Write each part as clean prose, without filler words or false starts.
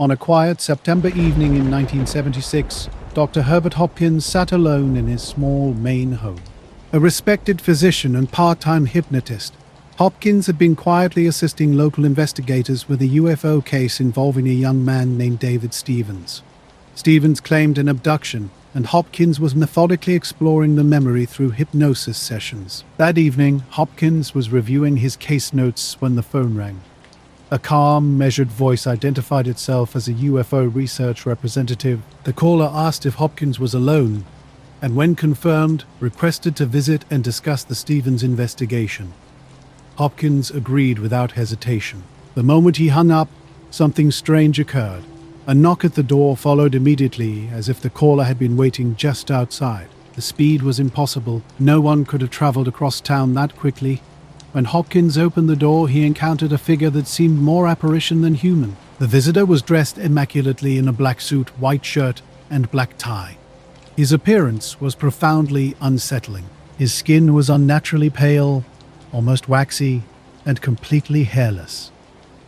On a quiet September evening in 1976, Dr. Herbert Hopkins sat alone in his small Maine home. A respected physician and part-time hypnotist, Hopkins had been quietly assisting local investigators with a UFO case involving a young man named David Stevens. Stevens claimed an abduction, and Hopkins was methodically exploring the memory through hypnosis sessions. That evening, Hopkins was reviewing his case notes when the phone rang. A calm, measured voice identified itself as a UFO research representative. The caller asked if Hopkins was alone, and when confirmed, requested to visit and discuss the Stevens investigation. Hopkins agreed without hesitation. The moment he hung up, something strange occurred. A knock at the door followed immediately, as if the caller had been waiting just outside. The speed was impossible. No one could have traveled across town that quickly. When Hopkins opened the door, he encountered a figure that seemed more apparition than human. The visitor was dressed immaculately in a black suit, white shirt, and black tie. His appearance was profoundly unsettling. His skin was unnaturally pale, almost waxy, and completely hairless.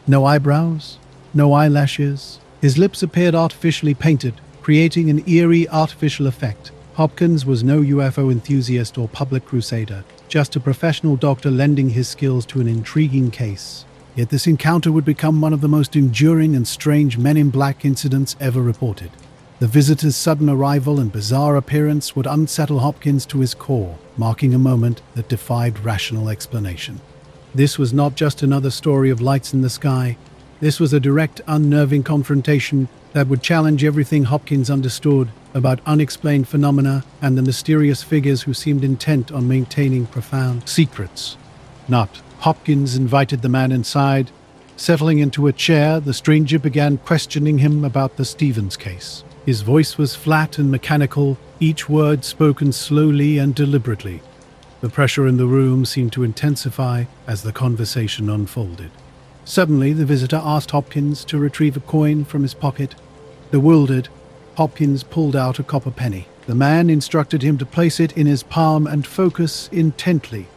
No eyebrows, no eyelashes. His lips appeared artificially painted, creating an eerie artificial effect. Hopkins was no UFO enthusiast or public crusader, just a professional doctor lending his skills to an intriguing case. Yet this encounter would become one of the most enduring and strange Men in Black incidents ever reported. The visitor's sudden arrival and bizarre appearance would unsettle Hopkins to his core, marking a moment that defied rational explanation. This was not just another story of lights in the sky. This was a direct, unnerving confrontation that would challenge everything Hopkins understood about unexplained phenomena and the mysterious figures who seemed intent on maintaining profound secrets. Not. Hopkins invited the man inside. Settling into a chair, the stranger began questioning him about the Stevens case. His voice was flat and mechanical, each word spoken slowly and deliberately. The pressure in the room seemed to intensify as the conversation unfolded. Suddenly, the visitor asked Hopkins to retrieve a coin from his pocket. Bewildered, Hopkins pulled out a copper penny. The man instructed him to place it in his palm and focus intently.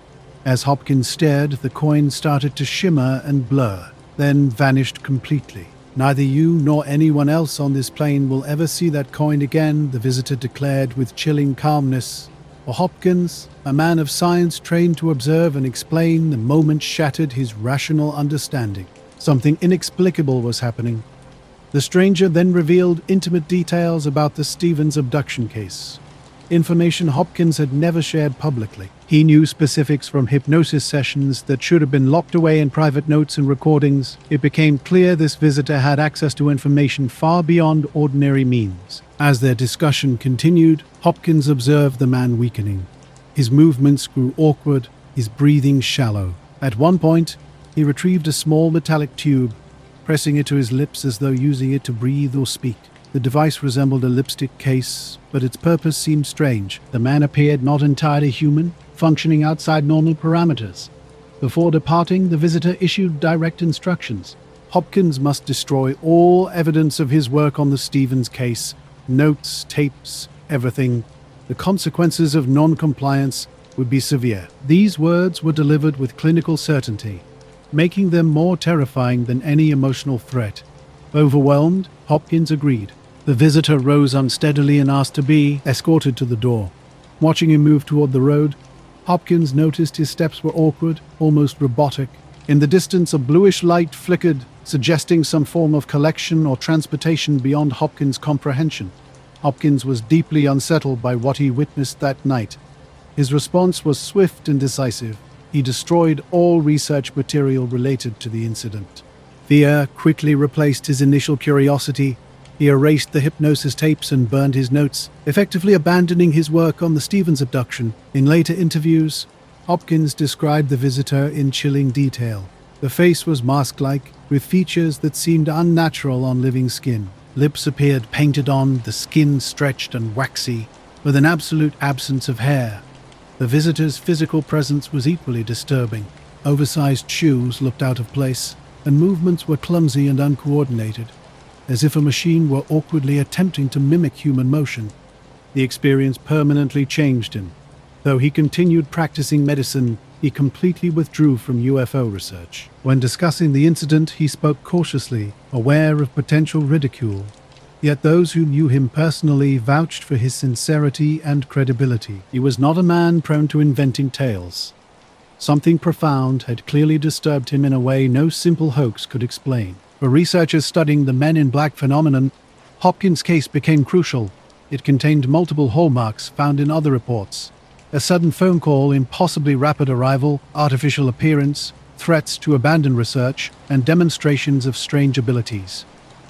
As Hopkins stared, the coin started to shimmer and blur, then vanished completely. "Neither you nor anyone else on this plane will ever see that coin again," the visitor declared with chilling calmness. For Hopkins, a man of science trained to observe and explain, the moment shattered his rational understanding. Something inexplicable was happening. The stranger then revealed intimate details about the Stevens abduction case. Information Hopkins had never shared publicly. He knew specifics from hypnosis sessions that should have been locked away in private notes and recordings. It became clear this visitor had access to information far beyond ordinary means. As their discussion continued, Hopkins observed the man weakening. His movements grew awkward, his breathing shallow. At one point, he retrieved a small metallic tube, pressing it to his lips as though using it to breathe or speak. The device resembled a lipstick case, but its purpose seemed strange. The man appeared not entirely human, functioning outside normal parameters. Before departing, the visitor issued direct instructions. Hopkins must destroy all evidence of his work on the Stevens case, notes, tapes, everything. The consequences of non-compliance would be severe. These words were delivered with clinical certainty, making them more terrifying than any emotional threat. Overwhelmed, Hopkins agreed. The visitor rose unsteadily and asked to be escorted to the door. Watching him move toward the road, Hopkins noticed his steps were awkward, almost robotic. In the distance, a bluish light flickered, suggesting some form of collection or transportation beyond Hopkins' comprehension. Hopkins was deeply unsettled by what he witnessed that night. His response was swift and decisive. He destroyed all research material related to the incident. Fear quickly replaced his initial curiosity. He erased the hypnosis tapes and burned his notes, effectively abandoning his work on the Stevens abduction. In later interviews, Hopkins described the visitor in chilling detail. The face was mask-like, with features that seemed unnatural on living skin. Lips appeared painted on, the skin stretched and waxy, with an absolute absence of hair. The visitor's physical presence was equally disturbing. Oversized shoes looked out of place, and movements were clumsy and uncoordinated, as if a machine were awkwardly attempting to mimic human motion. The experience permanently changed him. Though he continued practicing medicine, he completely withdrew from UFO research. When discussing the incident, he spoke cautiously, aware of potential ridicule. Yet those who knew him personally vouched for his sincerity and credibility. He was not a man prone to inventing tales. Something profound had clearly disturbed him in a way no simple hoax could explain. For researchers studying the Men in Black phenomenon, Hopkins' case became crucial. It contained multiple hallmarks found in other reports. A sudden phone call, impossibly rapid arrival, artificial appearance, threats to abandon research, and demonstrations of strange abilities.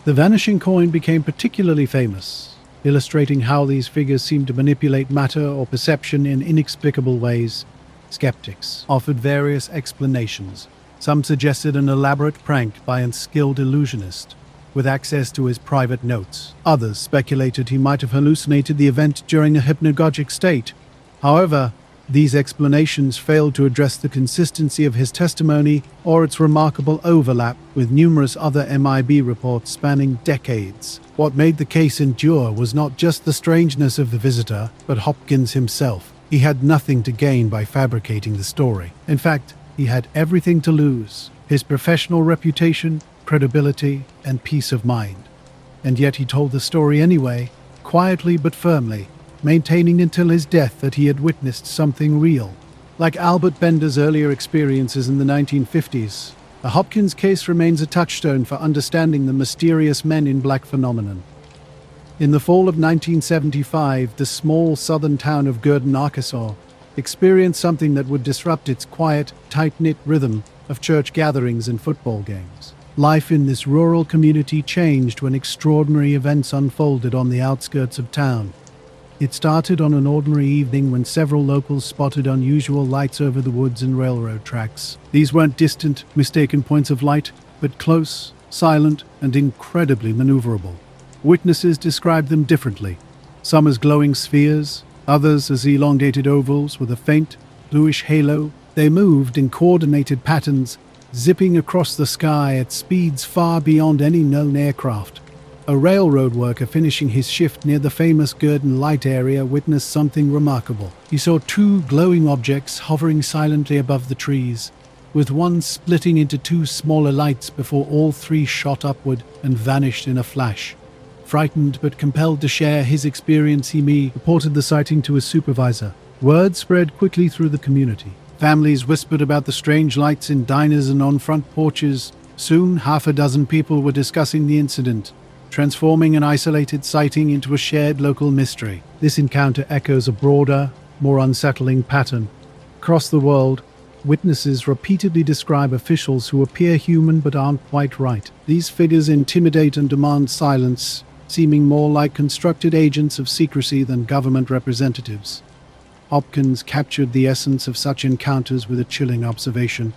The vanishing coin became particularly famous, illustrating how these figures seemed to manipulate matter or perception in inexplicable ways. Skeptics offered various explanations. Some suggested an elaborate prank by a skilled illusionist, with access to his private notes. Others speculated he might have hallucinated the event during a hypnagogic state. However, these explanations failed to address the consistency of his testimony or its remarkable overlap with numerous other MIB reports spanning decades. What made the case endure was not just the strangeness of the visitor, but Hopkins himself. He had nothing to gain by fabricating the story. In fact, he had everything to lose: his professional reputation, credibility, and peace of mind. And yet he told the story anyway, quietly but firmly, maintaining until his death that he had witnessed something real. Like Albert Bender's earlier experiences in the 1950s, the Hopkins case remains a touchstone for understanding the mysterious Men in Black phenomenon. In the fall of 1975, the small southern town of Gurdon, Arkansas, experienced something that would disrupt its quiet, tight-knit rhythm of church gatherings and football games. Life in this rural community changed when extraordinary events unfolded on the outskirts of town. It started on an ordinary evening when several locals spotted unusual lights over the woods and railroad tracks. These weren't distant, mistaken points of light, but close, silent, and incredibly maneuverable. Witnesses described them differently, some as glowing spheres, others as elongated ovals with a faint, bluish halo. They moved in coordinated patterns, zipping across the sky at speeds far beyond any known aircraft. A railroad worker finishing his shift near the famous Gurdon Light area witnessed something remarkable. He saw two glowing objects hovering silently above the trees, with one splitting into two smaller lights before all three shot upward and vanished in a flash. Frightened but compelled to share his experience, he reported the sighting to his supervisor. Word spread quickly through the community. Families whispered about the strange lights in diners and on front porches. Soon, half a dozen people were discussing the incident, transforming an isolated sighting into a shared local mystery. This encounter echoes a broader, more unsettling pattern. Across the world, witnesses repeatedly describe officials who appear human but aren't quite right. These figures intimidate and demand silence, seeming more like constructed agents of secrecy than government representatives. Hopkins captured the essence of such encounters with a chilling observation.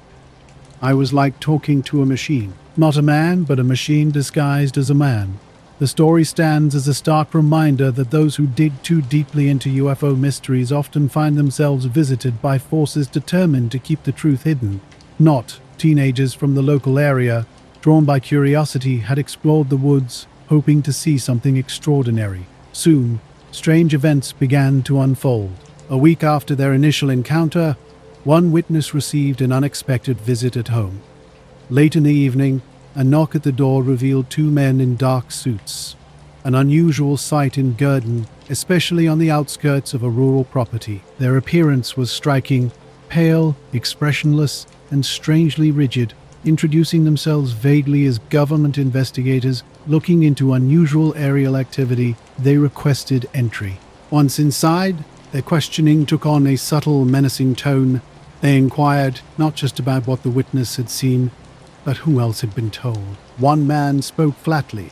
"I was like talking to a machine. Not a man, but a machine disguised as a man." The story stands as a stark reminder that those who dig too deeply into UFO mysteries often find themselves visited by forces determined to keep the truth hidden. Not teenagers from the local area, drawn by curiosity, had explored the woods, hoping to see something extraordinary. Soon, strange events began to unfold. A week after their initial encounter, one witness received an unexpected visit at home. Late in the evening, a knock at the door revealed two men in dark suits, an unusual sight in Gurdon, especially on the outskirts of a rural property. Their appearance was striking, pale, expressionless, and strangely rigid, introducing themselves vaguely as government investigators looking into unusual aerial activity. They requested entry. Once inside, their questioning took on a subtle, menacing tone. They inquired not just about what the witness had seen, but who else had been told. One man spoke flatly.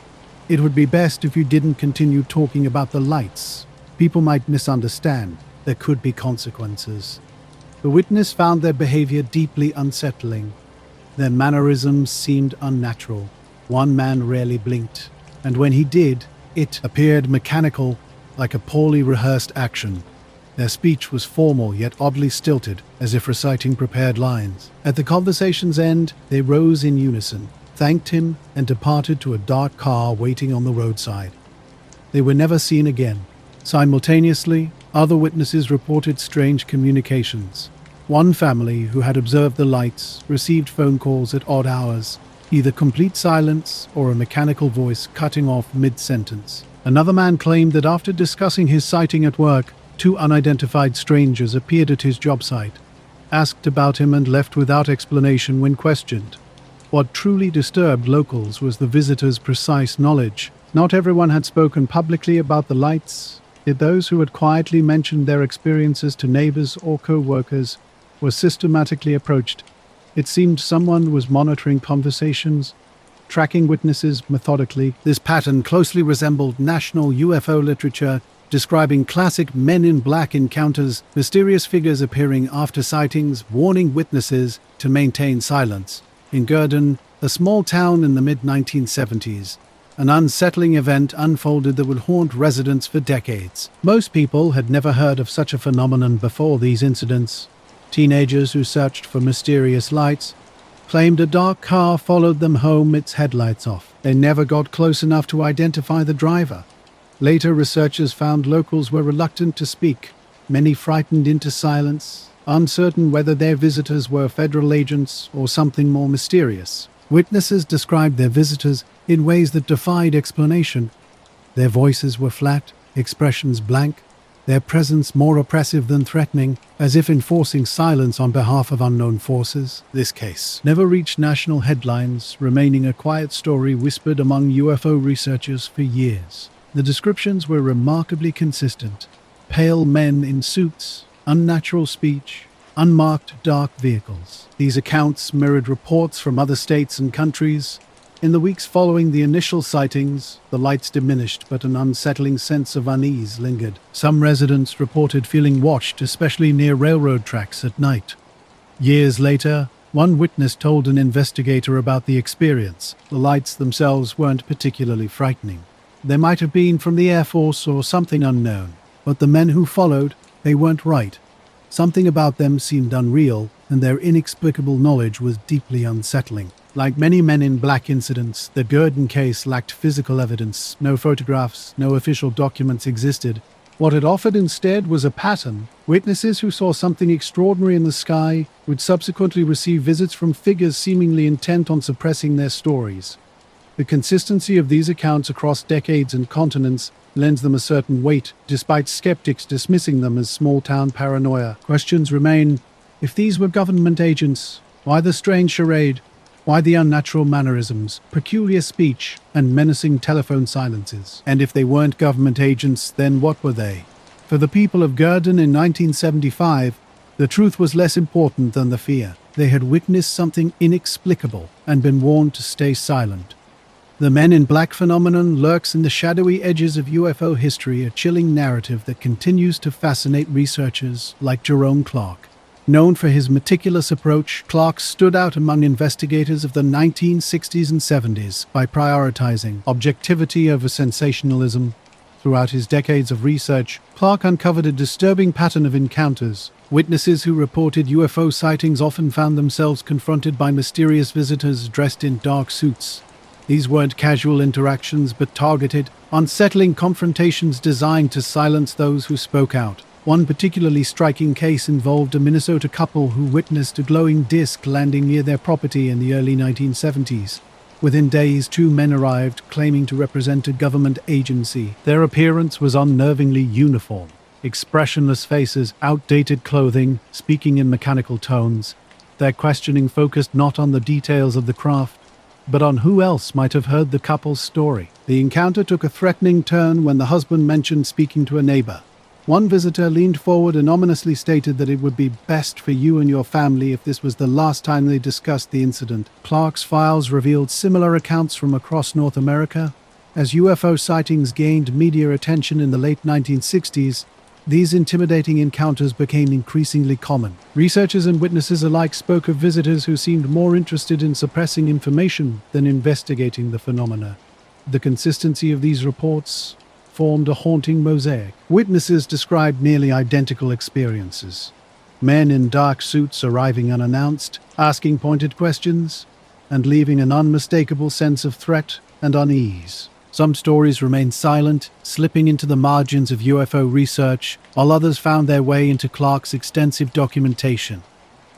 "It would be best if you didn't continue talking about the lights. People might misunderstand. There could be consequences." The witness found their behavior deeply unsettling. Their mannerisms seemed unnatural. One man rarely blinked, and when he did, it appeared mechanical, like a poorly rehearsed action. Their speech was formal yet oddly stilted, as if reciting prepared lines. At the conversation's end, they rose in unison, thanked him, and departed to a dark car waiting on the roadside. They were never seen again. Simultaneously, other witnesses reported strange communications. One family who had observed the lights received phone calls at odd hours, either complete silence or a mechanical voice cutting off mid-sentence. Another man claimed that after discussing his sighting at work, two unidentified strangers appeared at his job site, asked about him and left without explanation when questioned. What truly disturbed locals was the visitors' precise knowledge. Not everyone had spoken publicly about the lights, yet those who had quietly mentioned their experiences to neighbors or co-workers were systematically approached. It seemed someone was monitoring conversations, tracking witnesses methodically. This pattern closely resembled national UFO literature describing classic men in black encounters, mysterious figures appearing after sightings, warning witnesses to maintain silence. In Gurdon, a small town in the mid-1970s, an unsettling event unfolded that would haunt residents for decades. Most people had never heard of such a phenomenon before these incidents. Teenagers who searched for mysterious lights claimed a dark car followed them home, its headlights off. They never got close enough to identify the driver. Later, researchers found locals were reluctant to speak, many frightened into silence, uncertain whether their visitors were federal agents or something more mysterious. Witnesses described their visitors in ways that defied explanation. Their voices were flat, expressions blank, their presence more oppressive than threatening, as if enforcing silence on behalf of unknown forces. This case never reached national headlines, remaining a quiet story whispered among UFO researchers for years. The descriptions were remarkably consistent. Pale men in suits, unnatural speech, unmarked dark vehicles. These accounts mirrored reports from other states and countries. In the weeks following the initial sightings, the lights diminished, but an unsettling sense of unease lingered. Some residents reported feeling watched, especially near railroad tracks at night. Years later, one witness told an investigator about the experience. The lights themselves weren't particularly frightening. They might have been from the Air Force or something unknown, but the men who followed, they weren't right. Something about them seemed unreal, and their inexplicable knowledge was deeply unsettling. Like many men in black incidents, the Gurdon case lacked physical evidence. No photographs, no official documents existed. What it offered instead was a pattern. Witnesses who saw something extraordinary in the sky would subsequently receive visits from figures seemingly intent on suppressing their stories. The consistency of these accounts across decades and continents lends them a certain weight, despite skeptics dismissing them as small-town paranoia. Questions remain: if these were government agents, why the strange charade? Why the unnatural mannerisms, peculiar speech, and menacing telephone silences? And if they weren't government agents, then what were they? For the people of Gurdon in 1975, the truth was less important than the fear. They had witnessed something inexplicable and been warned to stay silent. The Men in Black phenomenon lurks in the shadowy edges of UFO history, a chilling narrative that continues to fascinate researchers like Jerome Clark. Known for his meticulous approach, Clark stood out among investigators of the 1960s and 70s by prioritizing objectivity over sensationalism. Throughout his decades of research, Clark uncovered a disturbing pattern of encounters. Witnesses who reported UFO sightings often found themselves confronted by mysterious visitors dressed in dark suits. These weren't casual interactions, but targeted, unsettling confrontations designed to silence those who spoke out. One particularly striking case involved a Minnesota couple who witnessed a glowing disc landing near their property in the early 1970s. Within days, two men arrived, claiming to represent a government agency. Their appearance was unnervingly uniform. Expressionless faces, outdated clothing, speaking in mechanical tones. Their questioning focused not on the details of the craft, but on who else might have heard the couple's story. The encounter took a threatening turn when the husband mentioned speaking to a neighbor. One visitor leaned forward and ominously stated that it would be best for you and your family if this was the last time they discussed the incident. Clark's files revealed similar accounts from across North America. As UFO sightings gained media attention in the late 1960s, these intimidating encounters became increasingly common. Researchers and witnesses alike spoke of visitors who seemed more interested in suppressing information than investigating the phenomena. The consistency of these reports formed a haunting mosaic. Witnesses described nearly identical experiences. Men in dark suits arriving unannounced, asking pointed questions, and leaving an unmistakable sense of threat and unease. Some stories remained silent, slipping into the margins of UFO research, while others found their way into Clark's extensive documentation.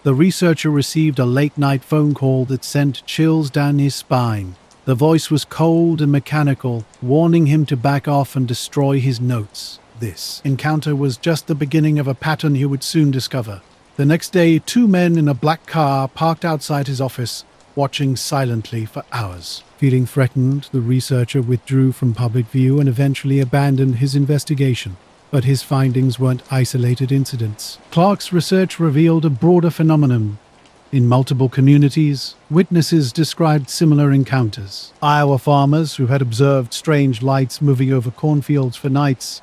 The researcher received a late-night phone call that sent chills down his spine. The voice was cold and mechanical, warning him to back off and destroy his notes. This encounter was just the beginning of a pattern he would soon discover. The next day, 2 men in a black car parked outside his office, watching silently for hours. Feeling threatened, the researcher withdrew from public view and eventually abandoned his investigation. But his findings weren't isolated incidents. Clark's research revealed a broader phenomenon. In multiple communities, witnesses described similar encounters. Iowa farmers who had observed strange lights moving over cornfields for nights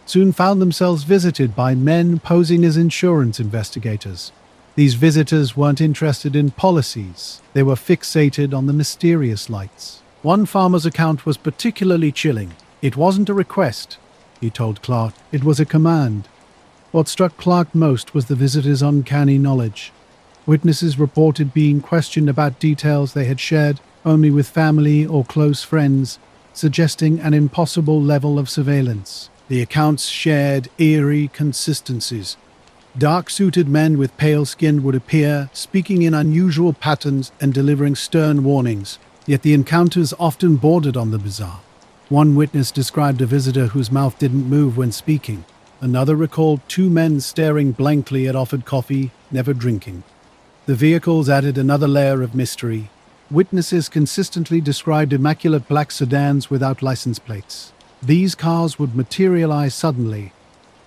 soon found themselves visited by men posing as insurance investigators. These visitors weren't interested in policies. They were fixated on the mysterious lights. One farmer's account was particularly chilling. It wasn't a request, he told Clark. It was a command. What struck Clark most was the visitors' uncanny knowledge. Witnesses reported being questioned about details they had shared only with family or close friends, suggesting an impossible level of surveillance. The accounts shared eerie consistencies. Dark-suited men with pale skin would appear, speaking in unusual patterns and delivering stern warnings, yet the encounters often bordered on the bizarre. One witness described a visitor whose mouth didn't move when speaking. Another recalled 2 men staring blankly at offered coffee, never drinking. The vehicles added another layer of mystery. Witnesses consistently described immaculate black sedans without license plates. These cars would materialize suddenly,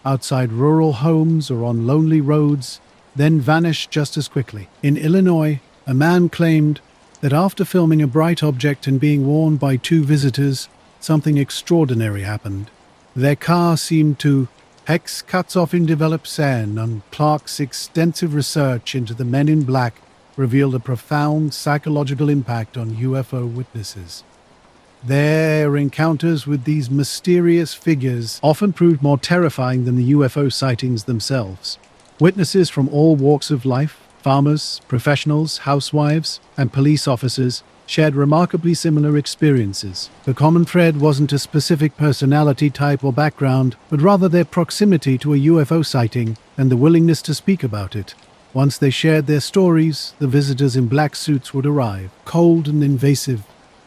outside rural homes or on lonely roads, then vanish just as quickly. In Illinois, a man claimed that after filming a bright object and being warned by 2 visitors, something extraordinary happened. Their car seemed to hex cuts off in developed sand, and Clark's extensive research into the men in black revealed a profound psychological impact on UFO witnesses. Their encounters with these mysterious figures often proved more terrifying than the UFO sightings themselves. Witnesses from all walks of life, farmers, professionals, housewives, and police officers, shared remarkably similar experiences. The common thread wasn't a specific personality type or background, but rather their proximity to a UFO sighting and the willingness to speak about it. Once they shared their stories, the visitors in black suits would arrive, cold and invasive.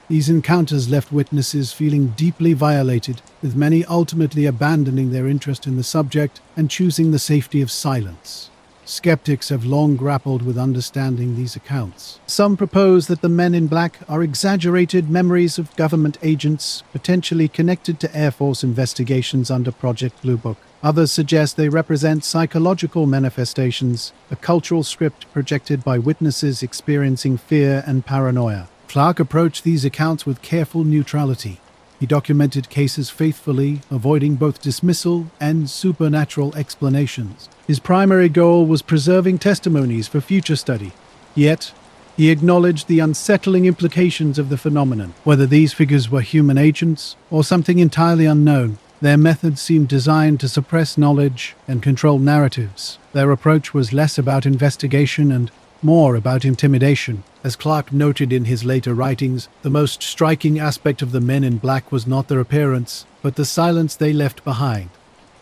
These encounters left witnesses feeling deeply violated, with many ultimately abandoning their interest in the subject and choosing the safety of silence. Skeptics have long grappled with understanding these accounts. Some propose that the men in black are exaggerated memories of government agents, potentially connected to Air Force investigations under Project Blue Book. Others suggest they represent psychological manifestations, a cultural script projected by witnesses experiencing fear and paranoia. Clark approached these accounts with careful neutrality. He documented cases faithfully, avoiding both dismissal and supernatural explanations. His primary goal was preserving testimonies for future study. Yet, he acknowledged the unsettling implications of the phenomenon. Whether these figures were human agents or something entirely unknown, their methods seemed designed to suppress knowledge and control narratives. Their approach was less about investigation and more about intimidation. As Clark noted in his later writings, the most striking aspect of the men in black was not their appearance, but the silence they left behind.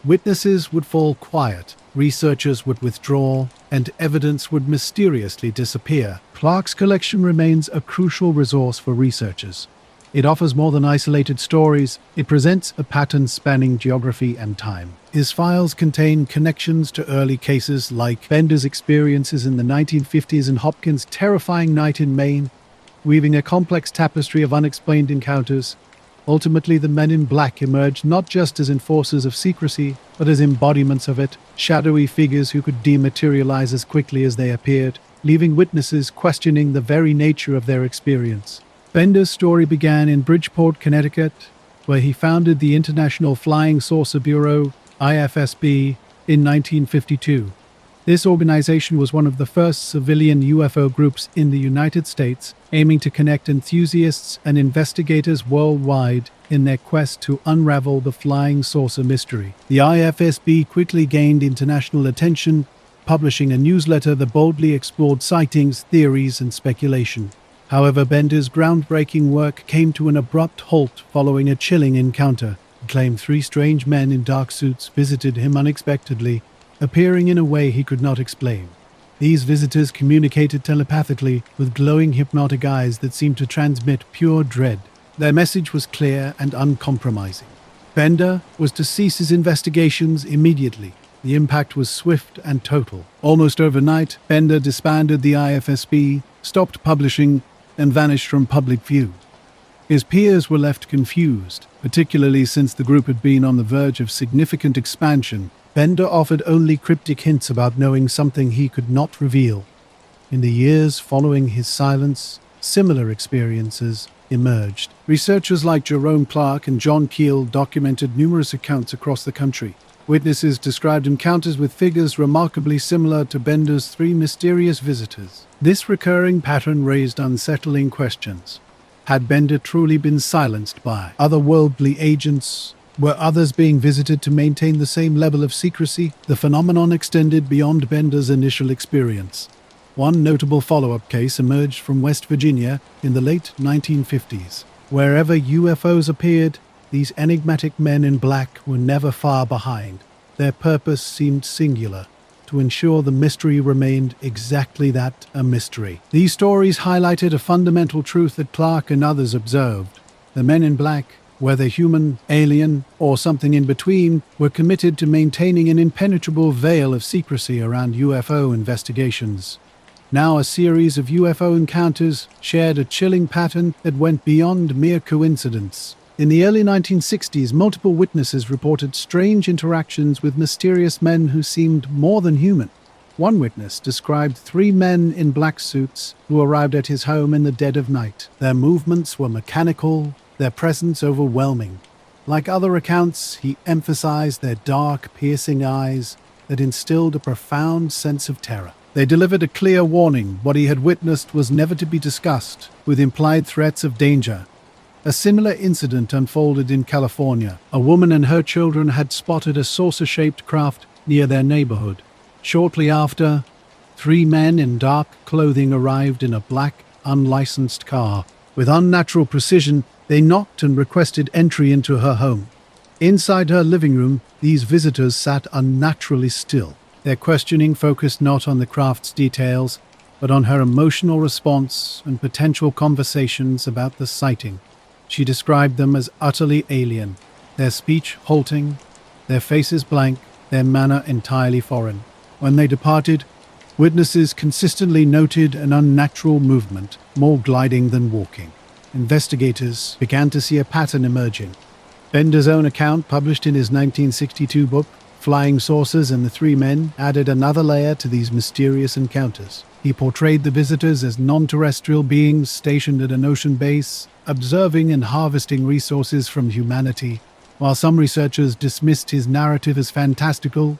Witnesses would fall quiet, researchers would withdraw, and evidence would mysteriously disappear. Clark's collection remains a crucial resource for researchers. It offers more than isolated stories. It presents a pattern spanning geography and time. His files contain connections to early cases like Bender's experiences in the 1950s and Hopkins' terrifying night in Maine, weaving a complex tapestry of unexplained encounters. Ultimately, the men in black emerged not just as enforcers of secrecy, but as embodiments of it, shadowy figures who could dematerialize as quickly as they appeared, leaving witnesses questioning the very nature of their experience. Bender's story began in Bridgeport, Connecticut, where he founded the International Flying Saucer Bureau, IFSB, in 1952. This organization was one of the first civilian UFO groups in the United States, aiming to connect enthusiasts and investigators worldwide in their quest to unravel the flying saucer mystery. The IFSB quickly gained international attention, publishing a newsletter that boldly explored sightings, theories, and speculation. However, Bender's groundbreaking work came to an abrupt halt following a chilling encounter. He claimed 3 strange men in dark suits visited him unexpectedly, appearing in a way he could not explain. These visitors communicated telepathically with glowing hypnotic eyes that seemed to transmit pure dread. Their message was clear and uncompromising. Bender was to cease his investigations immediately. The impact was swift and total. Almost overnight, Bender disbanded the IFSB, stopped publishing, and vanished from public view. His peers were left confused, particularly since the group had been on the verge of significant expansion. Bender offered only cryptic hints about knowing something he could not reveal. In the years following his silence, similar experiences emerged. Researchers like Jerome Clark and John Keel documented numerous accounts across the country. Witnesses described encounters with figures remarkably similar to Bender's three mysterious visitors. This recurring pattern raised unsettling questions. Had Bender truly been silenced by otherworldly agents? Were others being visited to maintain the same level of secrecy? The phenomenon extended beyond Bender's initial experience. One notable follow-up case emerged from West Virginia in the late 1950s. Wherever UFOs appeared, these enigmatic men in black were never far behind. Their purpose seemed singular: to ensure the mystery remained exactly that, a mystery. These stories highlighted a fundamental truth that Clark and others observed. The men in black, whether human, alien, or something in between, were committed to maintaining an impenetrable veil of secrecy around UFO investigations. Now a series of UFO encounters shared a chilling pattern that went beyond mere coincidence. In the early 1960s, multiple witnesses reported strange interactions with mysterious men who seemed more than human. One witness described three men in black suits who arrived at his home in the dead of night. Their movements were mechanical, their presence overwhelming. Like other accounts, he emphasized their dark, piercing eyes that instilled a profound sense of terror. They delivered a clear warning: what he had witnessed was never to be discussed, with implied threats of danger. A similar incident unfolded in California. A woman and her children had spotted a saucer-shaped craft near their neighborhood. Shortly after, three men in dark clothing arrived in a black, unlicensed car. With unnatural precision, they knocked and requested entry into her home. Inside her living room, these visitors sat unnaturally still. Their questioning focused not on the craft's details, but on her emotional response and potential conversations about the sighting. She described them as utterly alien, their speech halting, their faces blank, their manner entirely foreign. When they departed, witnesses consistently noted an unnatural movement, more gliding than walking. Investigators began to see a pattern emerging. Bender's own account, published in his 1962 book, Flying Saucers and the Three Men, added another layer to these mysterious encounters. He portrayed the visitors as non-terrestrial beings stationed at an ocean base, observing and harvesting resources from humanity. While some researchers dismissed his narrative as fantastical,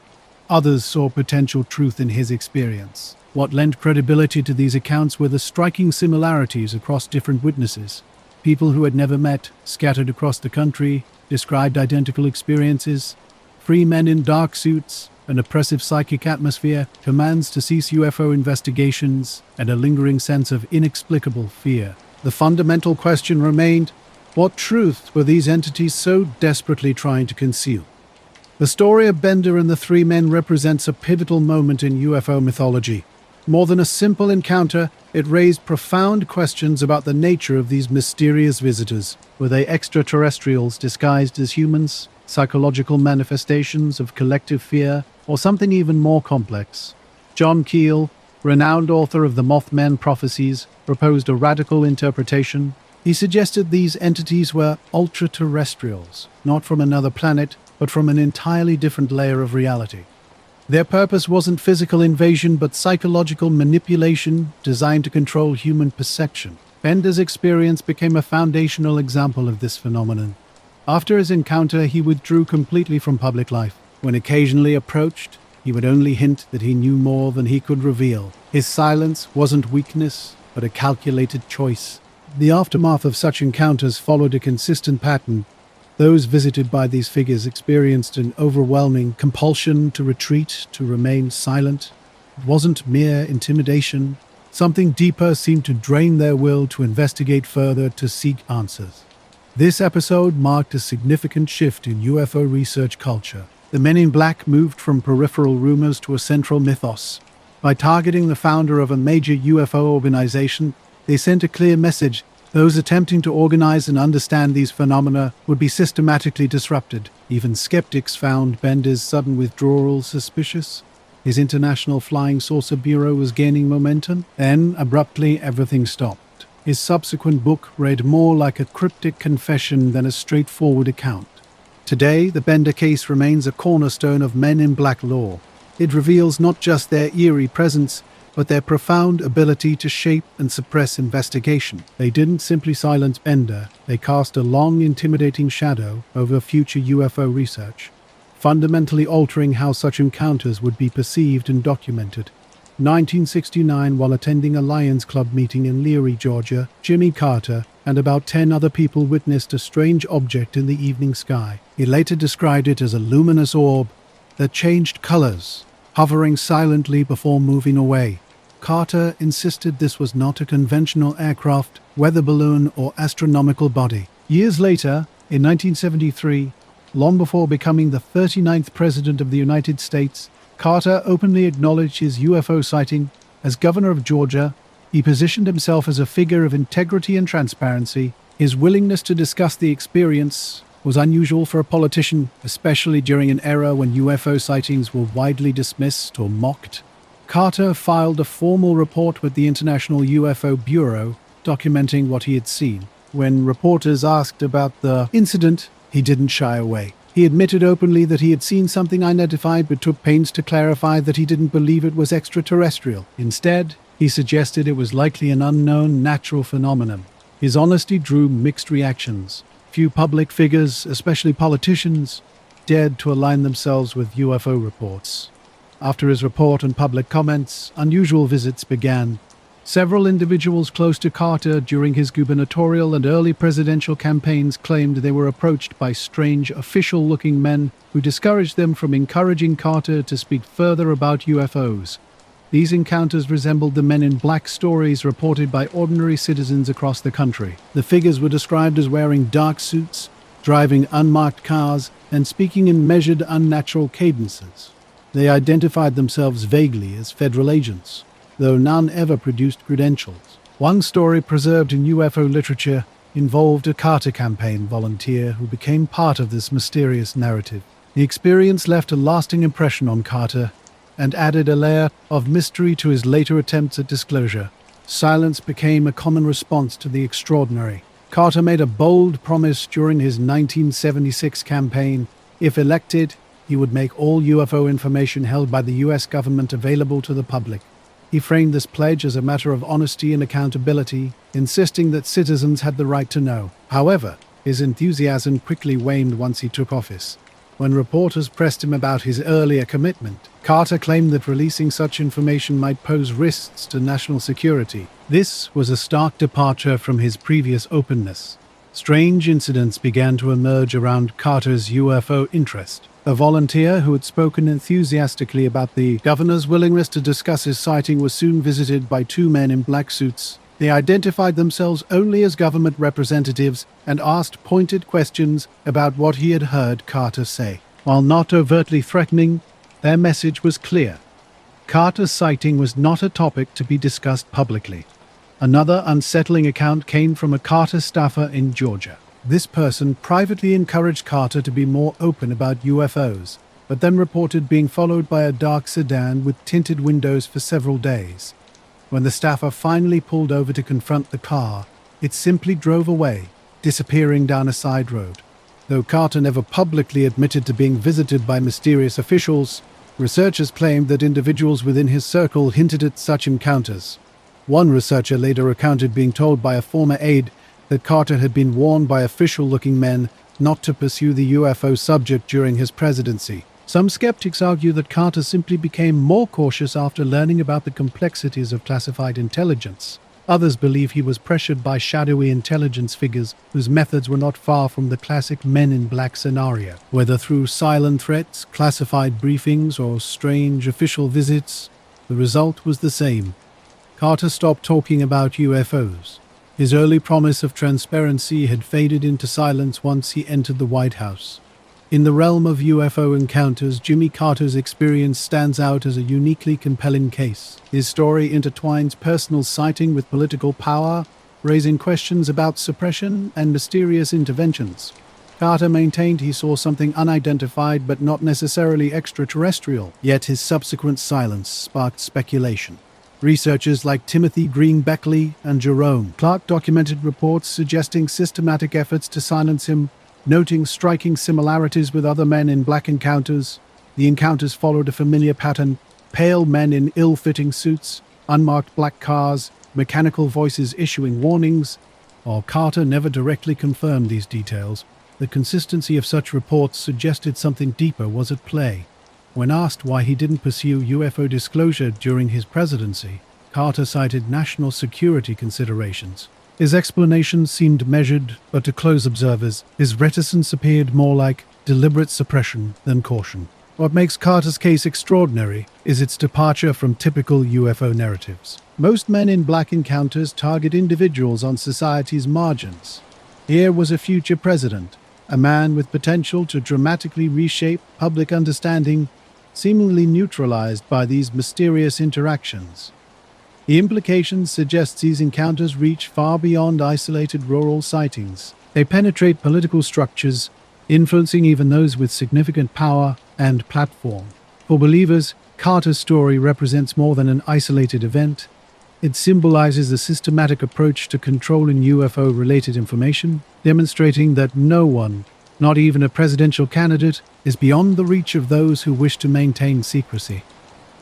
others saw potential truth in his experience. What lent credibility to these accounts were the striking similarities across different witnesses. People who had never met, scattered across the country, described identical experiences. Three men in dark suits, an oppressive psychic atmosphere, commands to cease UFO investigations, and a lingering sense of inexplicable fear. The fundamental question remained: what truth were these entities so desperately trying to conceal? The story of Bender and the three men represents a pivotal moment in UFO mythology. More than a simple encounter, it raised profound questions about the nature of these mysterious visitors. Were they extraterrestrials disguised as humans, psychological manifestations of collective fear, or something even more complex? John Keel, renowned author of the Mothman Prophecies, proposed a radical interpretation. He suggested these entities were ultra-terrestrials, not from another planet, but from an entirely different layer of reality. Their purpose wasn't physical invasion, but psychological manipulation designed to control human perception. Bender's experience became a foundational example of this phenomenon. After his encounter, he withdrew completely from public life. When occasionally approached, he would only hint that he knew more than he could reveal. His silence wasn't weakness, but a calculated choice. The aftermath of such encounters followed a consistent pattern. Those visited by these figures experienced an overwhelming compulsion to retreat, to remain silent. It wasn't mere intimidation. Something deeper seemed to drain their will to investigate further, to seek answers. This episode marked a significant shift in UFO research culture. The Men in Black moved from peripheral rumors to a central mythos. By targeting the founder of a major UFO organization, they sent a clear message. Those attempting to organize and understand these phenomena would be systematically disrupted. Even skeptics found Bender's sudden withdrawal suspicious. His International Flying Saucer Bureau was gaining momentum. Then, abruptly, everything stopped. His subsequent book read more like a cryptic confession than a straightforward account. Today, the Bender case remains a cornerstone of Men in Black lore. It reveals not just their eerie presence, but their profound ability to shape and suppress investigation. They didn't simply silence Bender, they cast a long, intimidating shadow over future UFO research, fundamentally altering how such encounters would be perceived and documented. 1969, while attending a Lions Club meeting in Leary, Georgia, Jimmy Carter and about 10 other people witnessed a strange object in the evening sky. He later described it as a luminous orb that changed colors, hovering silently before moving away. Carter insisted this was not a conventional aircraft, weather balloon, or astronomical body. Years later, in 1973, long before becoming the 39th President of the United States, Carter openly acknowledged his UFO sighting. As governor of Georgia, he positioned himself as a figure of integrity and transparency. His willingness to discuss the experience was unusual for a politician, especially during an era when UFO sightings were widely dismissed or mocked. Carter filed a formal report with the International UFO Bureau documenting what he had seen. When reporters asked about the incident, he didn't shy away. He admitted openly that he had seen something unidentified, but took pains to clarify that he didn't believe it was extraterrestrial. Instead, he suggested it was likely an unknown natural phenomenon. His honesty drew mixed reactions. Few public figures, especially politicians, dared to align themselves with UFO reports. After his report and public comments, unusual visits began. Several individuals close to Carter during his gubernatorial and early presidential campaigns claimed they were approached by strange, official-looking men who discouraged them from encouraging Carter to speak further about UFOs. These encounters resembled the Men in Black stories reported by ordinary citizens across the country. The figures were described as wearing dark suits, driving unmarked cars, and speaking in measured, unnatural cadences. They identified themselves vaguely as federal agents, though none ever produced credentials. One story preserved in UFO literature involved a Carter campaign volunteer who became part of this mysterious narrative. The experience left a lasting impression on Carter and added a layer of mystery to his later attempts at disclosure. Silence became a common response to the extraordinary. Carter made a bold promise during his 1976 campaign. If elected, he would make all UFO information held by the U.S. government available to the public. He framed this pledge as a matter of honesty and accountability, insisting that citizens had the right to know. However, his enthusiasm quickly waned once he took office. When reporters pressed him about his earlier commitment, Carter claimed that releasing such information might pose risks to national security. This was a stark departure from his previous openness. Strange incidents began to emerge around Carter's UFO interest. A volunteer who had spoken enthusiastically about the governor's willingness to discuss his sighting was soon visited by 2 men in black suits. They identified themselves only as government representatives and asked pointed questions about what he had heard Carter say. While not overtly threatening, their message was clear. Carter's sighting was not a topic to be discussed publicly. Another unsettling account came from a Carter staffer in Georgia. This person privately encouraged Carter to be more open about UFOs, but then reported being followed by a dark sedan with tinted windows for several days. When the staffer finally pulled over to confront the car, it simply drove away, disappearing down a side road. Though Carter never publicly admitted to being visited by mysterious officials, researchers claimed that individuals within his circle hinted at such encounters. One researcher later recounted being told by a former aide that Carter had been warned by official-looking men not to pursue the UFO subject during his presidency. Some skeptics argue that Carter simply became more cautious after learning about the complexities of classified intelligence. Others believe he was pressured by shadowy intelligence figures whose methods were not far from the classic Men in Black scenario. Whether through silent threats, classified briefings, or strange official visits, the result was the same. Carter stopped talking about UFOs. His early promise of transparency had faded into silence once he entered the White House. In the realm of UFO encounters, Jimmy Carter's experience stands out as a uniquely compelling case. His story intertwines personal sighting with political power, raising questions about suppression and mysterious interventions. Carter maintained he saw something unidentified but not necessarily extraterrestrial, yet his subsequent silence sparked speculation. Researchers like Timothy Green Beckley and Jerome Clark documented reports suggesting systematic efforts to silence him, noting striking similarities with other men in black encounters. The encounters followed a familiar pattern: pale men in ill-fitting suits, unmarked black cars, mechanical voices issuing warnings. While Carter never directly confirmed these details, the consistency of such reports suggested something deeper was at play. When asked why he didn't pursue UFO disclosure during his presidency, Carter cited national security considerations. His explanation seemed measured, but to close observers, his reticence appeared more like deliberate suppression than caution. What makes Carter's case extraordinary is its departure from typical UFO narratives. Most men in black encounters target individuals on society's margins. Here was a future president, a man with potential to dramatically reshape public understanding, seemingly neutralized by these mysterious interactions. The implication suggests these encounters reach far beyond isolated rural sightings. They penetrate political structures, influencing even those with significant power and platform. For believers, Carter's story represents more than an isolated event. It symbolizes a systematic approach to controlling UFO-related information, demonstrating that no one, not even a presidential candidate, is beyond the reach of those who wish to maintain secrecy.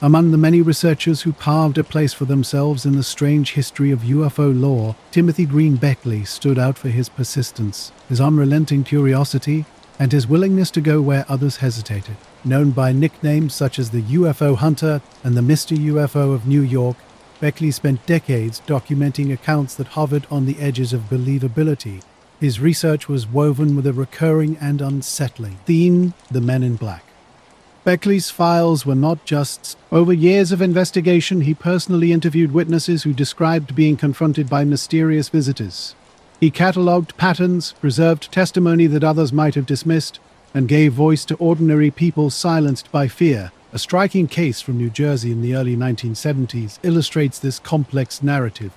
Among the many researchers who carved a place for themselves in the strange history of UFO lore, Timothy Green Beckley stood out for his persistence, his unrelenting curiosity, and his willingness to go where others hesitated. Known by nicknames such as the UFO Hunter and the Mr. UFO of New York, Beckley spent decades documenting accounts that hovered on the edges of believability. His research was woven with a recurring and unsettling theme: the men in black. Beckley's files were not just. Over years of investigation, he personally interviewed witnesses who described being confronted by mysterious visitors. He catalogued patterns, preserved testimony that others might have dismissed, and gave voice to ordinary people silenced by fear. A striking case from New Jersey in the early 1970s illustrates this complex narrative.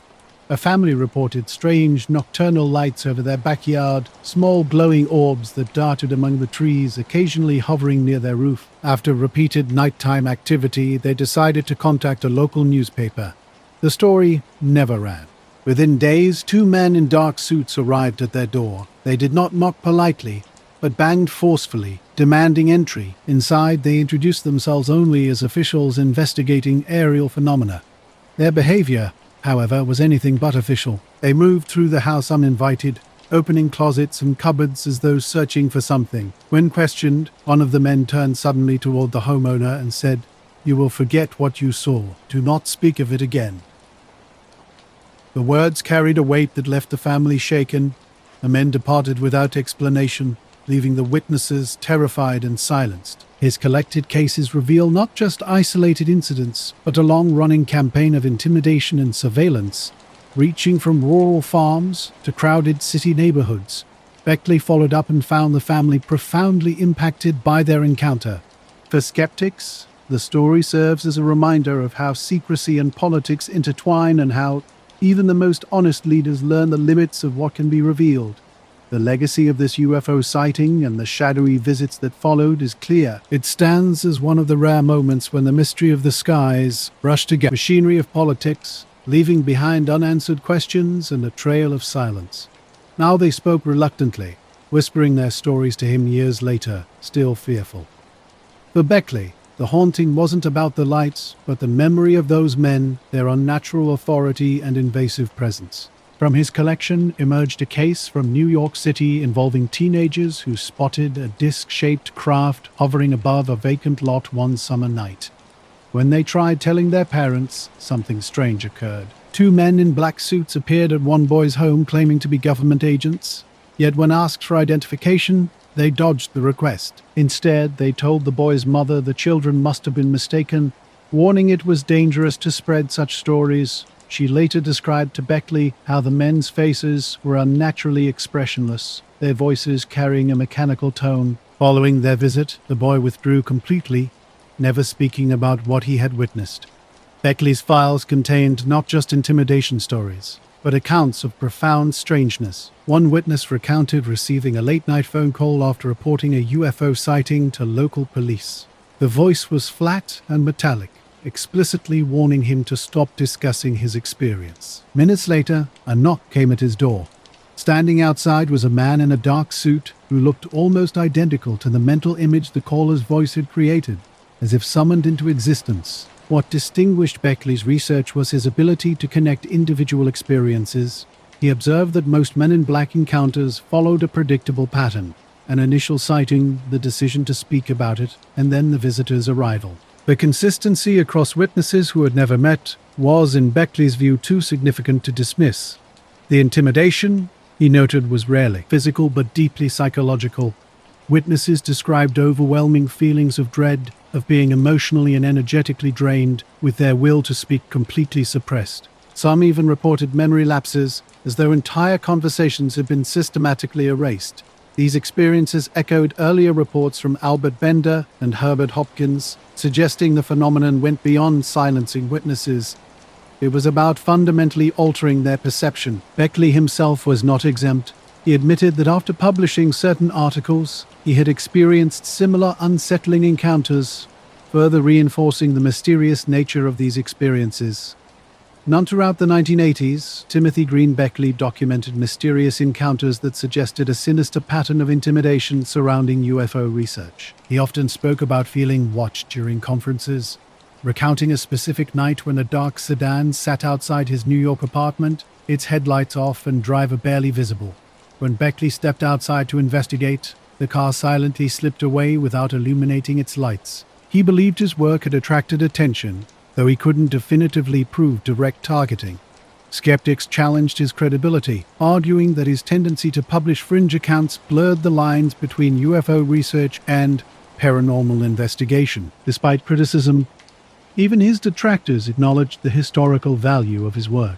A family reported strange nocturnal lights over their backyard, small glowing orbs that darted among the trees, occasionally hovering near their roof. After repeated nighttime activity, they decided to contact a local newspaper. The story never ran. Within days, 2 men in dark suits arrived at their door. They did not knock politely, but banged forcefully, demanding entry. Inside, they introduced themselves only as officials investigating aerial phenomena. Their behavior, however, was anything but official. They moved through the house uninvited, opening closets and cupboards as though searching for something. When questioned, one of the men turned suddenly toward the homeowner and said, "You will forget what you saw. Do not speak of it again." The words carried a weight that left the family shaken. The men departed without explanation, leaving the witnesses terrified and silenced. His collected cases reveal not just isolated incidents, but a long-running campaign of intimidation and surveillance, reaching from rural farms to crowded city neighborhoods. Beckley followed up and found the family profoundly impacted by their encounter. For skeptics, the story serves as a reminder of how secrecy and politics intertwine and how even the most honest leaders learn the limits of what can be revealed. The legacy of this UFO sighting and the shadowy visits that followed is clear. It stands as one of the rare moments when the mystery of the skies brushed against the machinery of politics, leaving behind unanswered questions and a trail of silence. Now they spoke reluctantly, whispering their stories to him years later, still fearful. For Beckley, the haunting wasn't about the lights, but the memory of those men, their unnatural authority and invasive presence. From his collection emerged a case from New York City involving teenagers who spotted a disc-shaped craft hovering above a vacant lot one summer night. When they tried telling their parents, something strange occurred. 2 men in black suits appeared at one boy's home claiming to be government agents. Yet when asked for identification, they dodged the request. Instead, they told the boy's mother the children must have been mistaken, warning it was dangerous to spread such stories. She later described to Beckley how the men's faces were unnaturally expressionless, their voices carrying a mechanical tone. Following their visit, the boy withdrew completely, never speaking about what he had witnessed. Beckley's files contained not just intimidation stories, but accounts of profound strangeness. One witness recounted receiving a late-night phone call after reporting a UFO sighting to local police. The voice was flat and metallic, explicitly warning him to stop discussing his experience. Minutes later, a knock came at his door. Standing outside was a man in a dark suit who looked almost identical to the mental image the caller's voice had created, as if summoned into existence. What distinguished Beckley's research was his ability to connect individual experiences. He observed that most Men in Black encounters followed a predictable pattern: an initial sighting, the decision to speak about it, and then the visitor's arrival. The consistency across witnesses who had never met was, in Beckley's view, too significant to dismiss. The intimidation, he noted, was rarely physical but deeply psychological. Witnesses described overwhelming feelings of dread, of being emotionally and energetically drained, with their will to speak completely suppressed. Some even reported memory lapses, as though entire conversations had been systematically erased. These experiences echoed earlier reports from Albert Bender and Herbert Hopkins, suggesting the phenomenon went beyond silencing witnesses. It was about fundamentally altering their perception. Beckley himself was not exempt. He admitted that after publishing certain articles, he had experienced similar unsettling encounters, further reinforcing the mysterious nature of these experiences. None throughout the 1980s, Timothy Green Beckley documented mysterious encounters that suggested a sinister pattern of intimidation surrounding UFO research. He often spoke about feeling watched during conferences, recounting a specific night when a dark sedan sat outside his New York apartment, its headlights off and driver barely visible. When Beckley stepped outside to investigate, the car silently slipped away without illuminating its lights. He believed his work had attracted attention, though he couldn't definitively prove direct targeting. Skeptics challenged his credibility, arguing that his tendency to publish fringe accounts blurred the lines between UFO research and paranormal investigation. Despite criticism, even his detractors acknowledged the historical value of his work.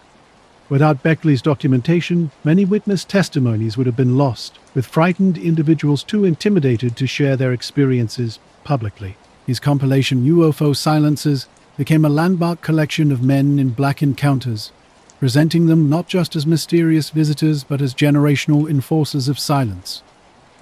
Without Beckley's documentation, many witness testimonies would have been lost, with frightened individuals too intimidated to share their experiences publicly. His compilation UFO Silences became a landmark collection of Men in Black encounters, presenting them not just as mysterious visitors but as generational enforcers of silence.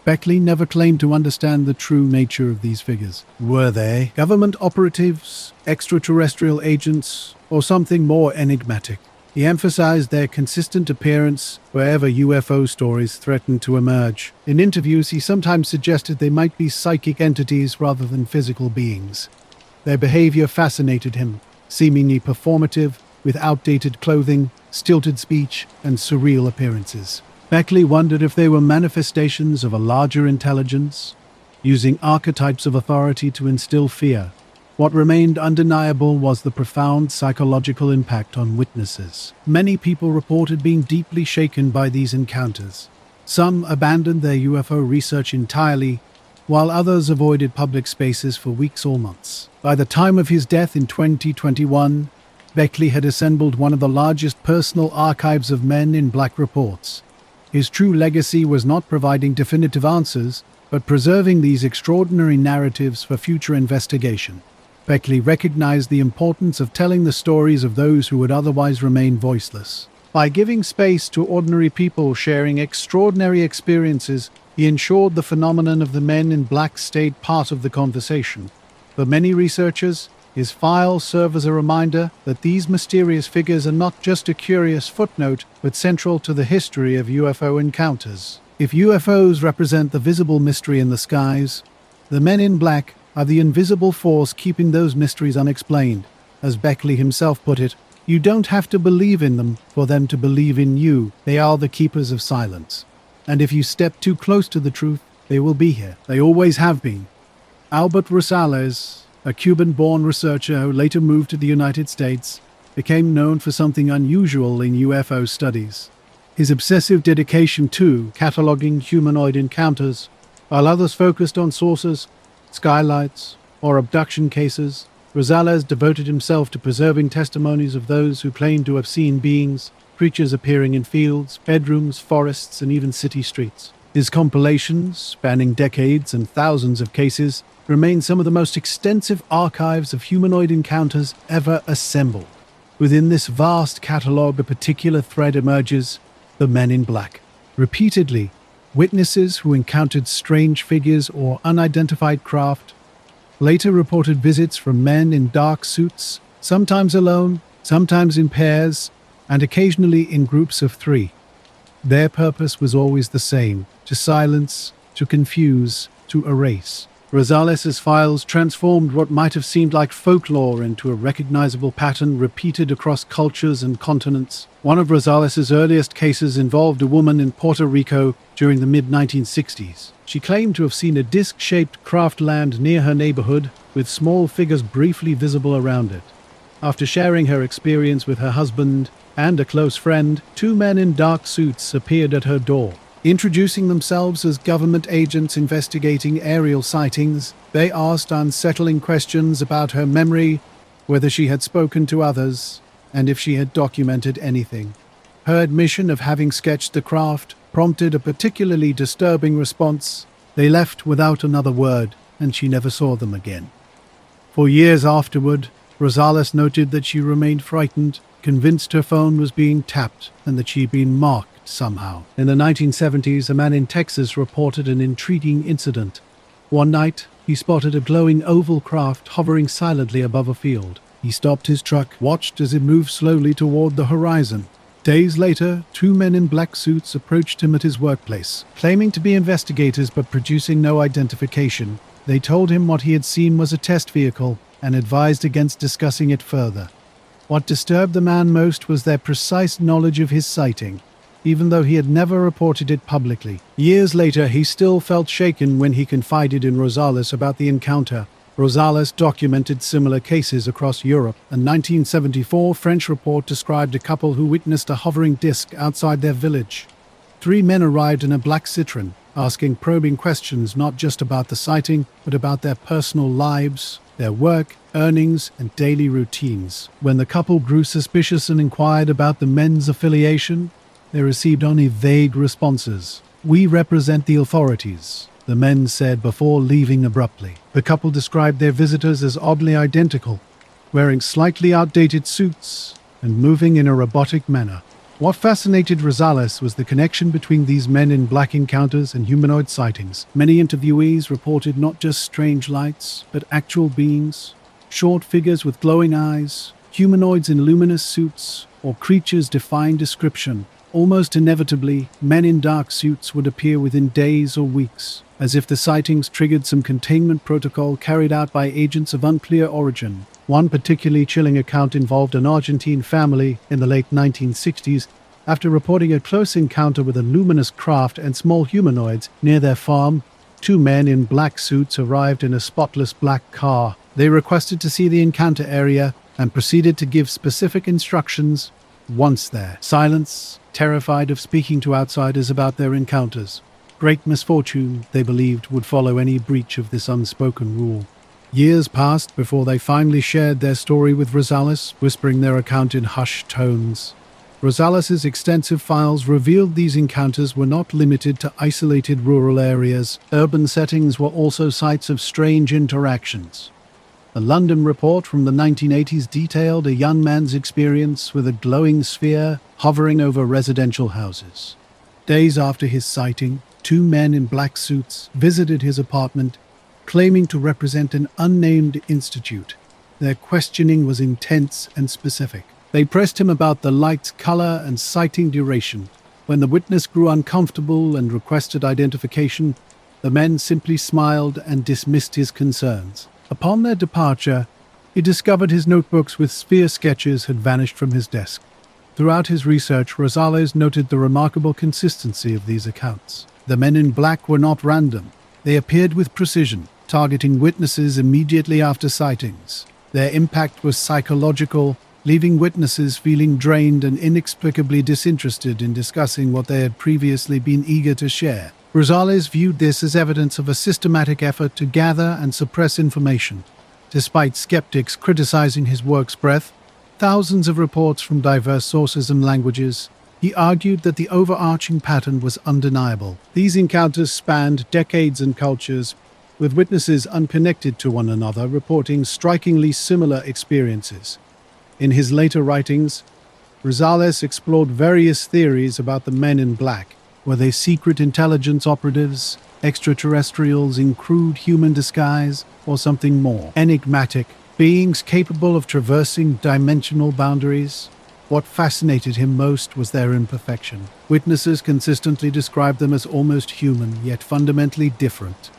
Beckley never claimed to understand the true nature of these figures. Were they government operatives, extraterrestrial agents, or something more enigmatic? He emphasized their consistent appearance wherever UFO stories threatened to emerge. In interviews, he sometimes suggested they might be psychic entities rather than physical beings. Their behavior fascinated him, seemingly performative, with outdated clothing, stilted speech, and surreal appearances. Beckley wondered if they were manifestations of a larger intelligence, using archetypes of authority to instill fear. What remained undeniable was the profound psychological impact on witnesses. Many people reported being deeply shaken by these encounters. Some abandoned their UFO research entirely, while others avoided public spaces for weeks or months. By the time of his death in 2021, Beckley had assembled one of the largest personal archives of Men in Black reports. His true legacy was not providing definitive answers, but preserving these extraordinary narratives for future investigation. Beckley recognized the importance of telling the stories of those who would otherwise remain voiceless. By giving space to ordinary people sharing extraordinary experiences, he ensured the phenomenon of the Men in Black stayed part of the conversation. For many researchers, his files serve as a reminder that these mysterious figures are not just a curious footnote, but central to the history of UFO encounters. If UFOs represent the visible mystery in the skies, the Men in Black are the invisible force keeping those mysteries unexplained. As Beckley himself put it, you don't have to believe in them for them to believe in you. They are the keepers of silence. And if you step too close to the truth, they will be here. They always have been. Albert Rosales, a Cuban-born researcher who later moved to the United States, became known for something unusual in UFO studies. His obsessive dedication to cataloging humanoid encounters, while others focused on sources, skylights, or abduction cases, Rosales devoted himself to preserving testimonies of those who claimed to have seen beings, creatures appearing in fields, bedrooms, forests, and even city streets. His compilations, spanning decades and thousands of cases, remain some of the most extensive archives of humanoid encounters ever assembled. Within this vast catalogue, a particular thread emerges: the men in black. Repeatedly, witnesses who encountered strange figures or unidentified craft later reported visits from men in dark suits, sometimes alone, sometimes in pairs, and occasionally in groups of 3. Their purpose was always the same: to silence, to confuse, to erase. Rosales' files transformed what might have seemed like folklore into a recognizable pattern repeated across cultures and continents. One of Rosales' earliest cases involved a woman in Puerto Rico during the mid-1960s. She claimed to have seen a disc-shaped craft land near her neighborhood, with small figures briefly visible around it. After sharing her experience with her husband and a close friend, 2 men in dark suits appeared at her door. Introducing themselves as government agents investigating aerial sightings, they asked unsettling questions about her memory, whether she had spoken to others, and if she had documented anything. Her admission of having sketched the craft prompted a particularly disturbing response. They left without another word, and she never saw them again. For years afterward, Rosales noted that she remained frightened, convinced her phone was being tapped, and that she had been marked somehow. In the 1970s, a man in Texas reported an intriguing incident. One night, he spotted a glowing oval craft hovering silently above a field. He stopped his truck, watched as it moved slowly toward the horizon. Days later, 2 men in black suits approached him at his workplace, claiming to be investigators but producing no identification. They told him what he had seen was a test vehicle and advised against discussing it further. What disturbed the man most was their precise knowledge of his sighting, even though he had never reported it publicly. Years later, he still felt shaken when he confided in Rosales about the encounter. Rosales documented similar cases across Europe. A 1974 French report described a couple who witnessed a hovering disc outside their village. 3 men arrived in a black Citroen, asking probing questions not just about the sighting, but about their personal lives, their work, earnings, and daily routines. When the couple grew suspicious and inquired about the men's affiliation, they received only vague responses. "We represent the authorities," the men said before leaving abruptly. The couple described their visitors as oddly identical, wearing slightly outdated suits and moving in a robotic manner. What fascinated Rosales was the connection between these men in black encounters and humanoid sightings. Many interviewees reported not just strange lights, but actual beings, short figures with glowing eyes, humanoids in luminous suits, or creatures defying description. Almost inevitably, men in dark suits would appear within days or weeks, as if the sightings triggered some containment protocol carried out by agents of unclear origin. One particularly chilling account involved an Argentine family in the late 1960s after reporting a close encounter with a luminous craft and small humanoids near their farm. 2 men in black suits arrived in a spotless black car. They requested to see the encounter area and proceeded to give specific instructions once there. Silence, terrified of speaking to outsiders about their encounters. Great misfortune, they believed, would follow any breach of this unspoken rule. Years passed before they finally shared their story with Rosales, whispering their account in hushed tones. Rosales' extensive files revealed these encounters were not limited to isolated rural areas. Urban settings were also sites of strange interactions. A London report from the 1980s detailed a young man's experience with a glowing sphere hovering over residential houses. Days after his sighting, 2 men in black suits visited his apartment, claiming to represent an unnamed institute. Their questioning was intense and specific. They pressed him about the light's color and sighting duration. When the witness grew uncomfortable and requested identification, the men simply smiled and dismissed his concerns. Upon their departure, he discovered his notebooks with sphere sketches had vanished from his desk. Throughout his research, Rosales noted the remarkable consistency of these accounts. The men in black were not random. They appeared with precision, targeting witnesses immediately after sightings. Their impact was psychological, leaving witnesses feeling drained and inexplicably disinterested in discussing what they had previously been eager to share. Rosales viewed this as evidence of a systematic effort to gather and suppress information. Despite skeptics criticizing his work's breadth, thousands of reports from diverse sources and languages, He argued that the overarching pattern was undeniable. These encounters spanned decades and cultures, with witnesses unconnected to one another reporting strikingly similar experiences. In his later writings, Rosales explored various theories about the men in black. Were they secret intelligence operatives, extraterrestrials in crude human disguise, or something more enigmatic, beings capable of traversing dimensional boundaries? What fascinated him most was their imperfection. Witnesses consistently described them as almost human, yet fundamentally different.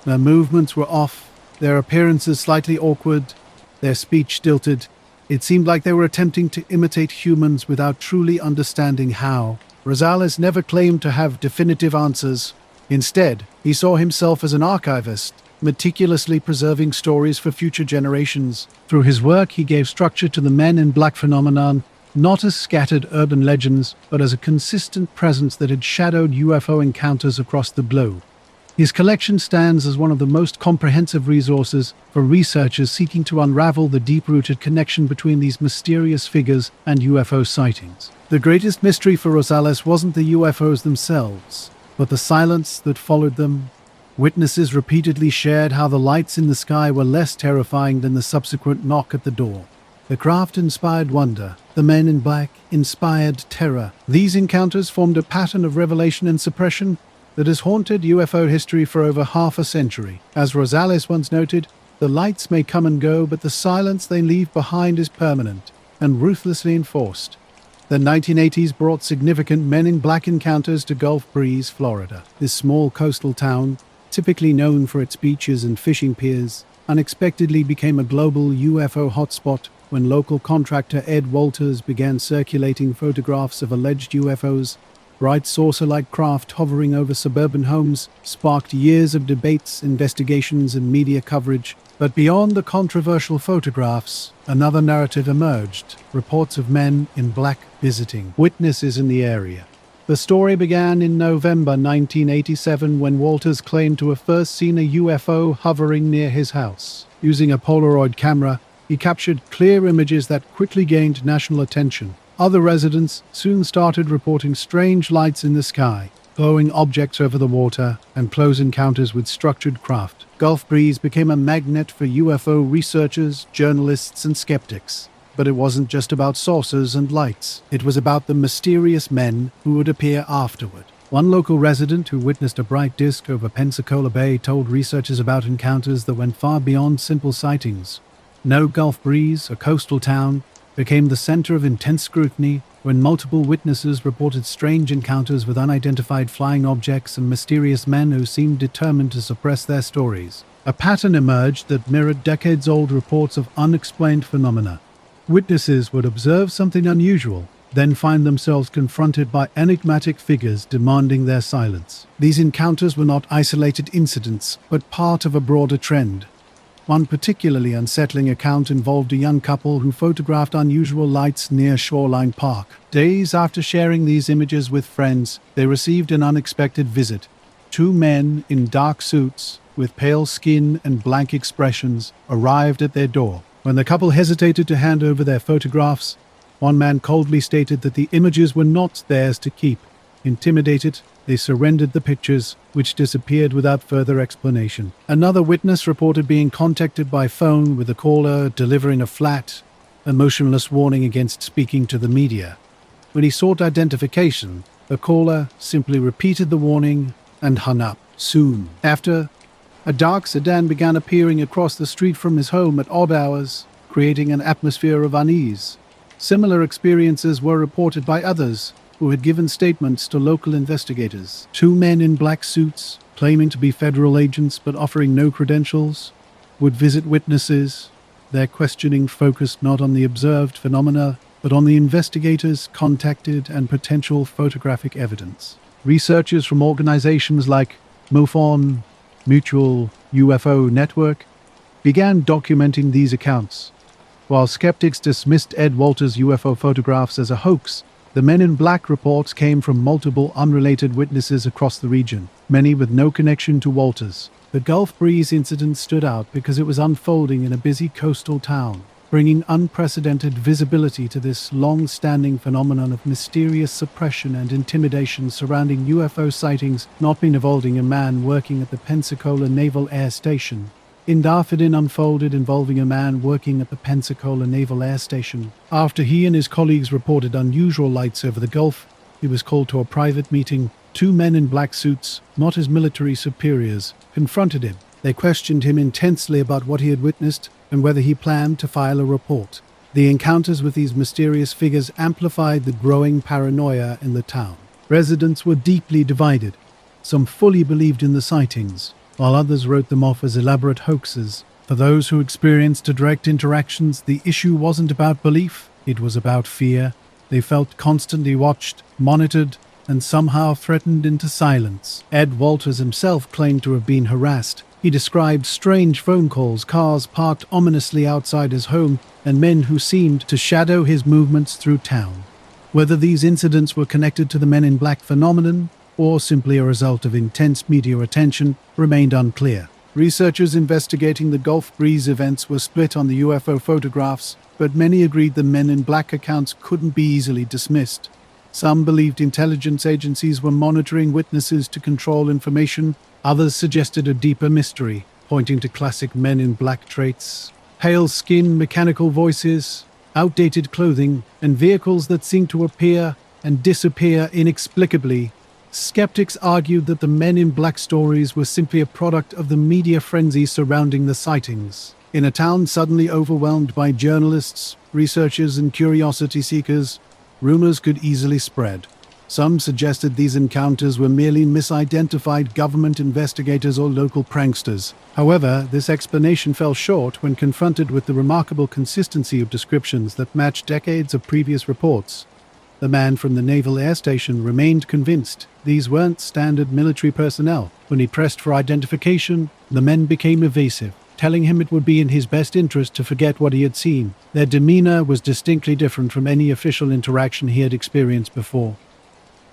Their movements were off, their appearances slightly awkward, their speech stilted. It seemed like they were attempting to imitate humans without truly understanding how. Rosales never claimed to have definitive answers. Instead, he saw himself as an archivist, meticulously preserving stories for future generations. Through his work, he gave structure to the men in black phenomenon, not as scattered urban legends, but as a consistent presence that had shadowed UFO encounters across the globe. His collection stands as one of the most comprehensive resources for researchers seeking to unravel the deep-rooted connection between these mysterious figures and UFO sightings. The greatest mystery for Rosales wasn't the UFOs themselves, but the silence that followed them. Witnesses repeatedly shared how the lights in the sky were less terrifying than the subsequent knock at the door. The craft inspired wonder. The men in black inspired terror. These encounters formed a pattern of revelation and suppression that has haunted UFO history for over half a century. As Rosales once noted, the lights may come and go, but the silence they leave behind is permanent and ruthlessly enforced. The 1980s brought significant men in black encounters to Gulf Breeze, Florida. This small coastal town, typically known for its beaches and fishing piers, unexpectedly became a global UFO hotspot when local contractor Ed Walters began circulating photographs of alleged UFOs. Bright saucer-like craft hovering over suburban homes sparked years of debates, investigations, and media coverage. But beyond the controversial photographs, another narrative emerged: reports of men in black visiting witnesses in the area. The story began in November 1987 when Walters claimed to have first seen a UFO hovering near his house. Using a Polaroid camera, he captured clear images that quickly gained national attention. Other residents soon started reporting strange lights in the sky, glowing objects over the water, and close encounters with structured craft. Gulf Breeze became a magnet for UFO researchers, journalists, and skeptics. But it wasn't just about saucers and lights. It was about the mysterious men who would appear afterward. One local resident who witnessed a bright disk over Pensacola Bay told researchers about encounters that went far beyond simple sightings. No Gulf Breeze, a coastal town, became the center of intense scrutiny when multiple witnesses reported strange encounters with unidentified flying objects and mysterious men who seemed determined to suppress their stories. A pattern emerged that mirrored decades-old reports of unexplained phenomena. Witnesses would observe something unusual, then find themselves confronted by enigmatic figures demanding their silence. These encounters were not isolated incidents, but part of a broader trend. One particularly unsettling account involved a young couple who photographed unusual lights near Shoreline Park. Days after sharing these images with friends, they received an unexpected visit. Two men in dark suits, with pale skin and blank expressions, arrived at their door. When the couple hesitated to hand over their photographs, one man coldly stated that the images were not theirs to keep. Intimidated, they surrendered the pictures, which disappeared without further explanation. Another witness reported being contacted by phone, with the caller delivering a flat, emotionless warning against speaking to the media. When he sought identification, the caller simply repeated the warning and hung up. Soon after, a dark sedan began appearing across the street from his home at odd hours, creating an atmosphere of unease. Similar experiences were reported by others who had given statements to local investigators. Two men in black suits, claiming to be federal agents but offering no credentials, would visit witnesses. Their questioning focused not on the observed phenomena, but on the investigators contacted and potential photographic evidence. Researchers from organizations like MUFON, Mutual UFO Network, began documenting these accounts. While skeptics dismissed Ed Walters' UFO photographs as a hoax, the Men in Black reports came from multiple unrelated witnesses across the region, many with no connection to Walters. The Gulf Breeze incident stood out because it was unfolding in a busy coastal town. bringing unprecedented visibility to this long-standing phenomenon of mysterious suppression and intimidation surrounding UFO sightings not been involving a man working at the Pensacola Naval Air Station. Incident unfolded involving a man working at the Pensacola Naval Air Station. After he and his colleagues reported unusual lights over the Gulf, he was called to a private meeting. Two men in black suits, not his military superiors, confronted him. They questioned him intensely about what he had witnessed and whether he planned to file a report. The encounters with these mysterious figures amplified the growing paranoia in the town. Residents were deeply divided. Some fully believed in the sightings, while others wrote them off as elaborate hoaxes. For those who experienced direct interactions, the issue wasn't about belief, it was about fear. They felt constantly watched, monitored, and somehow threatened into silence. Ed Walters himself claimed to have been harassed. He described strange phone calls, cars parked ominously outside his home, and men who seemed to shadow his movements through town. Whether these incidents were connected to the Men in Black phenomenon, or simply a result of intense media attention, remained unclear. Researchers investigating the Gulf Breeze events were split on the UFO photographs, but many agreed the Men in Black accounts couldn't be easily dismissed. Some believed intelligence agencies were monitoring witnesses to control information. Others suggested a deeper mystery, pointing to classic Men in Black traits. Pale skin, mechanical voices, outdated clothing, and vehicles that seemed to appear and disappear inexplicably. Skeptics argued that the Men in Black stories were simply a product of the media frenzy surrounding the sightings. In a town suddenly overwhelmed by journalists, researchers, and curiosity seekers, rumors could easily spread. Some suggested these encounters were merely misidentified government investigators or local pranksters. However, this explanation fell short when confronted with the remarkable consistency of descriptions that matched decades of previous reports. The man from the Naval Air Station remained convinced these weren't standard military personnel. When he pressed for identification, the men became evasive, telling him it would be in his best interest to forget what he had seen. Their demeanor was distinctly different from any official interaction he had experienced before.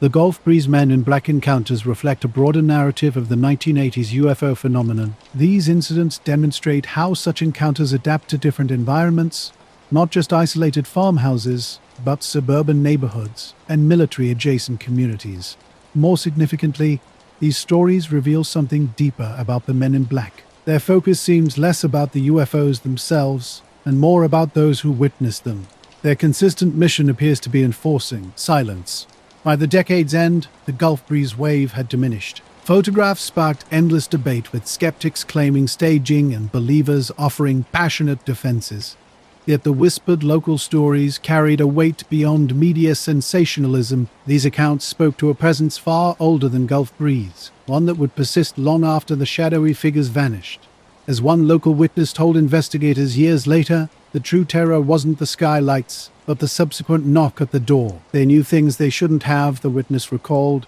The Gulf Breeze Men in Black encounters reflect a broader narrative of the 1980s UFO phenomenon. These incidents demonstrate how such encounters adapt to different environments, not just isolated farmhouses, but suburban neighborhoods and military-adjacent communities. More significantly, these stories reveal something deeper about the Men in Black. Their focus seems less about the UFOs themselves and more about those who witnessed them. Their consistent mission appears to be enforcing silence. By the decade's end, the Gulf Breeze wave had diminished. Photographs sparked endless debate, with skeptics claiming staging and believers offering passionate defenses. Yet the whispered local stories carried a weight beyond media sensationalism. These accounts spoke to a presence far older than Gulf Breeze, one that would persist long after the shadowy figures vanished. As one local witness told investigators years later, the true terror wasn't the skylights, but the subsequent knock at the door. They knew things they shouldn't have, the witness recalled,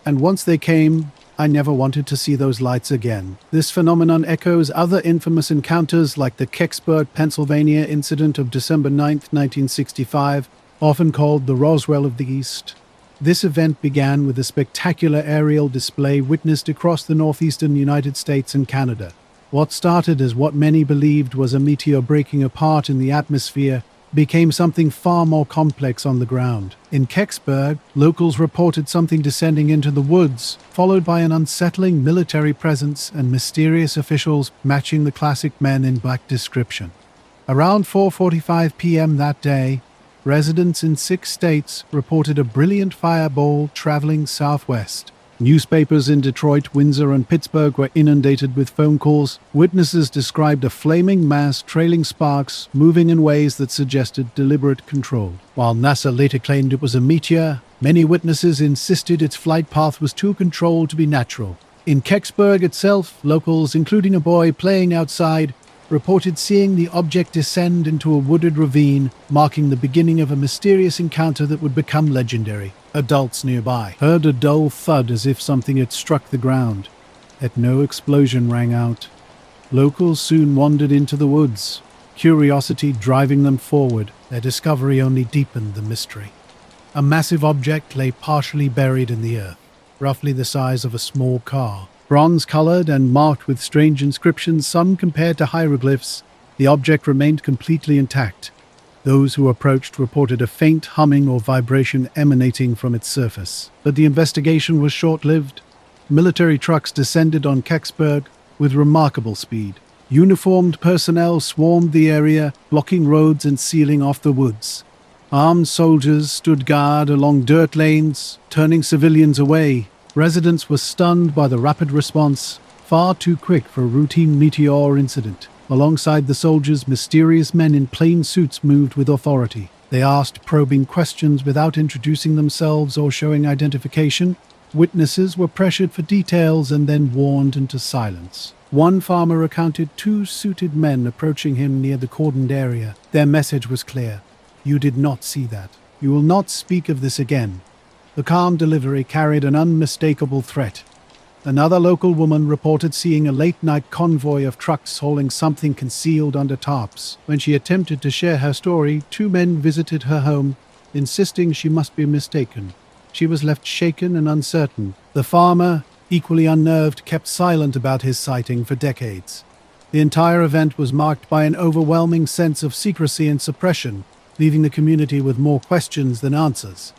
and once they came, I never wanted to see those lights again. This phenomenon echoes other infamous encounters like the Kecksburg, Pennsylvania incident of December 9, 1965, often called the Roswell of the East. This event began with a spectacular aerial display witnessed across the northeastern United States and Canada. What started as what many believed was a meteor breaking apart in the atmosphere became something far more complex on the ground. In Kecksburg, locals reported something descending into the woods, followed by an unsettling military presence and mysterious officials matching the classic Men in Black description. Around 4:45 p.m. that day, residents in 6 states reported a brilliant fireball traveling southwest. Newspapers in Detroit, Windsor, and Pittsburgh were inundated with phone calls. Witnesses described a flaming mass trailing sparks, moving in ways that suggested deliberate control. While NASA later claimed it was a meteor, many witnesses insisted its flight path was too controlled to be natural. In Kecksburg itself, locals, including a boy playing outside, reported seeing the object descend into a wooded ravine, marking the beginning of a mysterious encounter that would become legendary. Adults nearby heard a dull thud as if something had struck the ground, yet no explosion rang out. Locals soon wandered into the woods, curiosity driving them forward. Their discovery only deepened the mystery. A massive object lay partially buried in the earth, roughly the size of a small car. Bronze-colored and marked with strange inscriptions, some compared to hieroglyphs, The object remained completely intact. Those who approached reported a faint humming or vibration emanating from its surface. But the investigation was short-lived. Military trucks descended on Kecksburg with remarkable speed. Uniformed personnel swarmed the area, blocking roads and sealing off the woods. Armed soldiers stood guard along dirt lanes, turning civilians away. Residents were stunned by the rapid response, far too quick for a routine meteor incident. Alongside the soldiers, mysterious men in plain suits moved with authority. They asked probing questions without introducing themselves or showing identification. Witnesses were pressured for details and then warned into silence. One farmer recounted 2 suited men approaching him near the cordoned area. Their message was clear. "You did not see that. You will not speak of this again." The calm delivery carried an unmistakable threat. Another local woman reported seeing a late-night convoy of trucks hauling something concealed under tarps. When she attempted to share her story, 2 men visited her home, insisting she must be mistaken. She was left shaken and uncertain. The farmer, equally unnerved, kept silent about his sighting for decades. The entire event was marked by an overwhelming sense of secrecy and suppression, leaving the community with more questions than answers.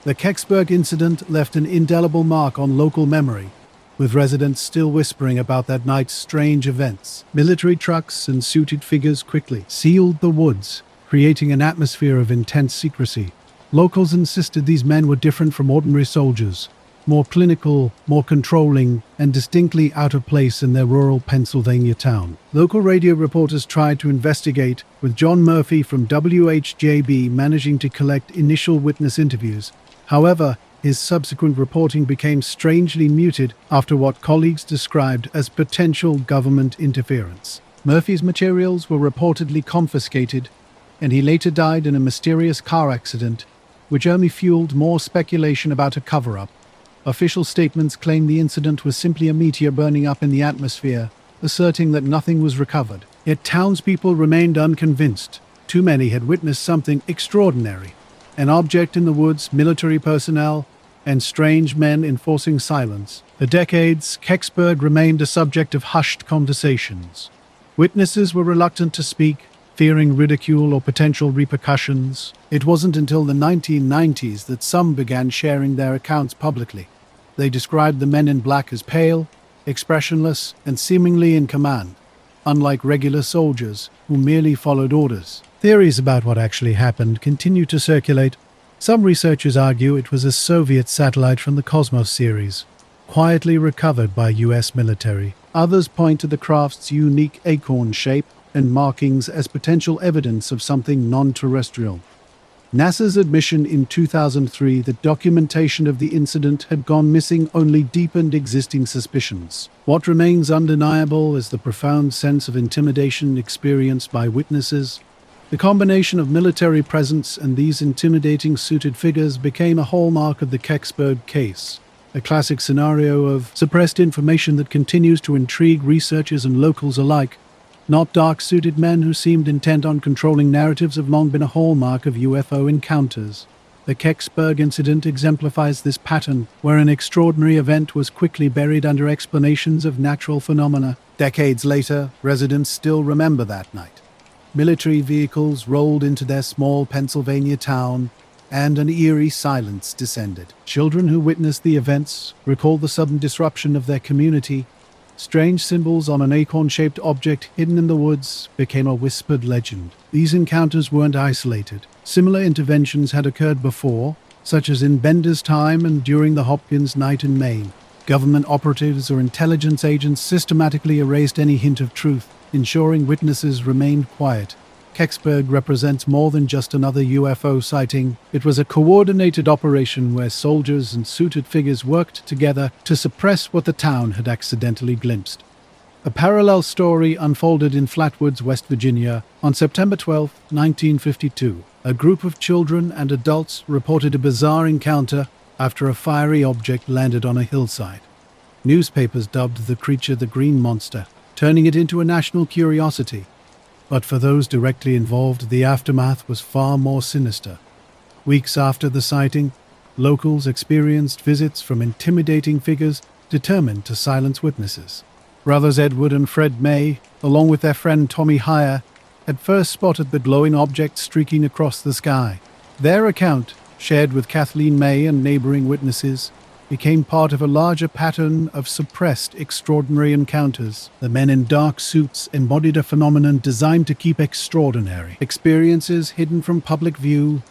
The Kecksburg incident left an indelible mark on local memory, with residents still whispering about that night's strange events. Military trucks and suited figures quickly sealed the woods, creating an atmosphere of intense secrecy. Locals insisted these men were different from ordinary soldiers, more clinical, more controlling, and distinctly out of place in their rural Pennsylvania town. Local radio reporters tried to investigate, with John Murphy from WHJB managing to collect initial witness interviews. However, his subsequent reporting became strangely muted after what colleagues described as potential government interference. Murphy's materials were reportedly confiscated, and he later died in a mysterious car accident, which only fueled more speculation about a cover-up. Official statements claimed the incident was simply a meteor burning up in the atmosphere, asserting that nothing was recovered. Yet townspeople remained unconvinced. Too many had witnessed something extraordinary. An object in the woods, military personnel, and strange men enforcing silence. For decades, Kecksburg remained a subject of hushed conversations. Witnesses were reluctant to speak, fearing ridicule or potential repercussions. It wasn't until the 1990s that some began sharing their accounts publicly. They described the men in black as pale, expressionless, and seemingly in command, unlike regular soldiers who merely followed orders. Theories about what actually happened continue to circulate. Some researchers argue it was a Soviet satellite from the Cosmos series, quietly recovered by US military. Others point to the craft's unique acorn shape and markings as potential evidence of something non-terrestrial. NASA's admission in 2003 that documentation of the incident had gone missing only deepened existing suspicions. What remains undeniable is the profound sense of intimidation experienced by witnesses. The combination of military presence and these intimidating suited figures became a hallmark of the Kecksburg case, a classic scenario of suppressed information that continues to intrigue researchers and locals alike. Not dark-suited men who seemed intent on controlling narratives have long been a hallmark of UFO encounters. The Kecksburg incident exemplifies this pattern, where an extraordinary event was quickly buried under explanations of natural phenomena. Decades later, residents still remember that night. Military vehicles rolled into their small Pennsylvania town, and an eerie silence descended. Children who witnessed the events recalled the sudden disruption of their community. Strange symbols on an acorn-shaped object hidden in the woods became a whispered legend. These encounters weren't isolated. Similar interventions had occurred before, such as in Bender's time and during the Hopkins night in Maine. Government operatives or intelligence agents systematically erased any hint of truth, ensuring witnesses remained quiet. Kecksburg represents more than just another UFO sighting. It was a coordinated operation where soldiers and suited figures worked together to suppress what the town had accidentally glimpsed. A parallel story unfolded in Flatwoods, West Virginia, on September 12, 1952. A group of children and adults reported a bizarre encounter after a fiery object landed on a hillside. Newspapers dubbed the creature the Green Monster, turning it into a national curiosity. But for those directly involved, the aftermath was far more sinister. Weeks after the sighting, locals experienced visits from intimidating figures determined to silence witnesses. Brothers Edward and Fred May, along with their friend Tommy Heyer, had first spotted the glowing object streaking across the sky. Their account, shared with Kathleen May and neighboring witnesses, became part of a larger pattern of suppressed extraordinary encounters. The men in dark suits embodied a phenomenon designed to keep extraordinary experiences hidden from public view.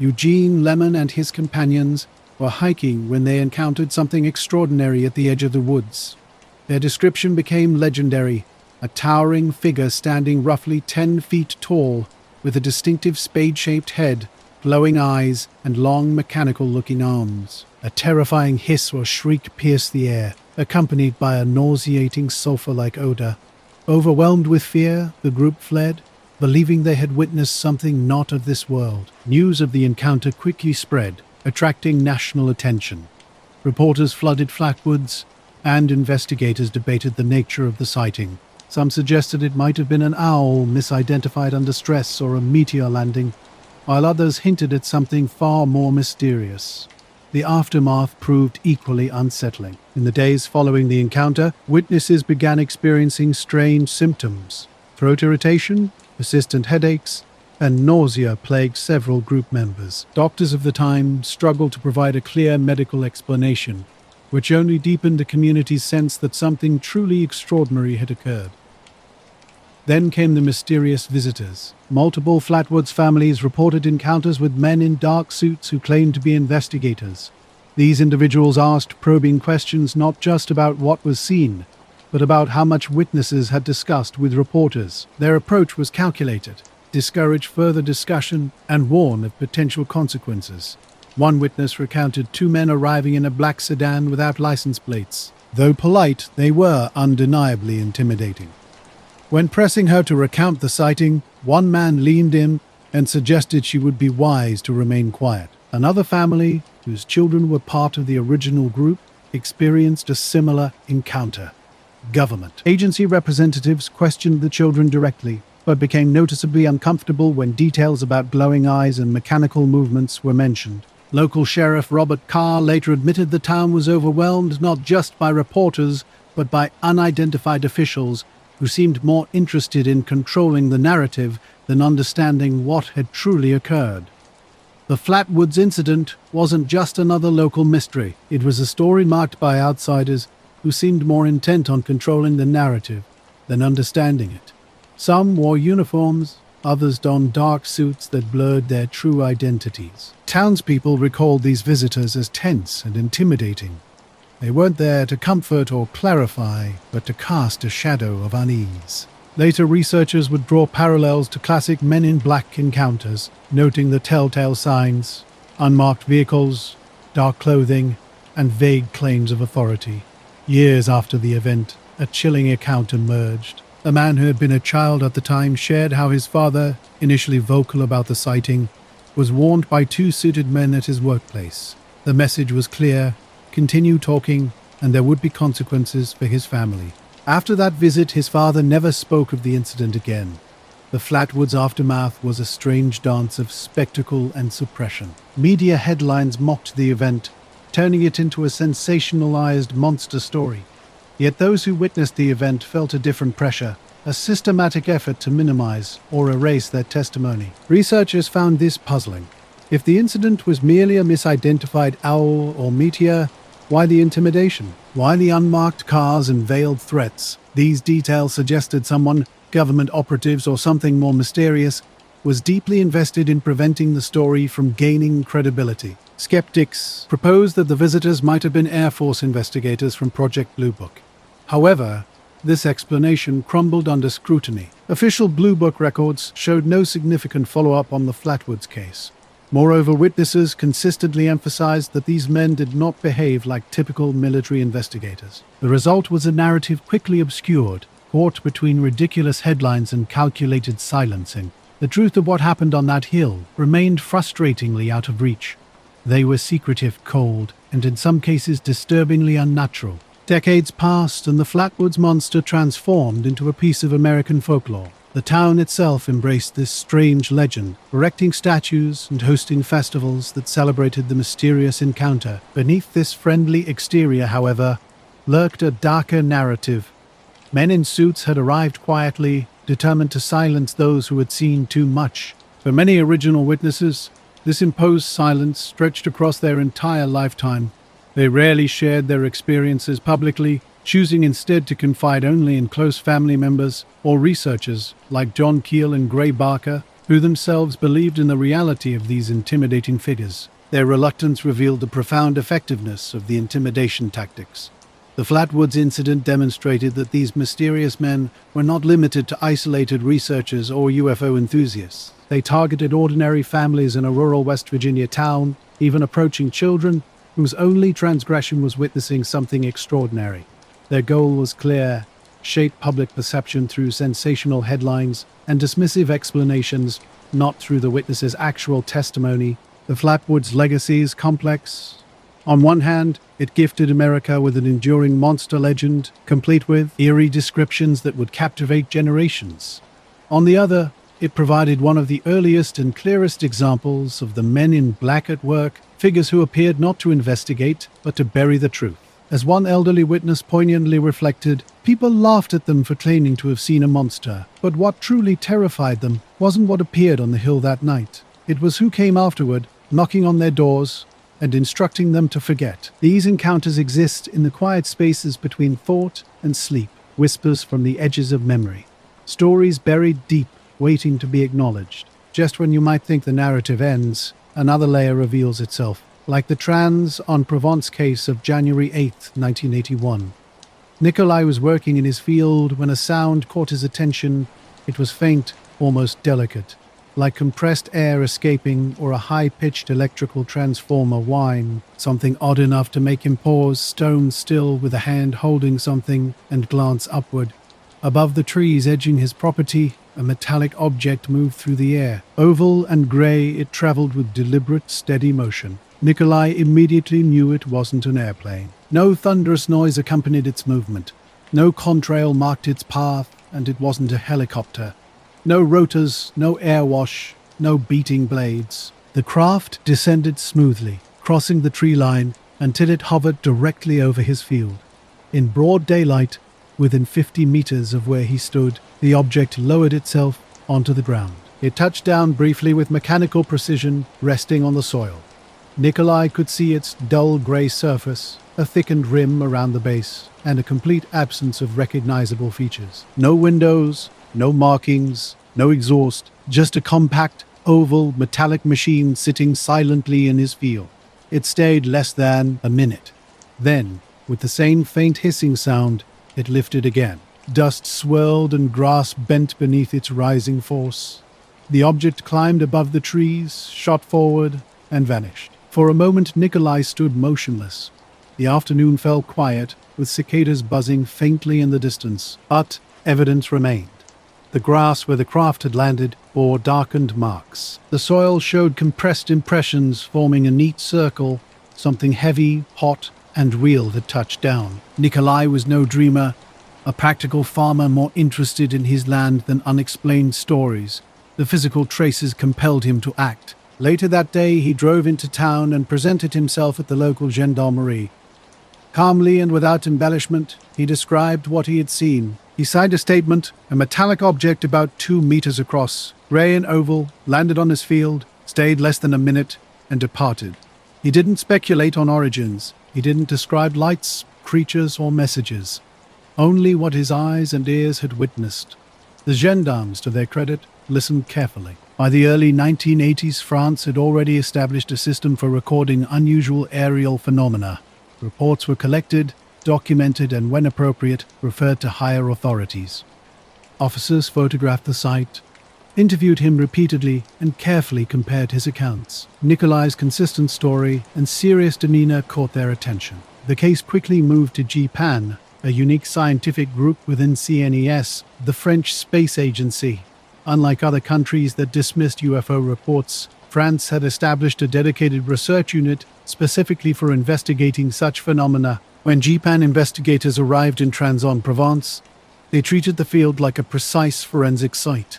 Eugene Lemon and his companions were hiking when they encountered something extraordinary at the edge of the woods. Their description became legendary, a towering figure standing roughly 10 feet tall, with a distinctive spade-shaped head, glowing eyes, and long mechanical-looking arms. A terrifying hiss or shriek pierced the air, accompanied by a nauseating sulfur-like odor. Overwhelmed with fear, the group fled, believing they had witnessed something not of this world. News of the encounter quickly spread, attracting national attention. Reporters flooded Flatwoods, and investigators debated the nature of the sighting. Some suggested it might have been an owl misidentified under stress or a meteor landing, while others hinted at something far more mysterious. The aftermath proved equally unsettling. In the days following the encounter, witnesses began experiencing strange symptoms. Throat irritation, persistent headaches, and nausea plagued several group members. Doctors of the time struggled to provide a clear medical explanation, which only deepened the community's sense that something truly extraordinary had occurred. Then came the mysterious visitors. Multiple Flatwoods families reported encounters with men in dark suits who claimed to be investigators. These individuals asked probing questions not just about what was seen, but about how much witnesses had discussed with reporters. Their approach was calculated, discourage further discussion, and warn of potential consequences. One witness recounted 2 men arriving in a black sedan without license plates. Though polite, they were undeniably intimidating. When pressing her to recount the sighting, one man leaned in and suggested she would be wise to remain quiet. Another family, whose children were part of the original group, experienced a similar encounter. Government agency representatives questioned the children directly, but became noticeably uncomfortable when details about glowing eyes and mechanical movements were mentioned. Local Sheriff Robert Carr later admitted the town was overwhelmed not just by reporters, but by unidentified officials who seemed more interested in controlling the narrative than understanding what had truly occurred. The Flatwoods incident wasn't just another local mystery. It was a story marked by outsiders who seemed more intent on controlling the narrative than understanding it. Some wore uniforms, others donned dark suits that blurred their true identities. Townspeople recalled these visitors as tense and intimidating. They weren't there to comfort or clarify, but to cast a shadow of unease. Later researchers would draw parallels to classic Men in Black encounters, noting the telltale signs, unmarked vehicles, dark clothing, and vague claims of authority. Years after the event, a chilling account emerged. A man who had been a child at the time shared how his father, initially vocal about the sighting, was warned by 2 suited men at his workplace. The message was clear: continue talking, and there would be consequences for his family. After that visit, his father never spoke of the incident again. The Flatwoods aftermath was a strange dance of spectacle and suppression. Media headlines mocked the event, turning it into a sensationalized monster story. Yet those who witnessed the event felt a different pressure, a systematic effort to minimize or erase their testimony. Researchers found this puzzling. If the incident was merely a misidentified owl or meteor, why the intimidation? Why the unmarked cars and veiled threats? These details suggested someone, government operatives or something more mysterious, was deeply invested in preventing the story from gaining credibility. Skeptics proposed that the visitors might have been Air Force investigators from Project Blue Book. However, this explanation crumbled under scrutiny. Official Blue Book records showed no significant follow-up on the Flatwoods case. Moreover, witnesses consistently emphasized that these men did not behave like typical military investigators. The result was a narrative quickly obscured, caught between ridiculous headlines and calculated silencing. The truth of what happened on that hill remained frustratingly out of reach. They were secretive, cold, and in some cases disturbingly unnatural. Decades passed, and the Flatwoods monster transformed into a piece of American folklore. The town itself embraced this strange legend, erecting statues and hosting festivals that celebrated the mysterious encounter. Beneath this friendly exterior, however, lurked a darker narrative. Men in suits had arrived quietly, determined to silence those who had seen too much. For many original witnesses, this imposed silence stretched across their entire lifetime. They rarely shared their experiences publicly, choosing instead to confide only in close family members or researchers like John Keel and Gray Barker, who themselves believed in the reality of these intimidating figures. Their reluctance revealed the profound effectiveness of the intimidation tactics. The Flatwoods incident demonstrated that these mysterious men were not limited to isolated researchers or UFO enthusiasts. They targeted ordinary families in a rural West Virginia town, even approaching children whose only transgression was witnessing something extraordinary. Their goal was clear: shape public perception through sensational headlines and dismissive explanations, not through the witnesses' actual testimony. The Flatwoods' legacy is complex. On one hand, it gifted America with an enduring monster legend, complete with eerie descriptions that would captivate generations. On the other, it provided one of the earliest and clearest examples of the men in black at work, figures who appeared not to investigate, but to bury the truth. As one elderly witness poignantly reflected, people laughed at them for claiming to have seen a monster, but what truly terrified them wasn't what appeared on the hill that night. It was who came afterward, knocking on their doors and instructing them to forget. These encounters exist in the quiet spaces between thought and sleep, whispers from the edges of memory, stories buried deep, waiting to be acknowledged. Just when you might think the narrative ends, another layer reveals itself, like the Trans-en-Provence case of January 8, 1981. Nikolai was working in his field when a sound caught his attention. It was faint, almost delicate, like compressed air escaping or a high-pitched electrical transformer whine, something odd enough to make him pause, stone still, with a hand holding something, and glance upward. Above the trees edging his property, a metallic object moved through the air. Oval and grey, it traveled with deliberate, steady motion. Nikolai immediately knew it wasn't an airplane. No thunderous noise accompanied its movement. No contrail marked its path, and it wasn't a helicopter. No rotors, no airwash, no beating blades. The craft descended smoothly, crossing the tree line until it hovered directly over his field. In broad daylight, within 50 meters of where he stood, the object lowered itself onto the ground. It touched down briefly with mechanical precision, resting on the soil. Nikolai could see its dull grey surface, a thickened rim around the base, and a complete absence of recognizable features. No windows, no markings, no exhaust, just a compact, oval, metallic machine sitting silently in his field. It stayed less than a minute. Then, with the same faint hissing sound, it lifted again. Dust swirled and grass bent beneath its rising force. The object climbed above the trees, shot forward, and vanished. For a moment Nikolai stood motionless. The afternoon fell quiet, with cicadas buzzing faintly in the distance, but evidence remained. The grass where the craft had landed bore darkened marks. The soil showed compressed impressions forming a neat circle. Something heavy, hot, and real had touched down. Nikolai was no dreamer, a practical farmer more interested in his land than unexplained stories. The physical traces compelled him to act. Later that day, he drove into town and presented himself at the local gendarmerie. Calmly and without embellishment, he described what he had seen. He signed a statement: a metallic object about 2 meters across, grey and oval, landed on his field, stayed less than a minute, and departed. He didn't speculate on origins. He didn't describe lights, creatures, or messages. Only what his eyes and ears had witnessed. The gendarmes, to their credit, listened carefully. By the early 1980s, France had already established a system for recording unusual aerial phenomena. Reports were collected, documented, and when appropriate, referred to higher authorities. Officers photographed the site, interviewed him repeatedly, and carefully compared his accounts. Nikolai's consistent story and serious demeanor caught their attention. The case quickly moved to GPAN, a unique scientific group within CNES, the French space agency. Unlike other countries that dismissed UFO reports, France had established a dedicated research unit specifically for investigating such phenomena. When GPAN investigators arrived in Trans-en-Provence, they treated the field like a precise forensic site.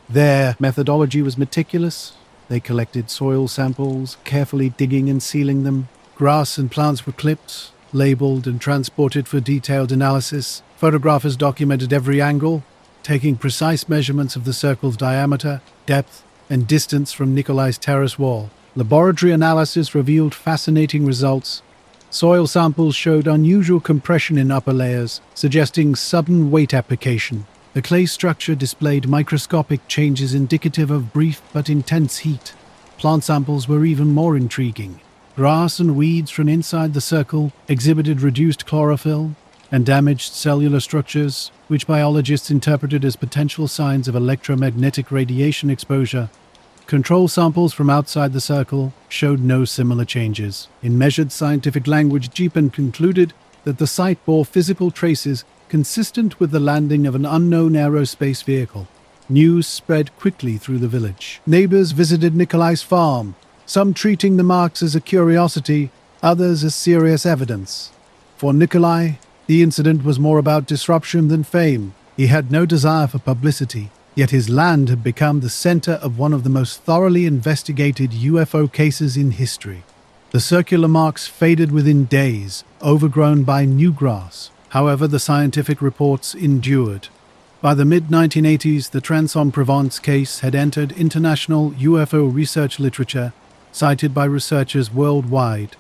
Their methodology was meticulous. They collected soil samples, carefully digging and sealing them. Grass and plants were clipped, labeled, and transported for detailed analysis. Photographers documented every angle, taking precise measurements of the circle's diameter, depth, and distance from Nikolai's terrace wall. Laboratory analysis revealed fascinating results. Soil samples showed unusual compression in upper layers, suggesting sudden weight application. The clay structure displayed microscopic changes indicative of brief but intense heat. Plant samples were even more intriguing. Grass and weeds from inside the circle exhibited reduced chlorophyll and damaged cellular structures, which biologists interpreted as potential signs of electromagnetic radiation exposure. Control samples from outside the circle showed no similar changes. In measured scientific language, Jeepan concluded that the site bore physical traces consistent with the landing of an unknown aerospace vehicle. News spread quickly through the village. Neighbors visited Nikolai's farm, some treating the marks as a curiosity, others as serious evidence. For Nikolai, the incident was more about disruption than fame. He had no desire for publicity, yet his land had become the center of one of the most thoroughly investigated UFO cases in history. The circular marks faded within days, overgrown by new grass. However, the scientific reports endured. By the mid-1980s, the Aix-en-Provence case had entered international UFO research literature, cited by researchers worldwide.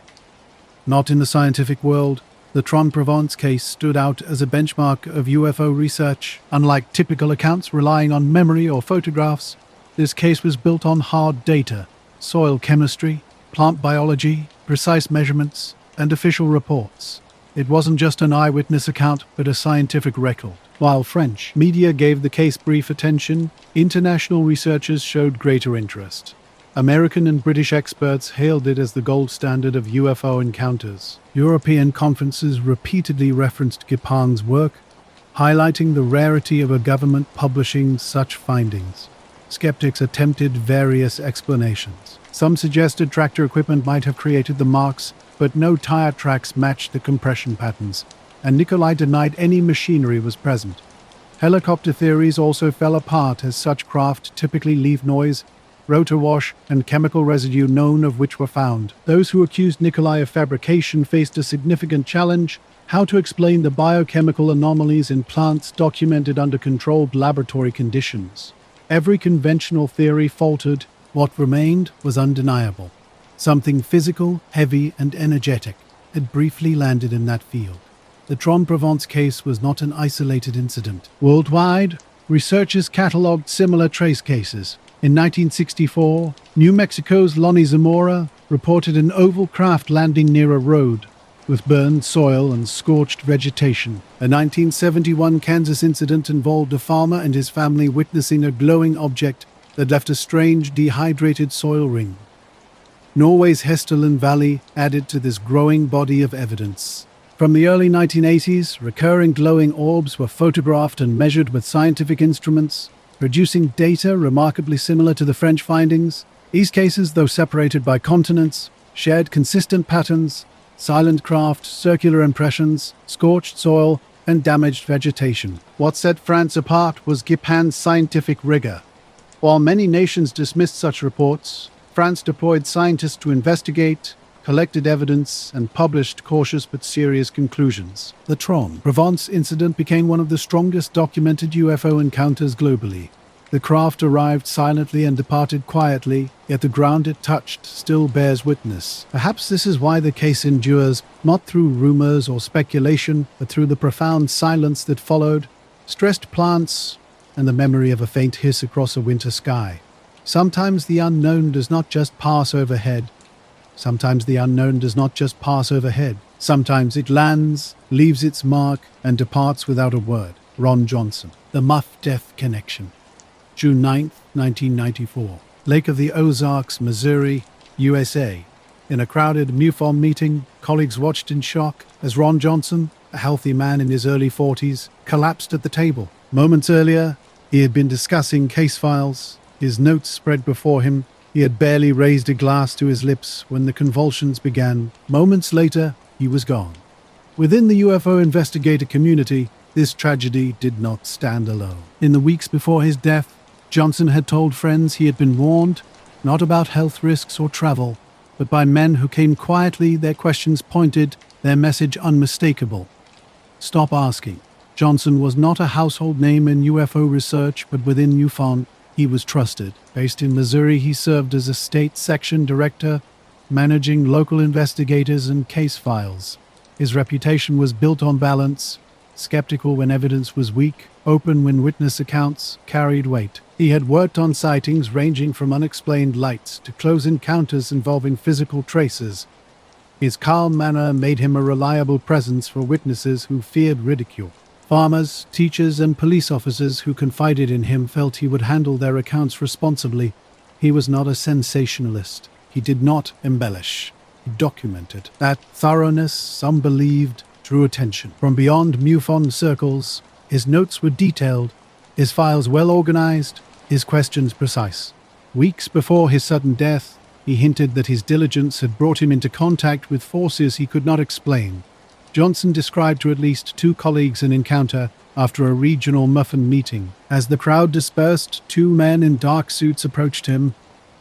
Not in the scientific world, the Aix-en-Provence case stood out as a benchmark of UFO research. Unlike typical accounts relying on memory or photographs, this case was built on hard data, soil chemistry, plant biology, precise measurements, and official reports. It wasn't just an eyewitness account, but a scientific record. While French media gave the case brief attention, international researchers showed greater interest. American and British experts hailed it as the gold standard of UFO encounters. European conferences repeatedly referenced Jeepan's work, highlighting the rarity of a government publishing such findings. Skeptics attempted various explanations. Some suggested tractor equipment might have created the marks, but no tire tracks matched the compression patterns, and Nikolai denied any machinery was present. Helicopter theories also fell apart, as such craft typically leave noise, rotor wash, and chemical residue none of which were found. Those who accused Nikolai of fabrication faced a significant challenge: how to explain the biochemical anomalies in plants documented under controlled laboratory conditions. Every conventional theory faltered. What remained was undeniable. Something physical, heavy, and energetic had briefly landed in that field. The Aix-en-Provence case was not an isolated incident. Worldwide, researchers catalogued similar trace cases. In 1964, New Mexico's Lonnie Zamora reported an oval craft landing near a road, with burned soil and scorched vegetation. A 1971 Kansas incident involved a farmer and his family witnessing a glowing object that left a strange, dehydrated soil ring. Norway's Hesteland Valley added to this growing body of evidence. From the early 1980s, recurring glowing orbs were photographed and measured with scientific instruments, producing data remarkably similar to the French findings. These cases, though separated by continents, shared consistent patterns: silent craft, circular impressions, scorched soil, and damaged vegetation. What set France apart was Jeepan's scientific rigor. While many nations dismissed such reports, France deployed scientists to investigate, collected evidence, and published cautious but serious conclusions. The Aix-en-Provence incident became one of the strongest documented UFO encounters globally. The craft arrived silently and departed quietly, yet the ground it touched still bears witness. Perhaps this is why the case endures, not through rumors or speculation, but through the profound silence that followed, stressed plants, and the memory of a faint hiss across a winter sky. Sometimes the unknown does not just pass overhead. Sometimes it lands, leaves its mark, and departs without a word. Ron Johnson. The Muff-Death Connection. June 9, 1994. Lake of the Ozarks, Missouri, USA. In a crowded MUFON meeting, colleagues watched in shock as Ron Johnson, a healthy man in his early 40s, collapsed at the table. Moments earlier, he had been discussing case files, his notes spread before him. He had barely raised a glass to his lips when the convulsions began. Moments later, he was gone. Within the UFO investigator community, this tragedy did not stand alone. In the weeks before his death, Johnson had told friends he had been warned, not about health risks or travel, but by men who came quietly, their questions pointed, their message unmistakable. Stop asking. Johnson was not a household name in UFO research, but within MUFON, he was trusted. Based in Missouri, he served as a state section director, managing local investigators and case files. His reputation was built on balance, skeptical when evidence was weak, open when witness accounts carried weight. He had worked on sightings ranging from unexplained lights to close encounters involving physical traces. His calm manner made him a reliable presence for witnesses who feared ridicule. Farmers, teachers, and police officers who confided in him felt he would handle their accounts responsibly. He was not a sensationalist. He did not embellish. He documented. That thoroughness, some believed, drew attention. From beyond MUFON circles, his notes were detailed, his files well organized, his questions precise. Weeks before his sudden death, he hinted that his diligence had brought him into contact with forces he could not explain. Johnson described to at least 2 colleagues an encounter after a regional muffin meeting. As the crowd dispersed, 2 men in dark suits approached him.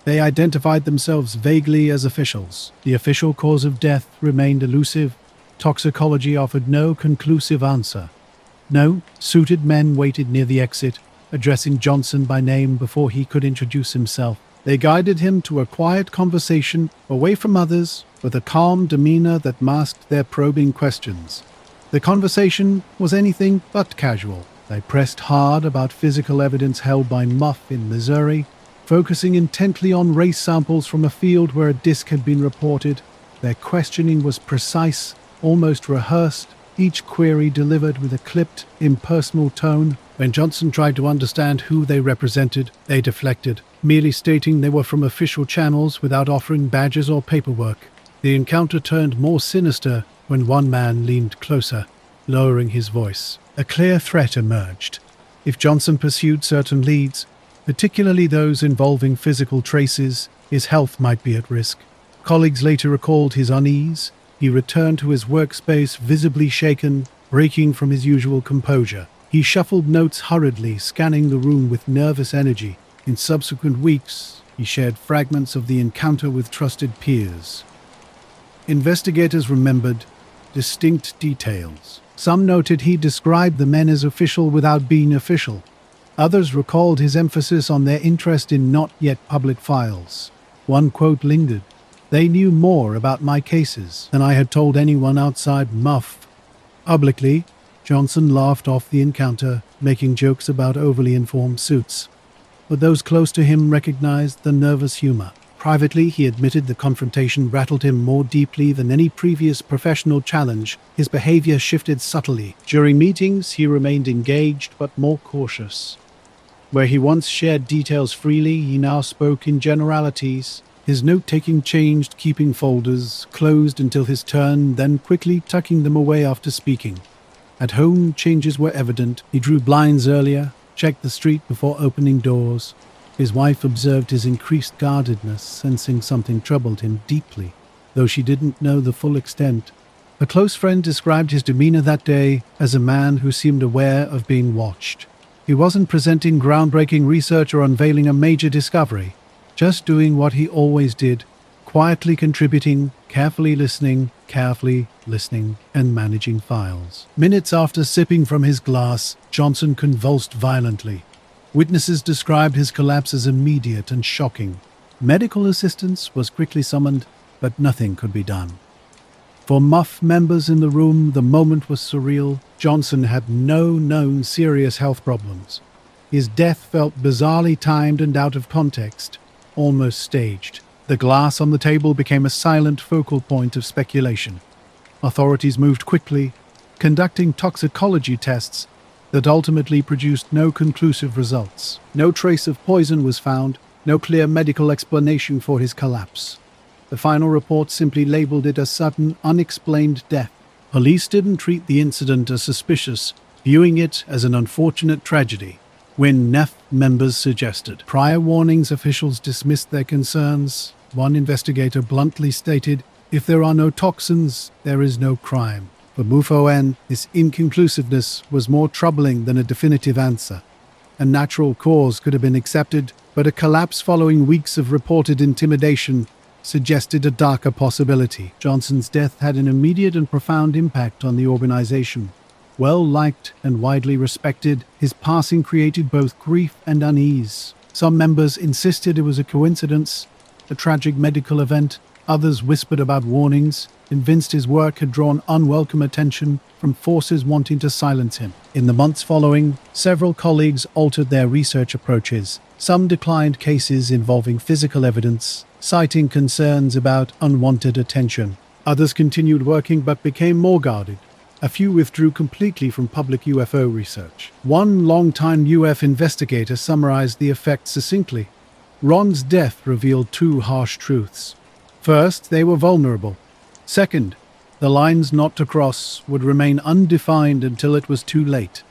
They identified themselves vaguely as officials. The official cause of death remained elusive. Toxicology offered no conclusive answer. No, suited men waited near the exit, addressing Johnson by name before he could introduce himself. They guided him to a quiet conversation, away from others, with a calm demeanor that masked their probing questions. The conversation was anything but casual. They pressed hard about physical evidence held by Muff in Missouri, focusing intently on race samples from a field where a disc had been reported. Their questioning was precise, almost rehearsed, each query delivered with a clipped, impersonal tone. When Johnson tried to understand who they represented, they deflected, merely stating they were from official channels without offering badges or paperwork. The encounter turned more sinister when one man leaned closer, lowering his voice. A clear threat emerged. If Johnson pursued certain leads, particularly those involving physical traces, his health might be at risk. Colleagues later recalled his unease. He returned to his workspace visibly shaken, breaking from his usual composure. He shuffled notes hurriedly, scanning the room with nervous energy. In subsequent weeks, he shared fragments of the encounter with trusted peers. Investigators remembered distinct details. Some noted he described the men as official without being official. Others recalled his emphasis on their interest in not yet public files. One quote lingered. "They knew more about my cases than I had told anyone outside Muff." Publicly, Johnson laughed off the encounter, making jokes about overly informed suits. But those close to him recognized the nervous humor. Privately, he admitted the confrontation rattled him more deeply than any previous professional challenge. His behavior shifted subtly. During meetings, he remained engaged but more cautious. Where he once shared details freely, he now spoke in generalities. His note-taking changed, keeping folders closed until his turn, then quickly tucking them away after speaking. At home, changes were evident. He drew blinds earlier, checked the street before opening doors. His wife observed his increased guardedness, sensing something troubled him deeply, though she didn't know the full extent. A close friend described his demeanor that day as a man who seemed aware of being watched. He wasn't presenting groundbreaking research or unveiling a major discovery, just doing what he always did, quietly contributing, carefully listening, and managing files. Minutes after sipping from his glass, Johnson convulsed violently. Witnesses described his collapse as immediate and shocking. Medical assistance was quickly summoned, but nothing could be done. For Muff members in the room, the moment was surreal. Johnson had no known serious health problems. His death felt bizarrely timed and out of context, almost staged. The glass on the table became a silent focal point of speculation. Authorities moved quickly, conducting toxicology tests that ultimately produced no conclusive results. No trace of poison was found, no clear medical explanation for his collapse. The final report simply labeled it a sudden, unexplained death. Police didn't treat the incident as suspicious, viewing it as an unfortunate tragedy. When NEF members suggested prior warnings, officials dismissed their concerns. One investigator bluntly stated, "If there are no toxins, there is no crime." For MUFON, this inconclusiveness was more troubling than a definitive answer. A natural cause could have been accepted, but a collapse following weeks of reported intimidation suggested a darker possibility. Johnson's death had an immediate and profound impact on the organization. Well-liked and widely respected, his passing created both grief and unease. Some members insisted it was a coincidence, a tragic medical event. Others whispered about warnings, convinced his work had drawn unwelcome attention from forces wanting to silence him. In the months following, several colleagues altered their research approaches. Some declined cases involving physical evidence, citing concerns about unwanted attention. Others continued working but became more guarded. A few withdrew completely from public UFO research. One longtime UFO investigator summarized the effects succinctly. Ron's death revealed two harsh truths. First, they were vulnerable. Second, the lines not to cross would remain undefined until it was too late.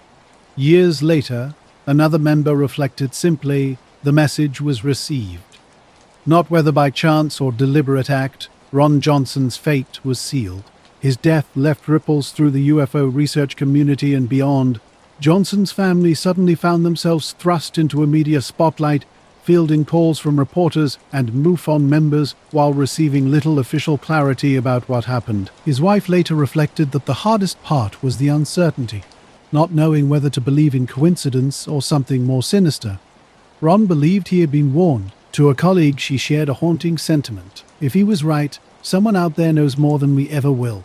Years later, another member reflected simply, the message was received. Not whether by chance or deliberate act, Ron Johnson's fate was sealed. His death left ripples through the UFO research community and beyond. Johnson's family suddenly found themselves thrust into a media spotlight, fielding calls from reporters and MUFON members while receiving little official clarity about what happened. His wife later reflected that the hardest part was the uncertainty, not knowing whether to believe in coincidence or something more sinister. Ron believed he had been warned. To a colleague, she shared a haunting sentiment. If he was right, someone out there knows more than we ever will.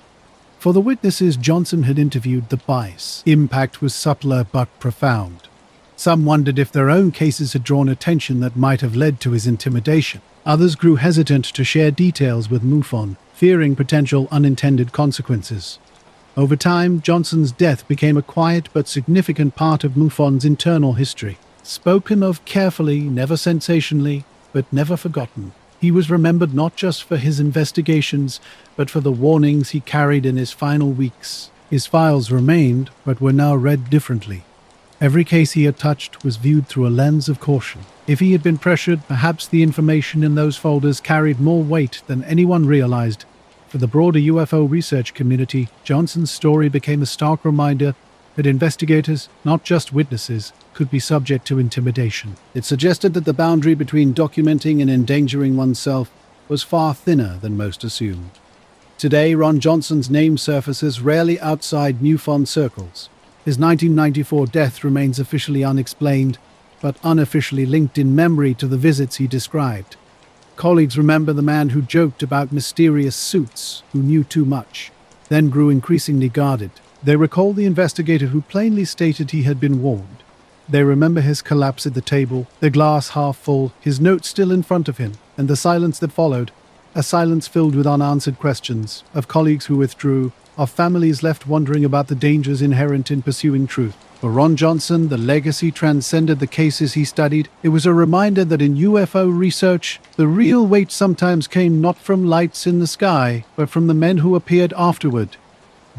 For the witnesses Johnson had interviewed, the bias impact was subtler but profound. Some wondered if their own cases had drawn attention that might have led to his intimidation. Others grew hesitant to share details with MUFON, fearing potential unintended consequences. Over time, Johnson's death became a quiet but significant part of MUFON's internal history. Spoken of carefully, never sensationally, but never forgotten. He was remembered not just for his investigations, but for the warnings he carried in his final weeks. His files remained, but were now read differently. Every case he had touched was viewed through a lens of caution. If he had been pressured, perhaps the information in those folders carried more weight than anyone realized. For the broader UFO research community, Johnson's story became a stark reminder that investigators, not just witnesses, could be subject to intimidation. It suggested that the boundary between documenting and endangering oneself was far thinner than most assumed. Today, Ron Johnson's name surfaces rarely outside MUFON circles. His 1994 death remains officially unexplained, but unofficially linked in memory to the visits he described. Colleagues remember the man who joked about mysterious suits, who knew too much, then grew increasingly guarded. They recall the investigator who plainly stated he had been warned. They remember his collapse at the table, the glass half full, his notes still in front of him, and the silence that followed, a silence filled with unanswered questions, of colleagues who withdrew, of families left wondering about the dangers inherent in pursuing truth. For Ron Johnson, the legacy transcended the cases he studied. It was a reminder that in UFO research, the real weight sometimes came not from lights in the sky, but from the men who appeared afterward.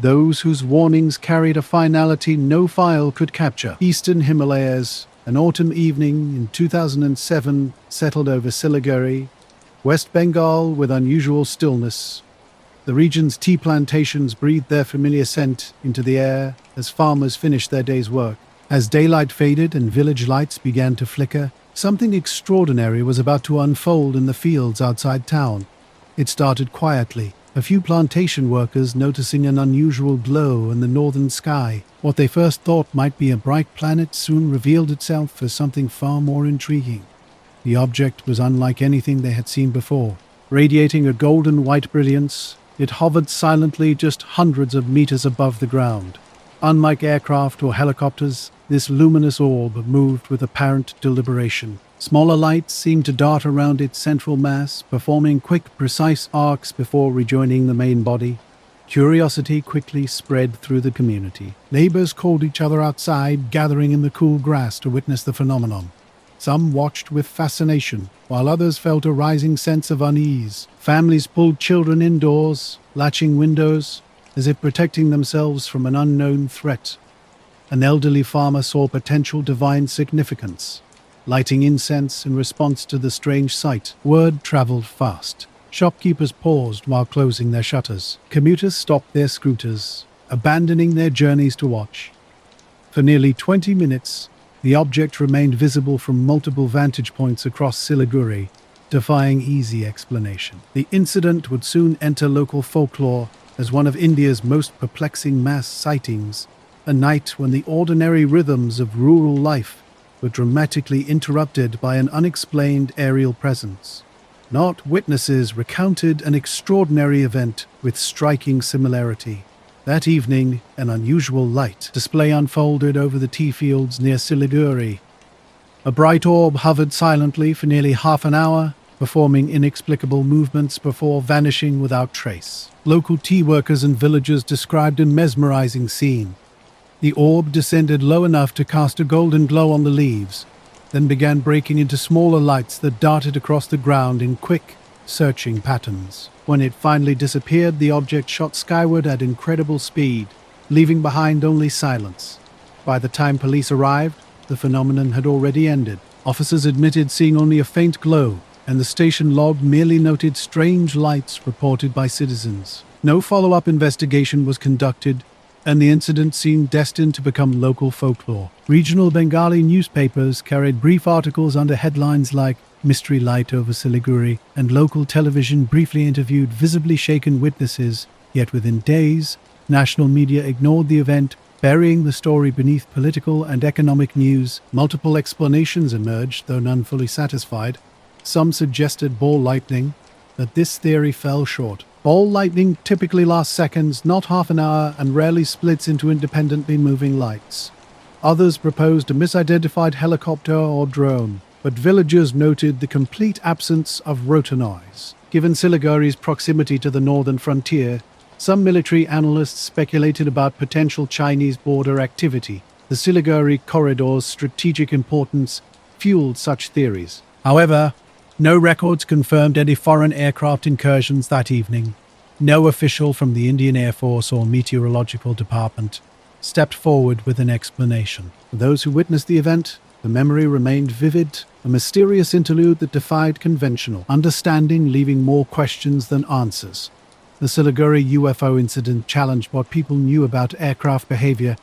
Those whose warnings carried a finality no file could capture. Eastern Himalayas, an autumn evening in 2007 settled over Siliguri, West Bengal with unusual stillness. The region's tea plantations breathed their familiar scent into the air as farmers finished their day's work. As daylight faded and village lights began to flicker, something extraordinary was about to unfold in the fields outside town. It started quietly. A few plantation workers noticing an unusual glow in the northern sky. What they first thought might be a bright planet soon revealed itself as something far more intriguing. The object was unlike anything they had seen before. Radiating a golden white brilliance, it hovered silently just hundreds of meters above the ground. Unlike aircraft or helicopters, this luminous orb moved with apparent deliberation. Smaller lights seemed to dart around its central mass, performing quick, precise arcs before rejoining the main body. Curiosity quickly spread through the community. Neighbors called each other outside, gathering in the cool grass to witness the phenomenon. Some watched with fascination, while others felt a rising sense of unease. Families pulled children indoors, latching windows, as if protecting themselves from an unknown threat. An elderly farmer saw potential divine significance. Lighting incense in response to the strange sight, word traveled fast. Shopkeepers paused while closing their shutters. Commuters stopped their scooters, abandoning their journeys to watch. For nearly 20 minutes, the object remained visible from multiple vantage points across Siliguri, defying easy explanation. The incident would soon enter local folklore as one of India's most perplexing mass sightings, a night when the ordinary rhythms of rural life were dramatically interrupted by an unexplained aerial presence. Not witnesses recounted an extraordinary event with striking similarity. That evening, an unusual light display unfolded over the tea fields near Siliguri. A bright orb hovered silently for nearly half an hour, performing inexplicable movements before vanishing without trace. Local tea workers and villagers described a mesmerizing scene. The orb descended low enough to cast a golden glow on the leaves, then began breaking into smaller lights that darted across the ground in quick, searching patterns. When it finally disappeared, the object shot skyward at incredible speed, leaving behind only silence. By the time police arrived, the phenomenon had already ended. Officers admitted seeing only a faint glow, and the station log merely noted strange lights reported by citizens. No follow-up investigation was conducted, and the incident seemed destined to become local folklore. Regional Bengali newspapers carried brief articles under headlines like "Mystery Light over Siliguri," and local television briefly interviewed visibly shaken witnesses, yet within days, national media ignored the event, burying the story beneath political and economic news. Multiple explanations emerged, though none fully satisfied. Some suggested ball lightning, but this theory fell short. Ball lightning typically lasts seconds, not half an hour, and rarely splits into independently moving lights. Others proposed a misidentified helicopter or drone, but villagers noted the complete absence of rotor noise. Given Siliguri's proximity to the northern frontier, some military analysts speculated about potential Chinese border activity. The Siliguri corridor's strategic importance fueled such theories. However, no records confirmed any foreign aircraft incursions that evening. No official from the Indian Air Force or Meteorological Department stepped forward with an explanation. For those who witnessed the event, the memory remained vivid, a mysterious interlude that defied conventional understanding, leaving more questions than answers. The Siliguri UFO incident challenged what people knew about aircraft behavior.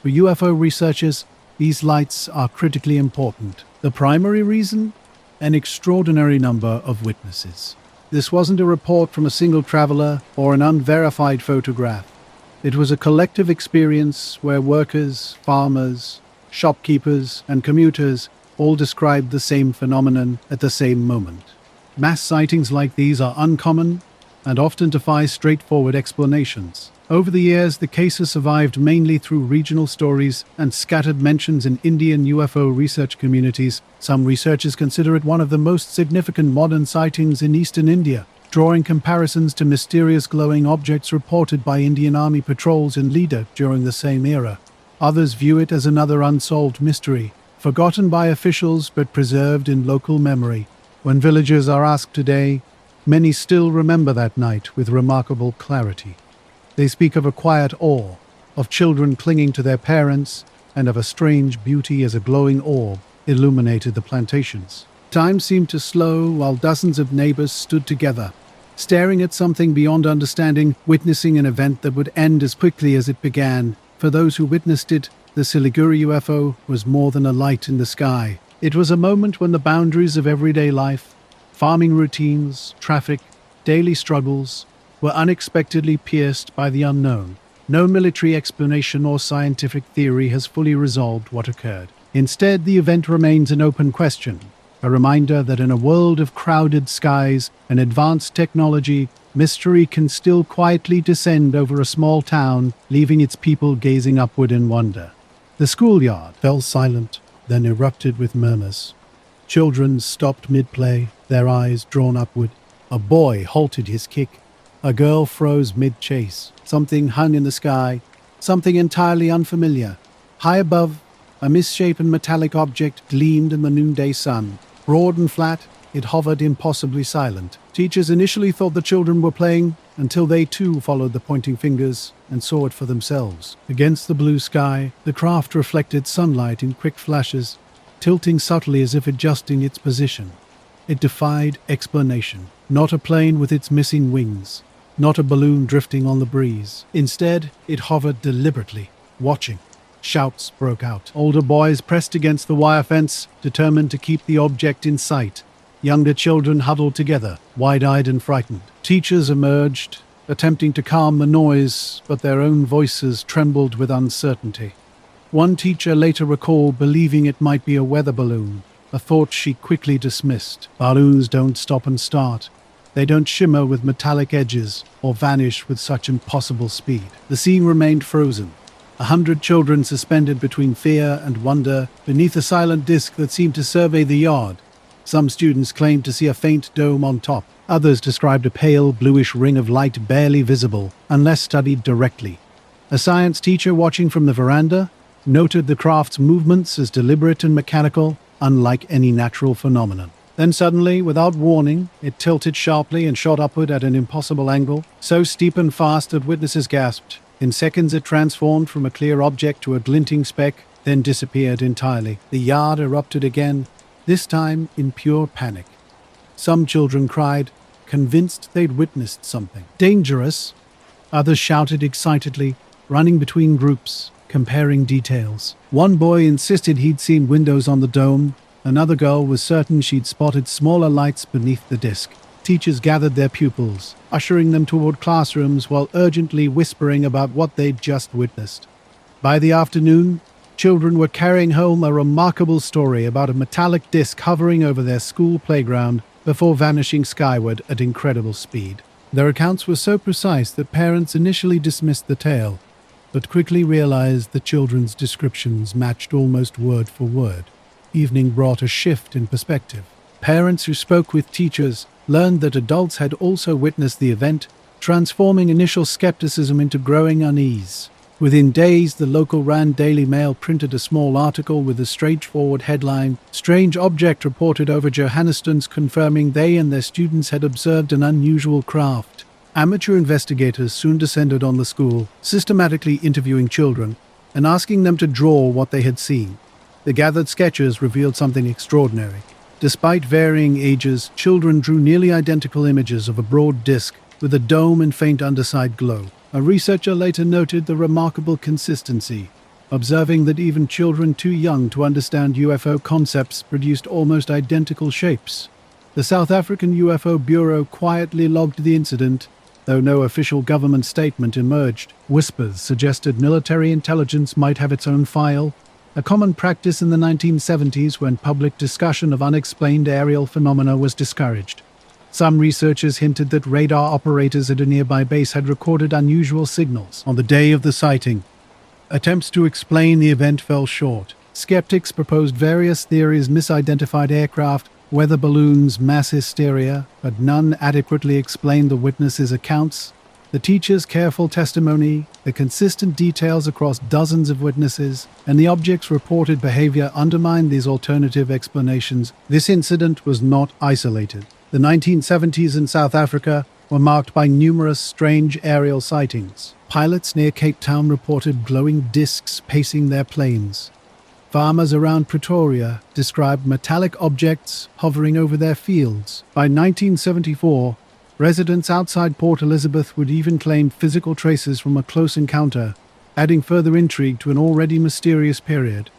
For UFO researchers, these lights are critically important. The primary reason? An extraordinary number of witnesses. This wasn't a report from a single traveler or an unverified photograph. It was a collective experience where workers, farmers, shopkeepers, and commuters all described the same phenomenon at the same moment. Mass sightings like these are uncommon and often defy straightforward explanations. Over the years, the case has survived mainly through regional stories and scattered mentions in Indian UFO research communities. Some researchers consider it one of the most significant modern sightings in eastern India, drawing comparisons to mysterious glowing objects reported by Indian Army patrols in Ladakh during the same era. Others view it as another unsolved mystery, forgotten by officials but preserved in local memory. When villagers are asked today, many still remember that night with remarkable clarity. They speak of a quiet awe, of children clinging to their parents, and of a strange beauty as a glowing orb illuminated the plantations. Time seemed to slow while dozens of neighbors stood together, staring at something beyond understanding, witnessing an event that would end as quickly as it began. For those who witnessed it, the Siliguri UFO was more than a light in the sky. It was a moment when the boundaries of everyday life, farming routines, traffic, daily struggles, were unexpectedly pierced by the unknown. No military explanation or scientific theory has fully resolved what occurred. Instead, the event remains an open question, a reminder that in a world of crowded skies and advanced technology, mystery can still quietly descend over a small town, leaving its people gazing upward in wonder. The schoolyard fell silent, then erupted with murmurs. Children stopped mid-play, their eyes drawn upward. A boy halted his kick. A girl froze mid-chase. Something hung in the sky, something entirely unfamiliar. High above, a misshapen metallic object gleamed in the noonday sun. Broad and flat, it hovered impossibly silent. Teachers initially thought the children were playing, until they too followed the pointing fingers and saw it for themselves. Against the blue sky, the craft reflected sunlight in quick flashes, tilting subtly as if adjusting its position. It defied explanation. Not a plane with its missing wings, not a balloon drifting on the breeze. Instead, it hovered deliberately, watching. Shouts broke out. Older boys pressed against the wire fence, determined to keep the object in sight. Younger children huddled together, wide-eyed and frightened. Teachers emerged, attempting to calm the noise, but their own voices trembled with uncertainty. One teacher later recalled believing it might be a weather balloon, a thought she quickly dismissed. Balloons don't stop and start. They don't shimmer with metallic edges or vanish with such impossible speed. The scene remained frozen. 100 children suspended between fear and wonder beneath a silent disc that seemed to survey the yard. Some students claimed to see a faint dome on top. Others described a pale, bluish ring of light barely visible unless studied directly. A science teacher watching from the veranda noted the craft's movements as deliberate and mechanical, unlike any natural phenomenon. Then suddenly, without warning, it tilted sharply and shot upward at an impossible angle, so steep and fast that witnesses gasped. In seconds it transformed from a clear object to a glinting speck, then disappeared entirely. The yard erupted again, this time in pure panic. Some children cried, convinced they'd witnessed something dangerous. Others shouted excitedly, running between groups, comparing details. One boy insisted he'd seen windows on the dome. Another girl was certain she'd spotted smaller lights beneath the disc. Teachers gathered their pupils, ushering them toward classrooms while urgently whispering about what they'd just witnessed. By the afternoon, children were carrying home a remarkable story about a metallic disc hovering over their school playground before vanishing skyward at incredible speed. Their accounts were so precise that parents initially dismissed the tale, but quickly realized the children's descriptions matched almost word for word. Evening brought a shift in perspective. Parents who spoke with teachers learned that adults had also witnessed the event, transforming initial skepticism into growing unease. Within days, the local Rand Daily Mail printed a small article with a straightforward headline, "Strange object reported over Johanneston," confirming they and their students had observed an unusual craft. Amateur investigators soon descended on the school, systematically interviewing children and asking them to draw what they had seen. The gathered sketches revealed something extraordinary. Despite varying ages, children drew nearly identical images of a broad disc with a dome and faint underside glow. A researcher later noted the remarkable consistency, observing that even children too young to understand UFO concepts produced almost identical shapes. The South African UFO Bureau quietly logged the incident, though no official government statement emerged. Whispers suggested military intelligence might have its own file, a common practice in the 1970s when public discussion of unexplained aerial phenomena was discouraged. Some researchers hinted that radar operators at a nearby base had recorded unusual signals on the day of the sighting. Attempts to explain the event fell short. Skeptics proposed various theories: misidentified aircraft, weather balloons, mass hysteria, but none adequately explained the witnesses' accounts. The teacher's careful testimony, the consistent details across dozens of witnesses, and the object's reported behavior undermined these alternative explanations. This incident was not isolated. The 1970s in South Africa were marked by numerous strange aerial sightings. Pilots near Cape Town reported glowing discs pacing their planes. Farmers around Pretoria described metallic objects hovering over their fields. By 1974, residents outside Port Elizabeth would even claim physical traces from a close encounter, adding further intrigue to an already mysterious period.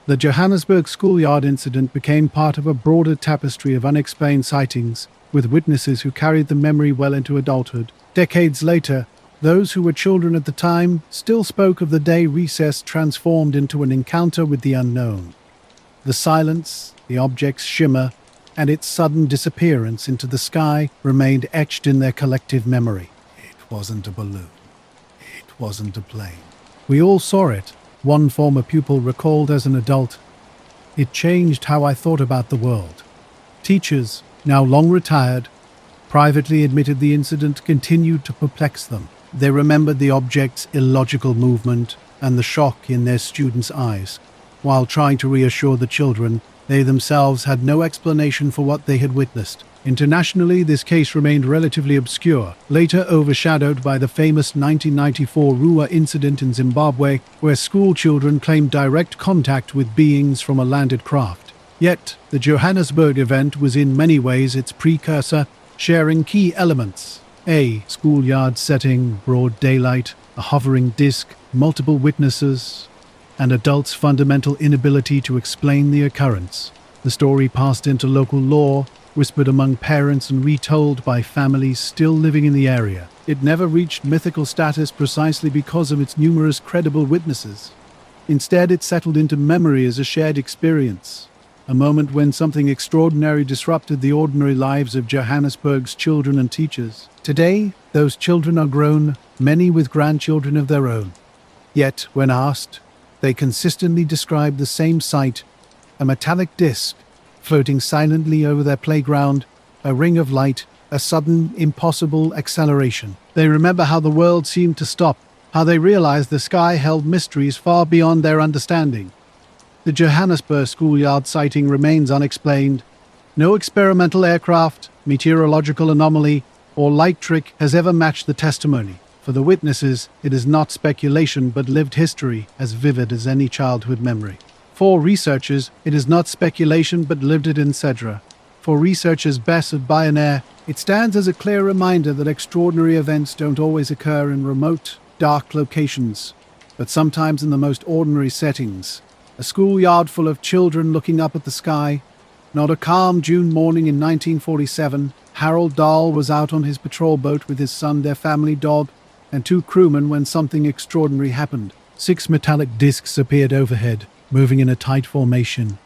The Johannesburg schoolyard incident became part of a broader tapestry of unexplained sightings, with witnesses who carried the memory well into adulthood. Decades later, those who were children at the time still spoke of the day recess transformed into an encounter with the unknown. The silence, the object's shimmer, and its sudden disappearance into the sky remained etched in their collective memory. It wasn't a balloon. It wasn't a plane. We all saw it, one former pupil recalled as an adult. It changed how I thought about the world. Teachers, now long retired, privately admitted the incident continued to perplex them. They remembered the object's illogical movement and the shock in their students' eyes. While trying to reassure the children, they themselves had no explanation for what they had witnessed. Internationally, this case remained relatively obscure, later overshadowed by the famous 1994 Ruwa incident in Zimbabwe, where school children claimed direct contact with beings from a landed craft. Yet, the Johannesburg event was in many ways its precursor, sharing key elements. A schoolyard setting, broad daylight, a hovering disc, multiple witnesses, and adults' fundamental inability to explain the occurrence. The story passed into local lore, whispered among parents and retold by families still living in the area. It never reached mythical status precisely because of its numerous credible witnesses. Instead, it settled into memory as a shared experience, a moment when something extraordinary disrupted the ordinary lives of Johannesburg's children and teachers. Today, those children are grown, many with grandchildren of their own. Yet, when asked, they consistently describe the same sight: a metallic disc floating silently over their playground, a ring of light, a sudden, impossible acceleration. They remember how the world seemed to stop, how they realized the sky held mysteries far beyond their understanding. The Johannesburg schoolyard sighting remains unexplained. No experimental aircraft, meteorological anomaly, or light trick has ever matched the testimony. For the witnesses, it is not speculation but lived history, as vivid as any childhood memory. For researchers, it is not speculation but lived it in Cedra. For researchers Bess at Bionaire, it stands as a clear reminder that extraordinary events don't always occur in remote, dark locations, but sometimes in the most ordinary settings. A schoolyard full of children looking up at the sky. Not a calm June morning in 1947, Harold Dahl was out on his patrol boat with his son, their family dog, and 2 crewmen when something extraordinary happened. 6 metallic discs appeared overhead, moving in a tight formation.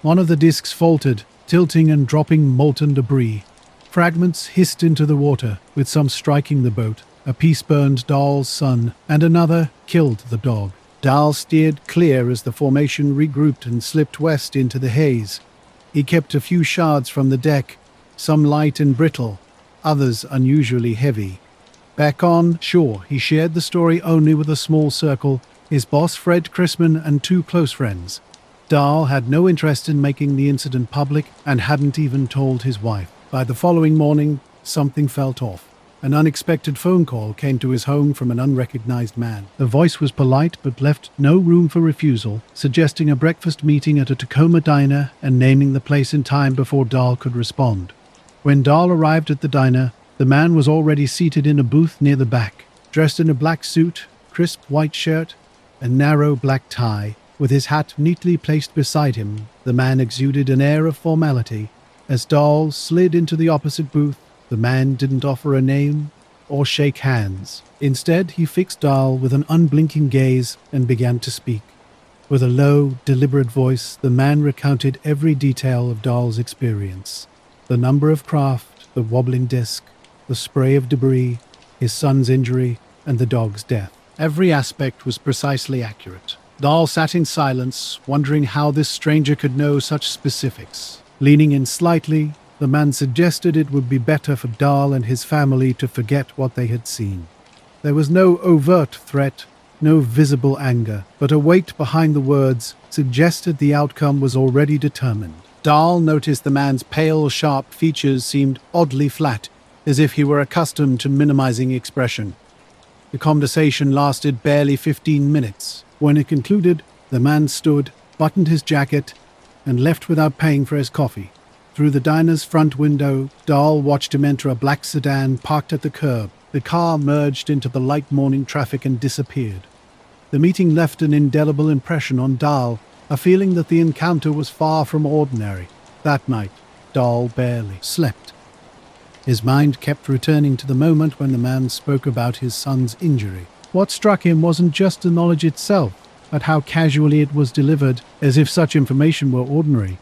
One of the discs faltered, tilting and dropping molten debris. Fragments hissed into the water, with some striking the boat. A piece burned Dahl's son, and another killed the dog. Dahl steered clear as the formation regrouped and slipped west into the haze. He kept a few shards from the deck, some light and brittle, others unusually heavy. Back on shore, he shared the story only with a small circle, his boss Fred Chrisman and 2 close friends. Dahl had no interest in making the incident public and hadn't even told his wife. By the following morning, something felt off. An unexpected phone call came to his home from an unrecognized man. The voice was polite but left no room for refusal, suggesting a breakfast meeting at a Tacoma diner and naming the place and time before Dahl could respond. When Dahl arrived at the diner, the man was already seated in a booth near the back, dressed in a black suit, crisp white shirt, and narrow black tie. With his hat neatly placed beside him, the man exuded an air of formality. As Dahl slid into the opposite booth, the man didn't offer a name or shake hands. Instead, he fixed Dahl with an unblinking gaze and began to speak. With a low, deliberate voice, the man recounted every detail of Dahl's experience. The number of craft, the wobbling disc, the spray of debris, his son's injury, and the dog's death. Every aspect was precisely accurate. Dahl sat in silence, wondering how this stranger could know such specifics. Leaning in slightly, the man suggested it would be better for Dahl and his family to forget what they had seen. There was no overt threat, no visible anger, but a weight behind the words suggested the outcome was already determined. Dahl noticed the man's pale, sharp features seemed oddly flat, as if he were accustomed to minimizing expression. The conversation lasted barely 15 minutes. When it concluded, the man stood, buttoned his jacket, and left without paying for his coffee. Through the diner's front window, Dahl watched him enter a black sedan parked at the curb. The car merged into the light morning traffic and disappeared. The meeting left an indelible impression on Dahl, a feeling that the encounter was far from ordinary. That night, Dahl barely slept. His mind kept returning to the moment when the man spoke about his son's injury. What struck him wasn't just the knowledge itself, but how casually it was delivered, as if such information were ordinary.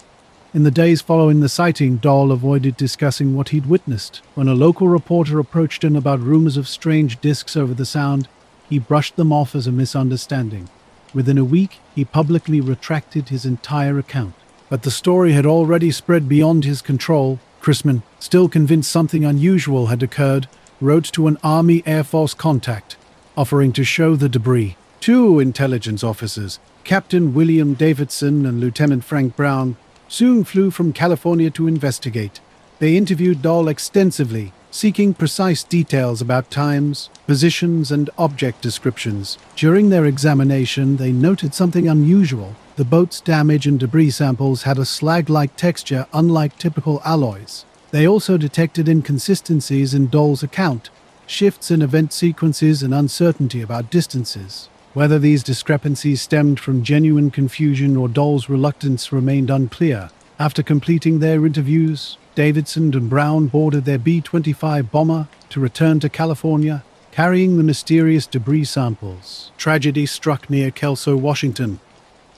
In the days following the sighting, Dahl avoided discussing what he'd witnessed. When a local reporter approached him about rumors of strange discs over the sound, he brushed them off as a misunderstanding. Within a week, he publicly retracted his entire account. But the story had already spread beyond his control. Chrisman, still convinced something unusual had occurred, wrote to an Army Air Force contact, offering to show the debris. 2 intelligence officers, Captain William Davidson and Lieutenant Frank Brown, soon flew from California to investigate. They interviewed Dahl extensively, seeking precise details about times, positions, and object descriptions. During their examination, they noted something unusual. The boat's damage and debris samples had a slag-like texture unlike typical alloys. They also detected inconsistencies in Dahl's account, shifts in event sequences and uncertainty about distances. Whether these discrepancies stemmed from genuine confusion or Dahl's reluctance remained unclear. After completing their interviews, Davidson and Brown boarded their B-25 bomber to return to California, carrying the mysterious debris samples. Tragedy struck near Kelso, Washington.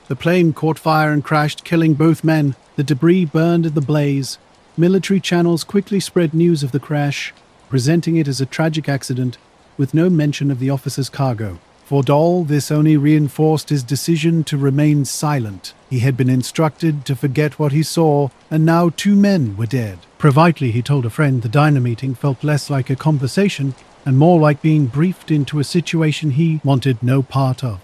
The plane caught fire and crashed, killing both men. The debris burned in the blaze. Military channels quickly spread news of the crash, presenting it as a tragic accident, with no mention of the officer's cargo. For Dahl, this only reinforced his decision to remain silent. He had been instructed to forget what he saw, and now 2 men were dead. Privately, he told a friend the diner meeting felt less like a conversation and more like being briefed into a situation he wanted no part of.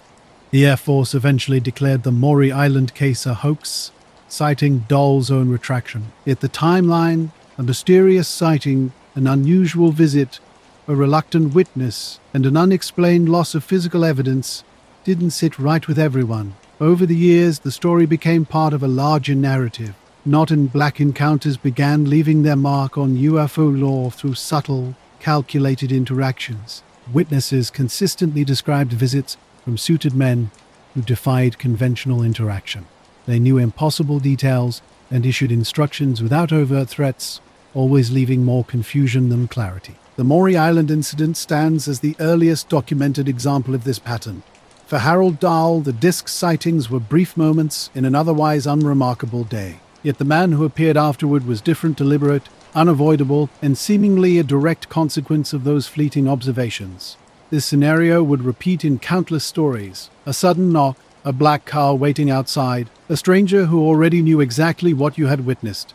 The Air Force eventually declared the Maury Island case a hoax, citing Dahl's own retraction. Yet the timeline, a mysterious sighting, an unusual visit, a reluctant witness, and an unexplained loss of physical evidence didn't sit right with everyone. Over the years, the story became part of a larger narrative. Not in Black encounters began leaving their mark on UFO lore through subtle, calculated interactions. Witnesses consistently described visits from suited men who defied conventional interaction. They knew impossible details and issued instructions without overt threats, always leaving more confusion than clarity. The Maury Island incident stands as the earliest documented example of this pattern. For Harold Dahl, the disc sightings were brief moments in an otherwise unremarkable day. Yet the man who appeared afterward was different, deliberate, unavoidable, and seemingly a direct consequence of those fleeting observations. This scenario would repeat in countless stories. A sudden knock, a black car waiting outside, a stranger who already knew exactly what you had witnessed.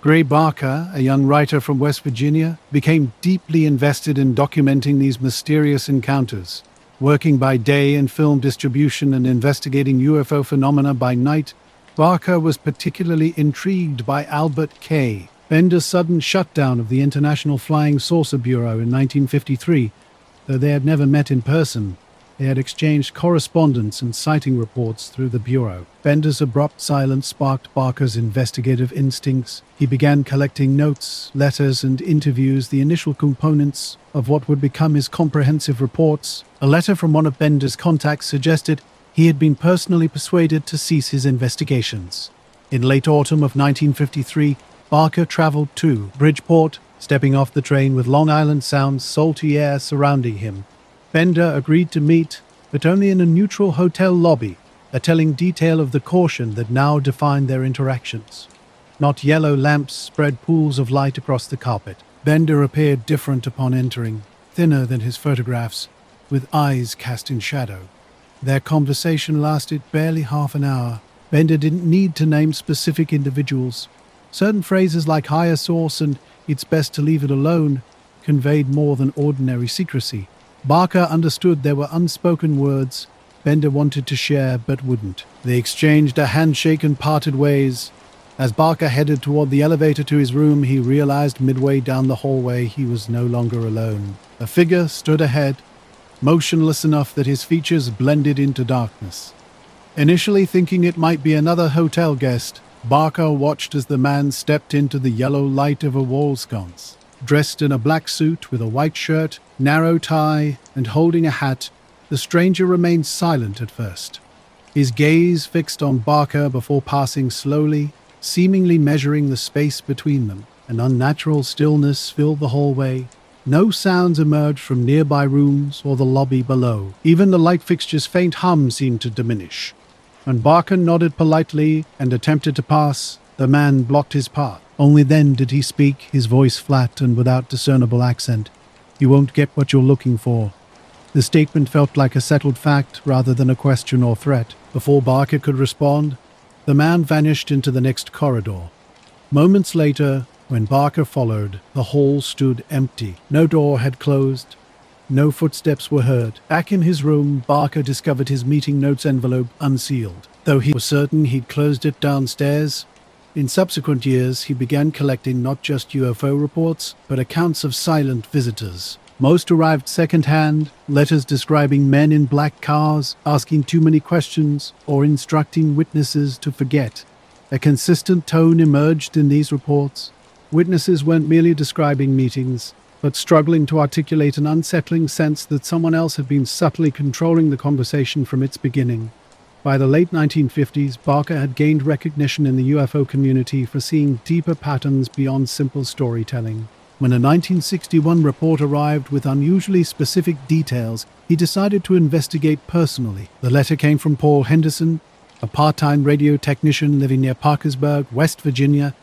Gray Barker, a young writer from West Virginia, became deeply invested in documenting these mysterious encounters. Working by day in film distribution and investigating UFO phenomena by night, Barker was particularly intrigued by Albert Kay, Bender's sudden shutdown of the International Flying Saucer Bureau in 1953. Though they had never met in person, they had exchanged correspondence and sighting reports through the Bureau. Bender's abrupt silence sparked Barker's investigative instincts. He began collecting notes, letters, and interviews, the initial components of what would become his comprehensive reports. A letter from one of Bender's contacts suggested he had been personally persuaded to cease his investigations. In late autumn of 1953, Barker traveled to Bridgeport, stepping off the train with Long Island Sound's salty air surrounding him. Bender agreed to meet, but only in a neutral hotel lobby, a telling detail of the caution that now defined their interactions. Not yellow lamps spread pools of light across the carpet. Bender appeared different upon entering, thinner than his photographs, with eyes cast in shadow. Their conversation lasted barely half an hour. Bender didn't need to name specific individuals. Certain phrases like higher source and "it's best to leave it alone" conveyed more than ordinary secrecy. Barker understood there were unspoken words Bender wanted to share but wouldn't. They exchanged a handshake and parted ways. As Barker headed toward the elevator to his room, he realized midway down the hallway he was no longer alone. A figure stood ahead, motionless enough that his features blended into darkness. Initially thinking it might be another hotel guest, Barker watched as the man stepped into the yellow light of a wall sconce. Dressed in a black suit with a white shirt, narrow tie, and holding a hat, the stranger remained silent at first. His gaze fixed on Barker before passing slowly, seemingly measuring the space between them. An unnatural stillness filled the hallway. No sounds emerged from nearby rooms or the lobby below. Even the light fixture's faint hum seemed to diminish. When Barker nodded politely and attempted to pass, the man blocked his path. Only then did he speak, his voice flat and without discernible accent. "You won't get what you're looking for." The statement felt like a settled fact rather than a question or threat. Before Barker could respond, the man vanished into the next corridor. Moments later, when Barker followed, the hall stood empty. No door had closed. No footsteps were heard. Back in his room, Barker discovered his meeting notes envelope unsealed. Though he was certain he'd closed it downstairs, in subsequent years he began collecting not just UFO reports, but accounts of silent visitors. Most arrived second-hand, letters describing men in black cars, asking too many questions, or instructing witnesses to forget. A consistent tone emerged in these reports. Witnesses weren't merely describing meetings, but struggling to articulate an unsettling sense that someone else had been subtly controlling the conversation from its beginning. By the late 1950s, Barker had gained recognition in the UFO community for seeing deeper patterns beyond simple storytelling. When a 1961 report arrived with unusually specific details, he decided to investigate personally. The letter came from Paul Henderson, a part-time radio technician living near Parkersburg, West Virginia,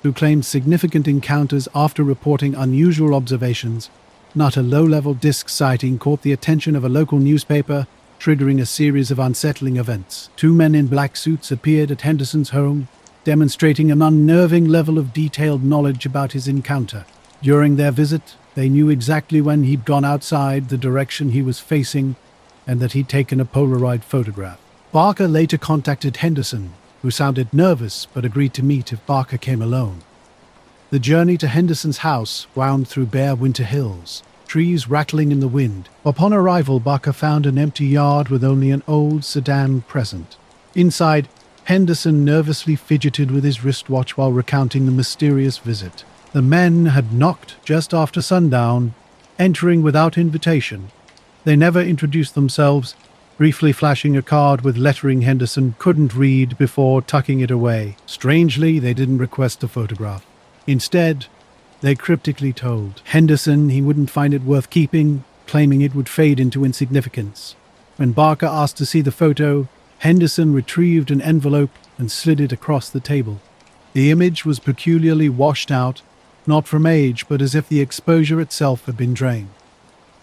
who claimed significant encounters after reporting unusual observations. Not a low-level disc sighting caught the attention of a local newspaper, triggering a series of unsettling events. 2 men in black suits appeared at Henderson's home, demonstrating an unnerving level of detailed knowledge about his encounter. During their visit, they knew exactly when he'd gone outside, the direction he was facing, and that he'd taken a Polaroid photograph. Barker later contacted Henderson, who sounded nervous but agreed to meet if Barker came alone. The journey to Henderson's house wound through bare winter hills, trees rattling in the wind. Upon arrival, Barker found an empty yard with only an old sedan present. Inside, Henderson nervously fidgeted with his wristwatch while recounting the mysterious visit. The men had knocked just after sundown, entering without invitation. They never introduced themselves, briefly flashing a card with lettering Henderson couldn't read before tucking it away. Strangely, they didn't request a photograph. Instead, they cryptically told Henderson he wouldn't find it worth keeping, claiming it would fade into insignificance. When Barker asked to see the photo, Henderson retrieved an envelope and slid it across the table. The image was peculiarly washed out, not from age, but as if the exposure itself had been drained.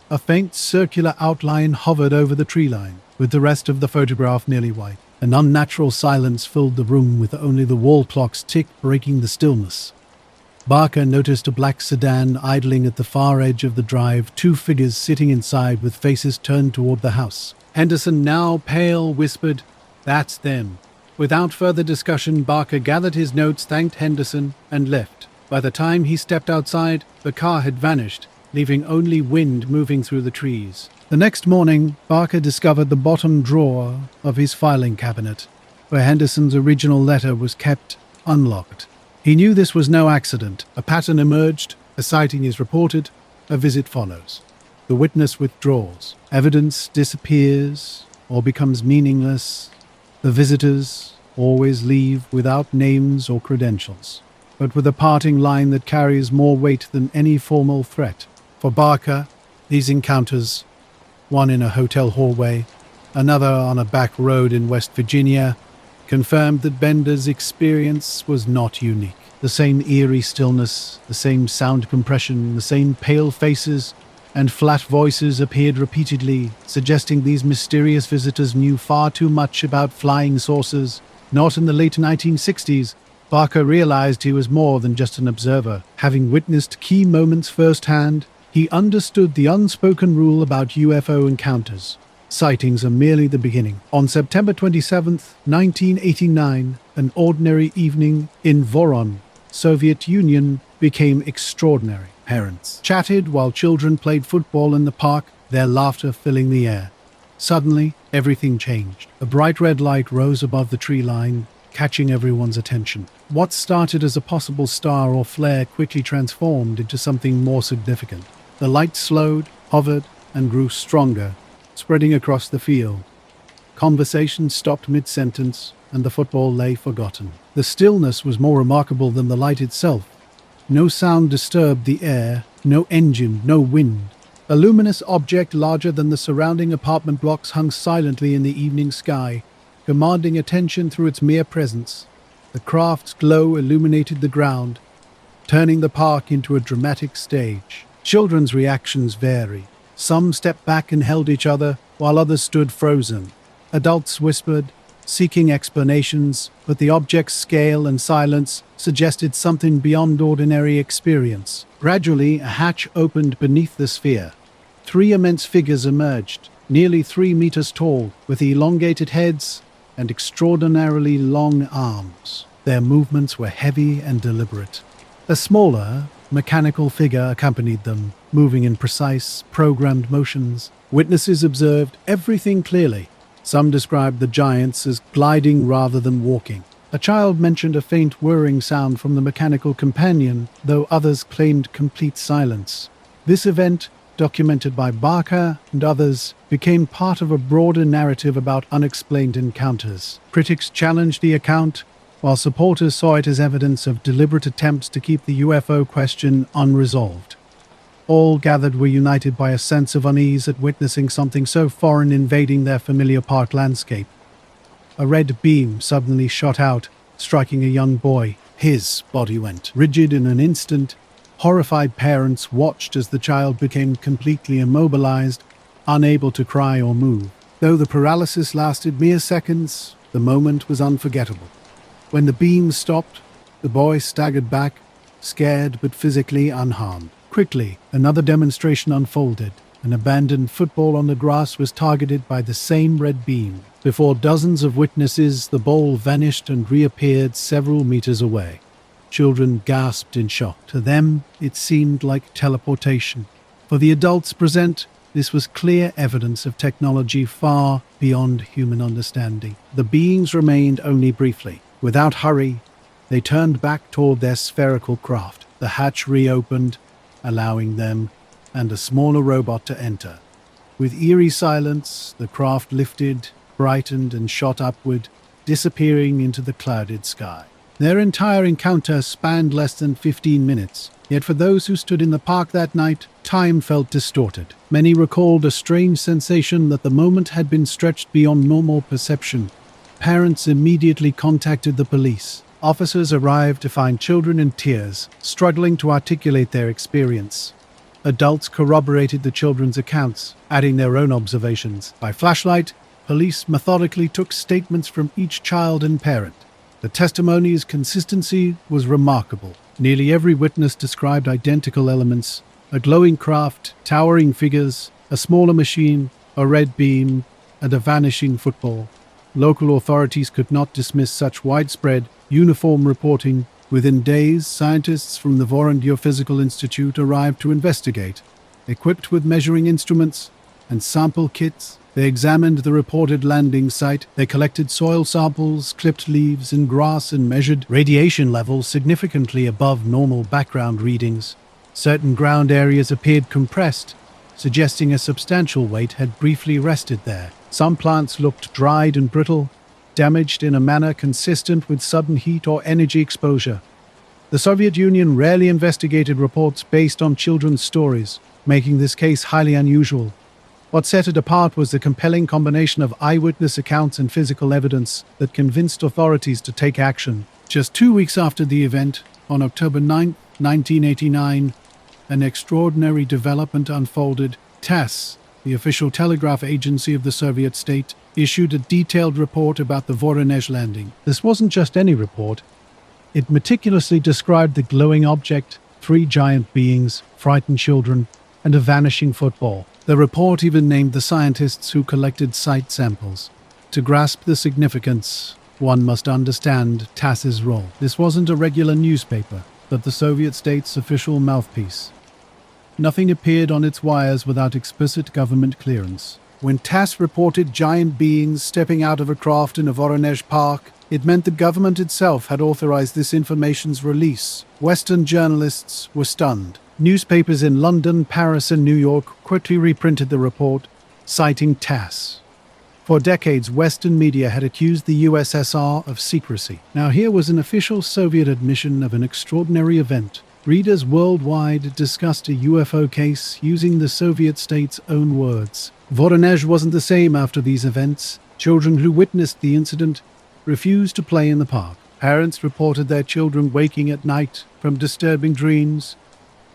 A faint circular outline hovered over the tree line, with the rest of the photograph nearly white. An unnatural silence filled the room, with only the wall clock's tick breaking the stillness. Barker noticed a black sedan idling at the far edge of the drive, 2 figures sitting inside with faces turned toward the house. Henderson, now pale, whispered, "That's them." Without further discussion, Barker gathered his notes, thanked Henderson, and left. By the time he stepped outside, the car had vanished, leaving only wind moving through the trees. The next morning, Barker discovered the bottom drawer of his filing cabinet, where Henderson's original letter was kept, unlocked. He knew this was no accident. A pattern emerged, a sighting is reported, a visit follows. The witness withdraws. Evidence disappears or becomes meaningless. The visitors always leave without names or credentials, but with a parting line that carries more weight than any formal threat. For Barker, these encounters, one in a hotel hallway, another on a back road in West Virginia, confirmed that Bender's experience was not unique. The same eerie stillness, the same sound compression, the same pale faces and flat voices appeared repeatedly, suggesting these mysterious visitors knew far too much about flying saucers. Not in the late 1960s, Barker realized he was more than just an observer. Having witnessed key moments firsthand, he understood the unspoken rule about UFO encounters. Sightings are merely the beginning. On September 27, 1989, an ordinary evening in Voron, Soviet Union, became extraordinary. Parents chatted while children played football in the park, their laughter filling the air. Suddenly, everything changed. A bright red light rose above the tree line, catching everyone's attention. What started as a possible star or flare quickly transformed into something more significant. The light slowed, hovered, and grew stronger, spreading across the field. Conversation stopped mid-sentence, and the football lay forgotten. The stillness was more remarkable than the light itself. No sound disturbed the air, no engine, no wind. A luminous object larger than the surrounding apartment blocks hung silently in the evening sky, commanding attention through its mere presence. The craft's glow illuminated the ground, turning the park into a dramatic stage. Children's reactions varied. Some stepped back and held each other, while others stood frozen. Adults whispered, seeking explanations, but the object's scale and silence suggested something beyond ordinary experience. Gradually, a hatch opened beneath the sphere. 3 immense figures emerged, nearly 3 meters tall, with elongated heads and extraordinarily long arms. Their movements were heavy and deliberate. A smaller, mechanical figure accompanied them, moving in precise, programmed motions. Witnesses observed everything clearly. Some described the giants as gliding rather than walking. A child mentioned a faint whirring sound from the mechanical companion, though others claimed complete silence. This event documented by Barker and others, became part of a broader narrative about unexplained encounters. Critics challenged the account, while supporters saw it as evidence of deliberate attempts to keep the UFO question unresolved. All gathered were united by a sense of unease at witnessing something so foreign invading their familiar park landscape. A red beam suddenly shot out, striking a young boy. His body went rigid in an instant. Horrified parents watched as the child became completely immobilized, unable to cry or move. Though the paralysis lasted mere seconds, the moment was unforgettable. When the beam stopped, the boy staggered back, scared but physically unharmed. Quickly, another demonstration unfolded. An abandoned football on the grass was targeted by the same red beam. Before dozens of witnesses, the ball vanished and reappeared several meters away. Children gasped in shock. To them, it seemed like teleportation. For the adults present, this was clear evidence of technology far beyond human understanding. The beings remained only briefly. Without hurry, they turned back toward their spherical craft. The hatch reopened, allowing them and a smaller robot to enter. With eerie silence, the craft lifted, brightened, and shot upward, disappearing into the clouded sky. Their entire encounter spanned less than 15 minutes, yet for those who stood in the park that night, time felt distorted. Many recalled a strange sensation that the moment had been stretched beyond normal perception. Parents immediately contacted the police. Officers arrived to find children in tears, struggling to articulate their experience. Adults corroborated the children's accounts, adding their own observations. By flashlight, police methodically took statements from each child and parent. The testimony's consistency was remarkable. Nearly every witness described identical elements: a glowing craft, towering figures, a smaller machine, a red beam, and a vanishing football. Local authorities could not dismiss such widespread, uniform reporting. Within days, scientists from the Voron Geophysical Institute arrived to investigate. Equipped with measuring instruments and sample kits, they examined the reported landing site. They collected soil samples, clipped leaves and grass, and measured radiation levels significantly above normal background readings. Certain ground areas appeared compressed, suggesting a substantial weight had briefly rested there. Some plants looked dried and brittle, damaged in a manner consistent with sudden heat or energy exposure. The Soviet Union rarely investigated reports based on children's stories, making this case highly unusual. What set it apart was the compelling combination of eyewitness accounts and physical evidence that convinced authorities to take action. Just 2 weeks after the event, on October 9, 1989, an extraordinary development unfolded. TASS, the official telegraph agency of the Soviet state, issued a detailed report about the Voronezh landing. This wasn't just any report. It meticulously described the glowing object, 3 giant beings, frightened children, and a vanishing football. The report even named the scientists who collected site samples. To grasp the significance, one must understand TASS's role. This wasn't a regular newspaper, but the Soviet state's official mouthpiece. Nothing appeared on its wires without explicit government clearance. When TASS reported giant beings stepping out of a craft in a Voronezh park, it meant the government itself had authorized this information's release. Western journalists were stunned. Newspapers in London, Paris, and New York quickly reprinted the report, citing TASS. For decades, Western media had accused the USSR of secrecy. Now here was an official Soviet admission of an extraordinary event. Readers worldwide discussed a UFO case using the Soviet state's own words. Voronezh wasn't the same after these events. Children who witnessed the incident refused to play in the park. Parents reported their children waking at night from disturbing dreams.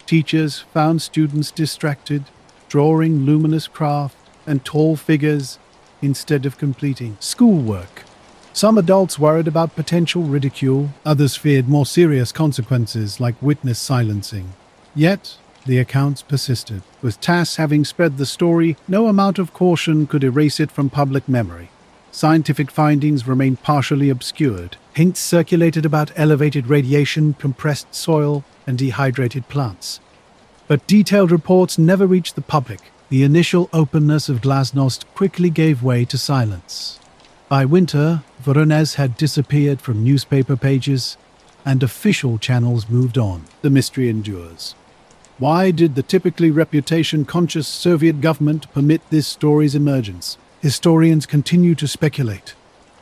Teachers found students distracted, drawing luminous craft and tall figures instead of completing schoolwork. Some adults worried about potential ridicule, others feared more serious consequences like witness silencing. Yet, the accounts persisted. With TASS having spread the story, no amount of caution could erase it from public memory. Scientific findings remained partially obscured. Hints circulated about elevated radiation, compressed soil, and dehydrated plants. But detailed reports never reached the public. The initial openness of Glasnost quickly gave way to silence. By winter, Voronezh had disappeared from newspaper pages, and official channels moved on. The mystery endures. Why did the typically reputation-conscious Soviet government permit this story's emergence? Historians continue to speculate.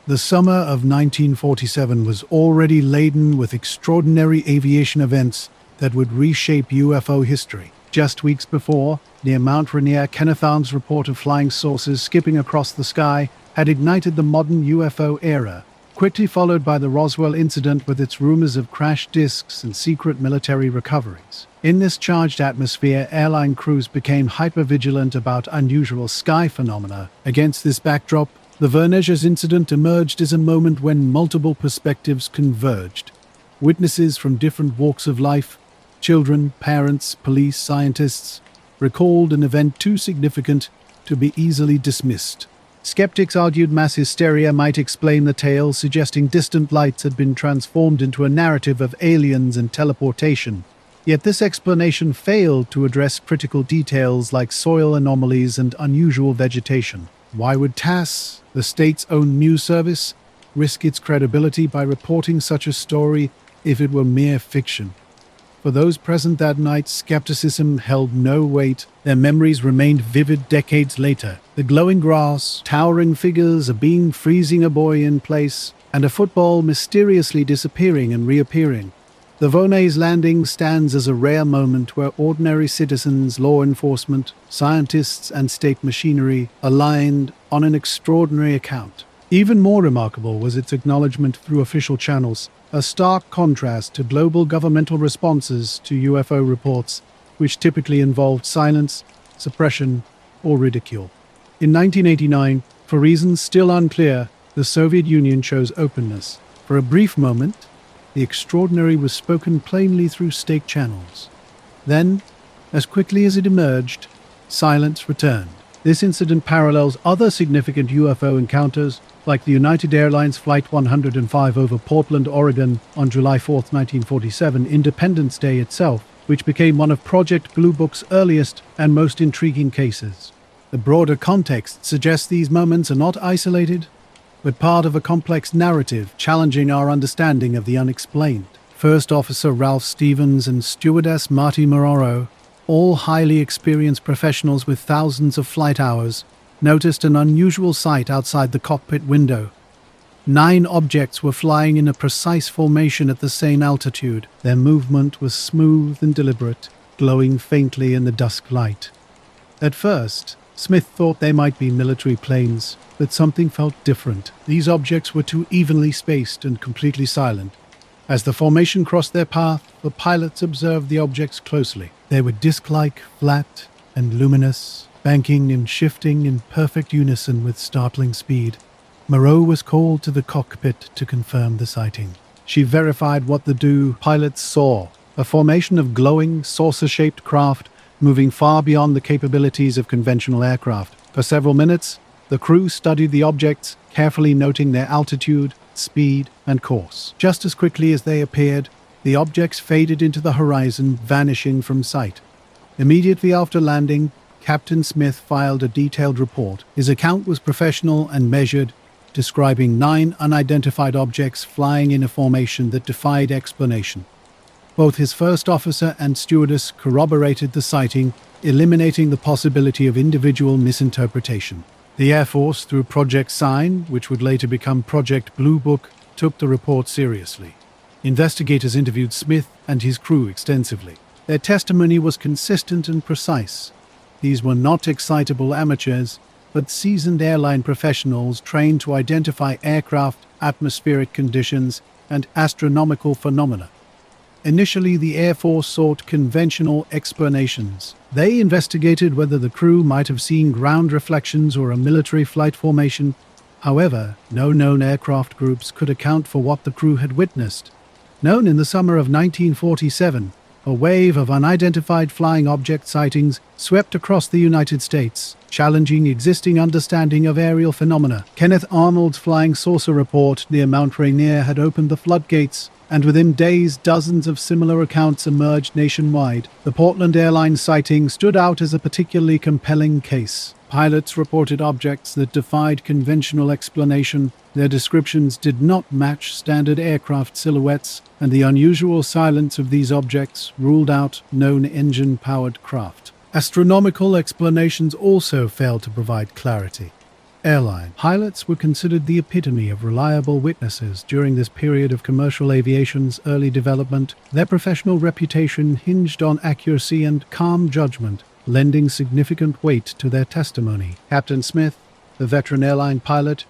The summer of 1947 was already laden with extraordinary aviation events that would reshape UFO history. Just weeks before, near Mount Rainier, Kenneth Arndt's report of flying saucers skipping across the sky had ignited the modern UFO era, quickly followed by the Roswell incident with its rumors of crashed discs and secret military recoveries. In this charged atmosphere, airline crews became hypervigilant about unusual sky phenomena. Against this backdrop, the Verneges incident emerged as a moment when multiple perspectives converged. Witnesses from different walks of life, children, parents, police, scientists, recalled an event too significant to be easily dismissed. Skeptics argued mass hysteria might explain the tale, suggesting distant lights had been transformed into a narrative of aliens and teleportation. Yet this explanation failed to address critical details like soil anomalies and unusual vegetation. Why would TASS, the state's own news service, risk its credibility by reporting such a story if it were mere fiction? For those present that night, skepticism held no weight. Their memories remained vivid decades later. The glowing grass, towering figures, a being freezing a boy in place, and a football mysteriously disappearing and reappearing. The Vonay's landing stands as a rare moment where ordinary citizens, law enforcement, scientists, and state machinery aligned on an extraordinary account. Even more remarkable was its acknowledgement through official channels, a stark contrast to global governmental responses to UFO reports, which typically involved silence, suppression, or ridicule. In 1989, for reasons still unclear, the Soviet Union chose openness. For a brief moment, the extraordinary was spoken plainly through state channels. Then, as quickly as it emerged, silence returned. This incident parallels other significant UFO encounters, like the United Airlines Flight 105 over Portland, Oregon on July 4, 1947, Independence Day itself, which became one of Project Blue Book's earliest and most intriguing cases. The broader context suggests these moments are not isolated, but part of a complex narrative challenging our understanding of the unexplained. First Officer Ralph Stevens and Stewardess Marty Mororo, all highly experienced professionals with thousands of flight hours, noticed an unusual sight outside the cockpit window. 9 objects were flying in a precise formation at the same altitude. Their movement was smooth and deliberate, glowing faintly in the dusk light. At first, Smith thought they might be military planes, but something felt different. These objects were too evenly spaced and completely silent. As the formation crossed their path, the pilots observed the objects closely. They were disc-like, flat, and luminous, banking and shifting in perfect unison with startling speed. Moreau was called to the cockpit to confirm the sighting. She verified what the pilots saw, a formation of glowing, saucer-shaped craft moving far beyond the capabilities of conventional aircraft. For several minutes, the crew studied the objects, carefully noting their altitude, speed, and course. Just as quickly as they appeared, the objects faded into the horizon, vanishing from sight. Immediately after landing, Captain Smith filed a detailed report. His account was professional and measured, describing 9 unidentified objects flying in a formation that defied explanation. Both his first officer and stewardess corroborated the sighting, eliminating the possibility of individual misinterpretation. The Air Force, through Project Sign, which would later become Project Blue Book, took the report seriously. Investigators interviewed Smith and his crew extensively. Their testimony was consistent and precise. These were not excitable amateurs, but seasoned airline professionals trained to identify aircraft, atmospheric conditions, and astronomical phenomena. Initially, the Air Force sought conventional explanations. They investigated whether the crew might have seen ground reflections or a military flight formation. However, no known aircraft groups could account for what the crew had witnessed. Known in the summer of 1947, a wave of unidentified flying object sightings swept across the United States, challenging existing understanding of aerial phenomena. Kenneth Arnold's flying saucer report near Mount Rainier had opened the floodgates, and within days dozens of similar accounts emerged nationwide. The Portland Airlines sighting stood out as a particularly compelling case. Pilots reported objects that defied conventional explanation. Their descriptions did not match standard aircraft silhouettes, and the unusual silence of these objects ruled out known engine-powered craft. Astronomical explanations also failed to provide clarity. Airline pilots were considered the epitome of reliable witnesses during this period of commercial aviation's early development. Their professional reputation hinged on accuracy and calm judgment, lending significant weight to their testimony. Captain Smith, the veteran airline pilot,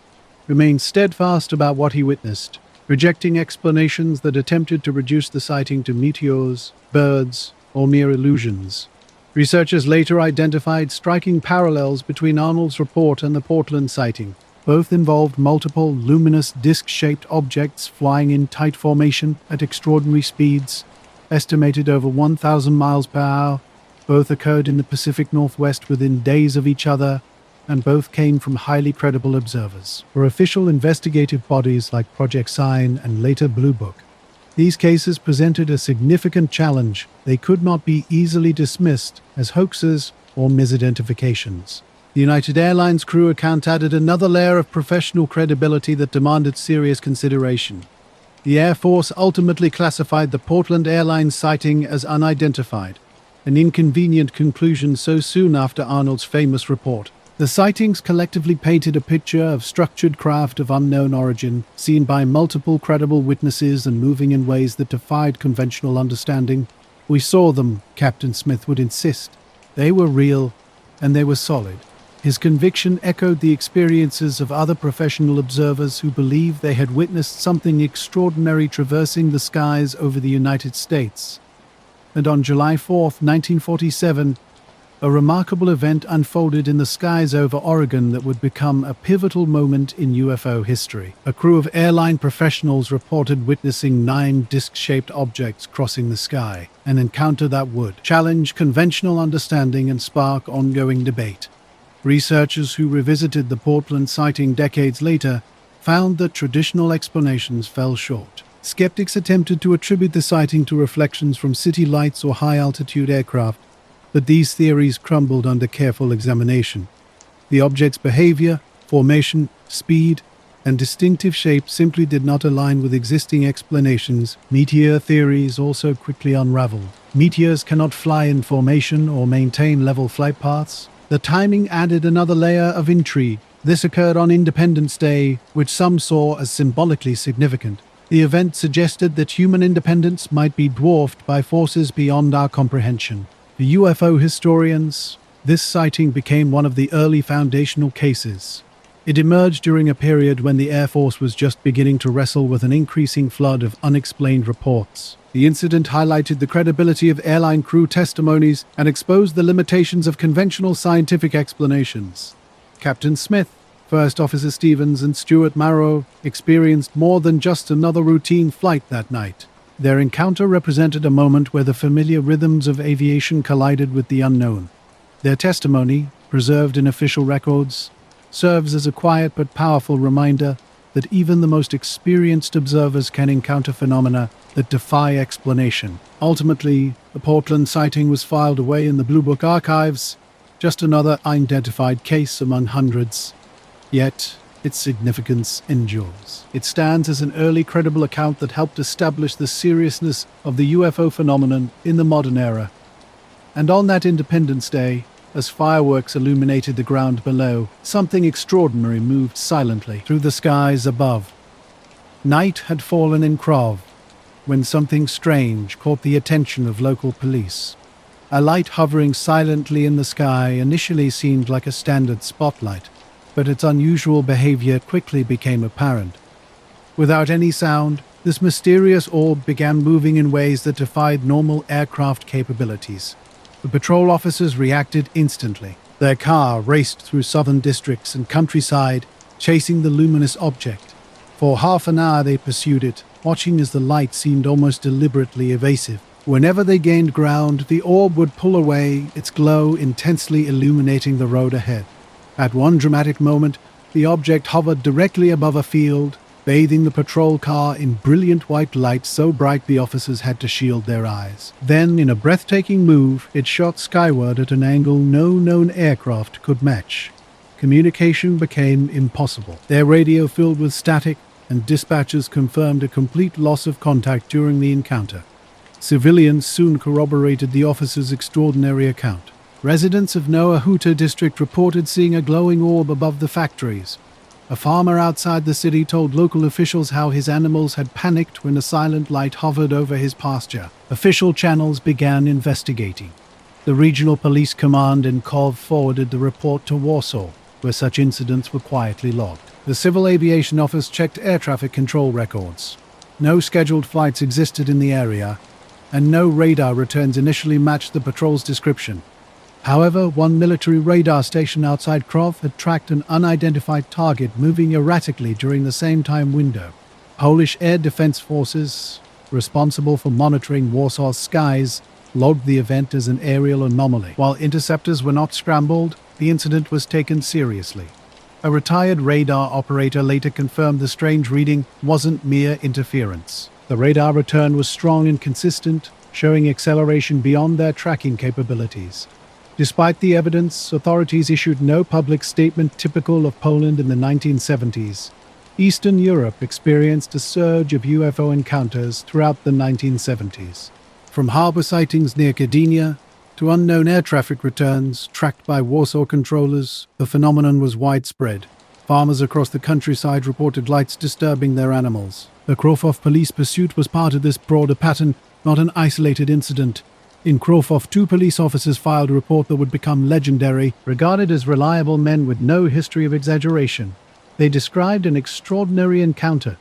remained steadfast about what he witnessed, rejecting explanations that attempted to reduce the sighting to meteors, birds, or mere illusions. Researchers later identified striking parallels between Arnold's report and the Portland sighting. Both involved multiple luminous disc-shaped objects flying in tight formation at extraordinary speeds, estimated over 1,000 miles per hour. Both occurred in the Pacific Northwest within days of each other, and both came from highly credible observers. For official investigative bodies like Project Sign and later Blue Book, these cases presented a significant challenge. They could not be easily dismissed as hoaxes or misidentifications. The United Airlines crew account added another layer of professional credibility that demanded serious consideration. The Air Force ultimately classified the Portland Airlines sighting as unidentified, an inconvenient conclusion so soon after Arnold's famous report. The sightings collectively painted a picture of structured craft of unknown origin, seen by multiple credible witnesses and moving in ways that defied conventional understanding. "We saw them," Captain Smith would insist. "They were real, and they were solid." His conviction echoed the experiences of other professional observers who believed they had witnessed something extraordinary traversing the skies over the United States. And on July 4, 1947, a remarkable event unfolded in the skies over Oregon that would become a pivotal moment in UFO history. A crew of airline professionals reported witnessing 9 disc-shaped objects crossing the sky, an encounter that would challenge conventional understanding and spark ongoing debate. Researchers who revisited the Portland sighting decades later found that traditional explanations fell short. Skeptics attempted to attribute the sighting to reflections from city lights or high-altitude aircraft, but these theories crumbled under careful examination. The object's behavior, formation, speed, and distinctive shape simply did not align with existing explanations. Meteor theories also quickly unraveled. Meteors cannot fly in formation or maintain level flight paths. The timing added another layer of intrigue. This occurred on Independence Day, which some saw as symbolically significant. The event suggested that human independence might be dwarfed by forces beyond our comprehension. For UFO historians, this sighting became one of the early foundational cases. It emerged during a period when the Air Force was just beginning to wrestle with an increasing flood of unexplained reports. The incident highlighted the credibility of airline crew testimonies and exposed the limitations of conventional scientific explanations. Captain Smith, First Officer Stevens, and Stuart Marrow experienced more than just another routine flight that night. Their encounter represented a moment where the familiar rhythms of aviation collided with the unknown. Their testimony, preserved in official records, serves as a quiet but powerful reminder that even the most experienced observers can encounter phenomena that defy explanation. Ultimately, the Portland sighting was filed away in the Blue Book archives, just another unidentified case among hundreds. Yet, its significance endures. It stands as an early credible account that helped establish the seriousness of the UFO phenomenon in the modern era. And on that Independence Day, as fireworks illuminated the ground below, something extraordinary moved silently through the skies above. Night had fallen in Crov when something strange caught the attention of local police. A light hovering silently in the sky initially seemed like a standard spotlight, but its unusual behavior quickly became apparent. Without any sound, this mysterious orb began moving in ways that defied normal aircraft capabilities. The patrol officers reacted instantly. Their car raced through southern districts and countryside, chasing the luminous object. For half an hour they pursued it, watching as the light seemed almost deliberately evasive. Whenever they gained ground, the orb would pull away, its glow intensely illuminating the road ahead. At one dramatic moment, the object hovered directly above a field, bathing the patrol car in brilliant white light so bright the officers had to shield their eyes. Then, in a breathtaking move, it shot skyward at an angle no known aircraft could match. Communication became impossible. Their radio filled with static, and dispatchers confirmed a complete loss of contact during the encounter. Civilians soon corroborated the officer's extraordinary account. Residents of Noahuta district reported seeing a glowing orb above the factories. A farmer outside the city told local officials how his animals had panicked when a silent light hovered over his pasture. Official channels began investigating. The regional police command in Kov forwarded the report to Warsaw, where such incidents were quietly logged. The Civil Aviation Office checked air traffic control records. No scheduled flights existed in the area, and no radar returns initially matched the patrol's description. However, one military radar station outside Krov had tracked an unidentified target moving erratically during the same time window. Polish air defense forces, responsible for monitoring Warsaw's skies, logged the event as an aerial anomaly. While interceptors were not scrambled, the incident was taken seriously. A retired radar operator later confirmed the strange reading wasn't mere interference. The radar return was strong and consistent, showing acceleration beyond their tracking capabilities. Despite the evidence, authorities issued no public statement typical of Poland in the 1970s. Eastern Europe experienced a surge of UFO encounters throughout the 1970s. From harbor sightings near Gdynia to unknown air traffic returns tracked by Warsaw controllers, the phenomenon was widespread. Farmers across the countryside reported lights disturbing their animals. The Krofov police pursuit was part of this broader pattern, not an isolated incident. In Krofov, 2 police officers filed a report that would become legendary, regarded as reliable men with no history of exaggeration. They described an extraordinary encounter.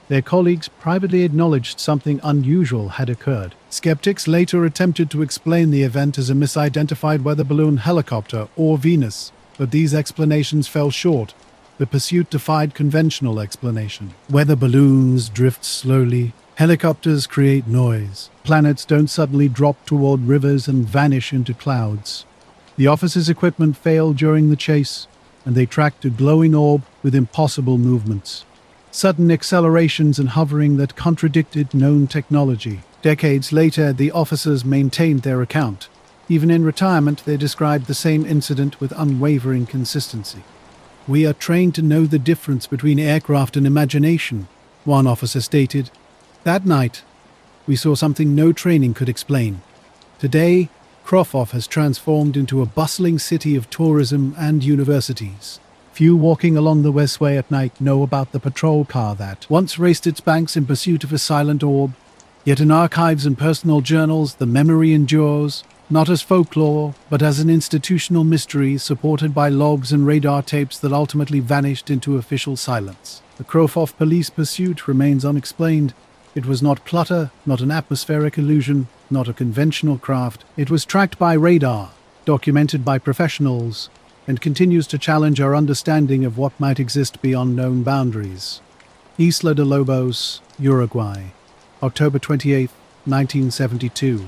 Their colleagues privately acknowledged something unusual had occurred. Skeptics later attempted to explain the event as a misidentified weather balloon helicopter or Venus, but these explanations fell short. The pursuit defied conventional explanation. Weather balloons drift slowly. Helicopters create noise. Planets don't suddenly drop toward rivers and vanish into clouds. The officers' equipment failed during the chase, and they tracked a glowing orb with impossible movements. Sudden accelerations and hovering that contradicted known technology. Decades later, the officers maintained their account. Even in retirement, they described the same incident with unwavering consistency. "We are trained to know the difference between aircraft and imagination," one officer stated. "That night, we saw something no training could explain. Today, Krofov has transformed into a bustling city of tourism and universities. Few walking along the Westway at night know about the patrol car that once raced its banks in pursuit of a silent orb. Yet in archives and personal journals, the memory endures, not as folklore, but as an institutional mystery supported by logs and radar tapes that ultimately vanished into official silence. The Krofov police pursuit remains unexplained. It was not clutter, not an atmospheric illusion, not a conventional craft. It was tracked by radar, documented by professionals, and continues to challenge our understanding of what might exist beyond known boundaries. Isla de Lobos, Uruguay, October 28, 1972.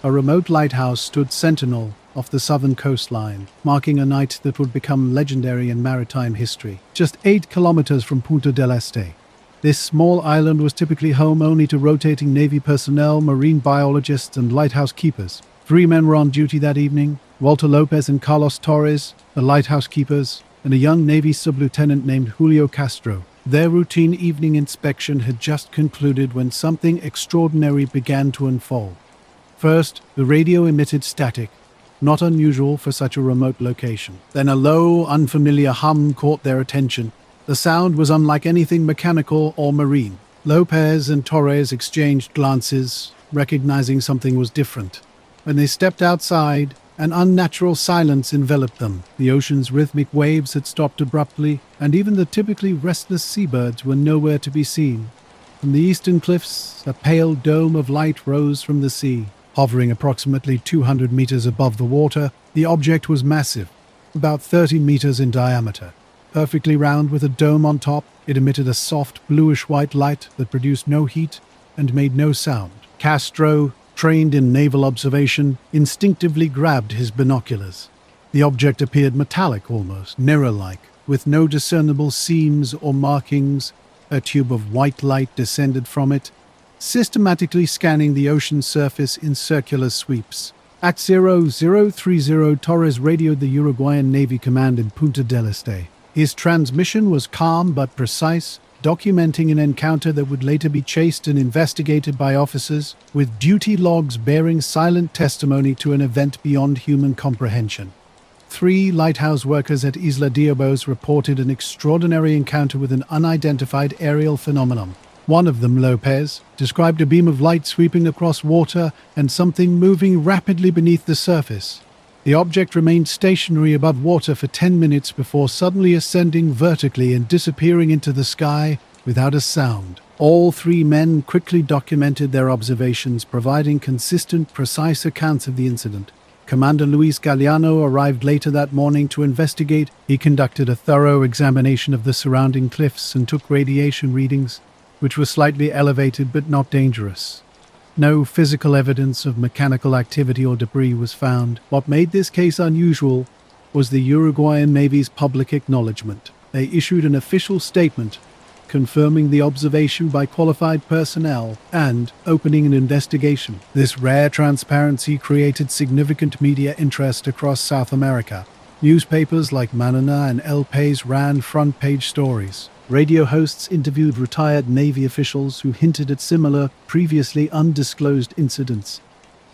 A remote lighthouse stood sentinel off the southern coastline, marking a night that would become legendary in maritime history. Just 8 kilometers from Punta del Este. This small island was typically home only to rotating Navy personnel, marine biologists, and lighthouse keepers. 3 men were on duty that evening: Walter Lopez and Carlos Torres, the lighthouse keepers, and a young Navy sub-lieutenant named Julio Castro. Their routine evening inspection had just concluded when something extraordinary began to unfold. First, the radio emitted static, not unusual for such a remote location. Then a low, unfamiliar hum caught their attention. The sound was unlike anything mechanical or marine. Lopez and Torres exchanged glances, recognizing something was different. When they stepped outside, an unnatural silence enveloped them. The ocean's rhythmic waves had stopped abruptly, and even the typically restless seabirds were nowhere to be seen. From the eastern cliffs, a pale dome of light rose from the sea. Hovering approximately 200 meters above the water, the object was massive, about 30 meters in diameter. Perfectly round with a dome on top, it emitted a soft bluish-white light that produced no heat and made no sound. Castro, trained in naval observation, instinctively grabbed his binoculars. The object appeared metallic almost, mirror-like, with no discernible seams or markings, A tube of white light descended from it, systematically scanning the ocean's surface in circular sweeps. At 0030, Torres radioed the Uruguayan Navy Command in Punta del Este. His transmission was calm but precise, documenting an encounter that would later be chased and investigated by officers, with duty logs bearing silent testimony to an event beyond human comprehension. 3 lighthouse workers at Isla Diabos reported an extraordinary encounter with an unidentified aerial phenomenon. One of them, Lopez, described a beam of light sweeping across water and something moving rapidly beneath the surface. The object remained stationary above water for 10 minutes before suddenly ascending vertically and disappearing into the sky without a sound. All 3 men quickly documented their observations, providing consistent, precise accounts of the incident. Commander Luis Galeano arrived later that morning to investigate. He conducted a thorough examination of the surrounding cliffs and took radiation readings, which were slightly elevated but not dangerous. No physical evidence of mechanical activity or debris was found. What made this case unusual was the Uruguayan Navy's public acknowledgement. They issued an official statement confirming the observation by qualified personnel and opening an investigation. This rare transparency created significant media interest across South America. Newspapers like Manana and El País ran front-page stories. Radio hosts interviewed retired Navy officials who hinted at similar, previously undisclosed incidents.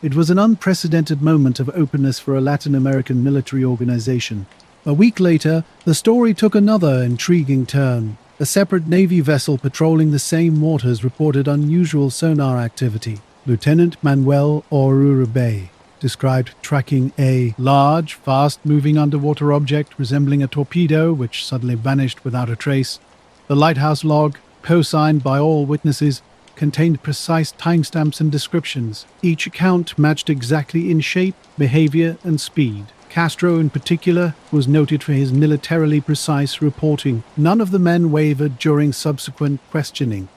It was an unprecedented moment of openness for a Latin American military organization. A week later, the story took another intriguing turn. A separate Navy vessel patrolling the same waters reported unusual sonar activity. Lieutenant Manuel Orurubey described tracking a large, fast-moving underwater object resembling a torpedo which suddenly vanished without a trace. The lighthouse log, co-signed by all witnesses, contained precise timestamps and descriptions. Each account matched exactly in shape, behavior, and speed. Castro, in particular, was noted for his militarily precise reporting. None of the men wavered during subsequent questioning.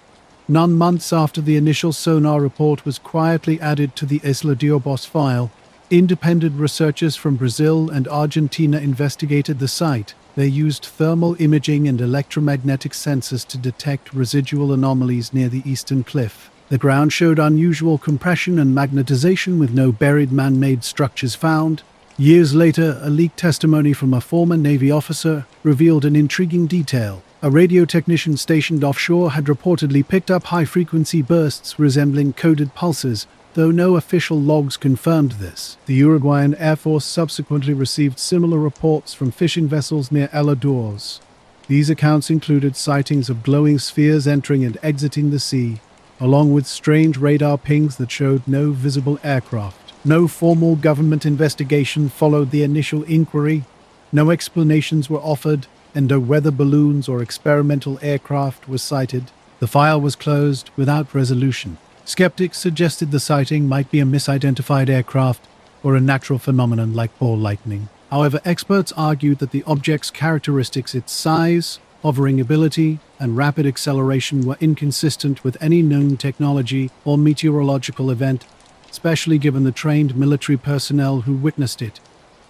None months after the initial sonar report was quietly added to the Isla Diabos file, independent researchers from Brazil and Argentina investigated the site. They used thermal imaging and electromagnetic sensors to detect residual anomalies near the eastern cliff. The ground showed unusual compression and magnetization with no buried man-made structures found. Years later, a leaked testimony from a former Navy officer revealed an intriguing detail. A radio technician stationed offshore had reportedly picked up high-frequency bursts resembling coded pulses, though no official logs confirmed this. The Uruguayan Air Force subsequently received similar reports from fishing vessels near Aladores. These accounts included sightings of glowing spheres entering and exiting the sea, along with strange radar pings that showed no visible aircraft. No formal government investigation followed the initial inquiry. No explanations were offered, and no weather balloons or experimental aircraft were sighted. The file was closed without resolution. Skeptics suggested the sighting might be a misidentified aircraft or a natural phenomenon like ball lightning. However, experts argued that the object's characteristics, its size, hovering ability, and rapid acceleration were inconsistent with any known technology or meteorological event, especially given the trained military personnel who witnessed it.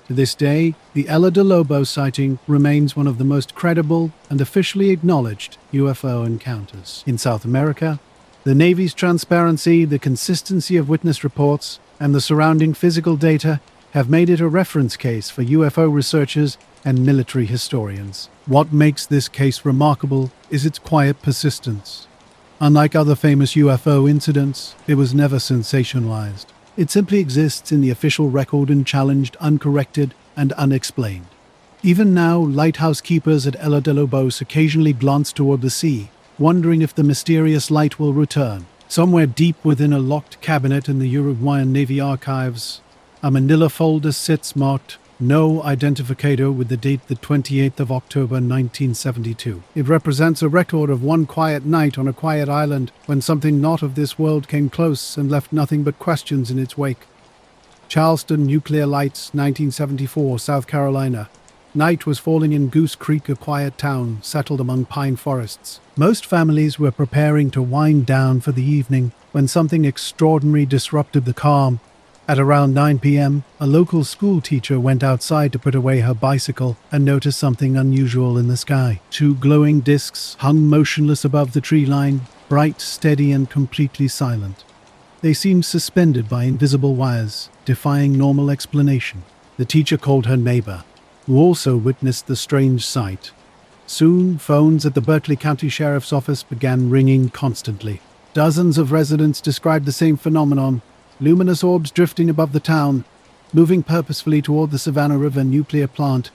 To this day, the Ela de Lobo sighting remains one of the most credible and officially acknowledged UFO encounters. In South America, the Navy's transparency, the consistency of witness reports, and the surrounding physical data have made it a reference case for UFO researchers and military historians. What makes this case remarkable is its quiet persistence. Unlike other famous UFO incidents, it was never sensationalized. It simply exists in the official record unchallenged, uncorrected, and unexplained. Even now, lighthouse keepers at Ela de Lobos occasionally glance toward the sea, wondering if the mysterious light will return. Somewhere deep within a locked cabinet in the Uruguayan Navy archives, a manila folder sits marked "No Identificator" with the date the 28th of October 1972. It represents a record of one quiet night on a quiet island when something not of this world came close and left nothing but questions in its wake. Charleston Nuclear Lights, 1974, South Carolina. Night was falling in Goose Creek, a quiet town settled among pine forests. Most families were preparing to wind down for the evening when something extraordinary disrupted the calm. At around 9 p.m., a local school teacher went outside to put away her bicycle and noticed something unusual in the sky. Two glowing discs hung motionless above the tree line, bright, steady, and completely silent. They seemed suspended by invisible wires, defying normal explanation. The teacher called her neighbor, who also witnessed the strange sight. Soon, phones at the Berkeley County Sheriff's Office began ringing constantly. Dozens of residents described the same phenomenon: luminous orbs drifting above the town, moving purposefully toward the Savannah River nuclear plant.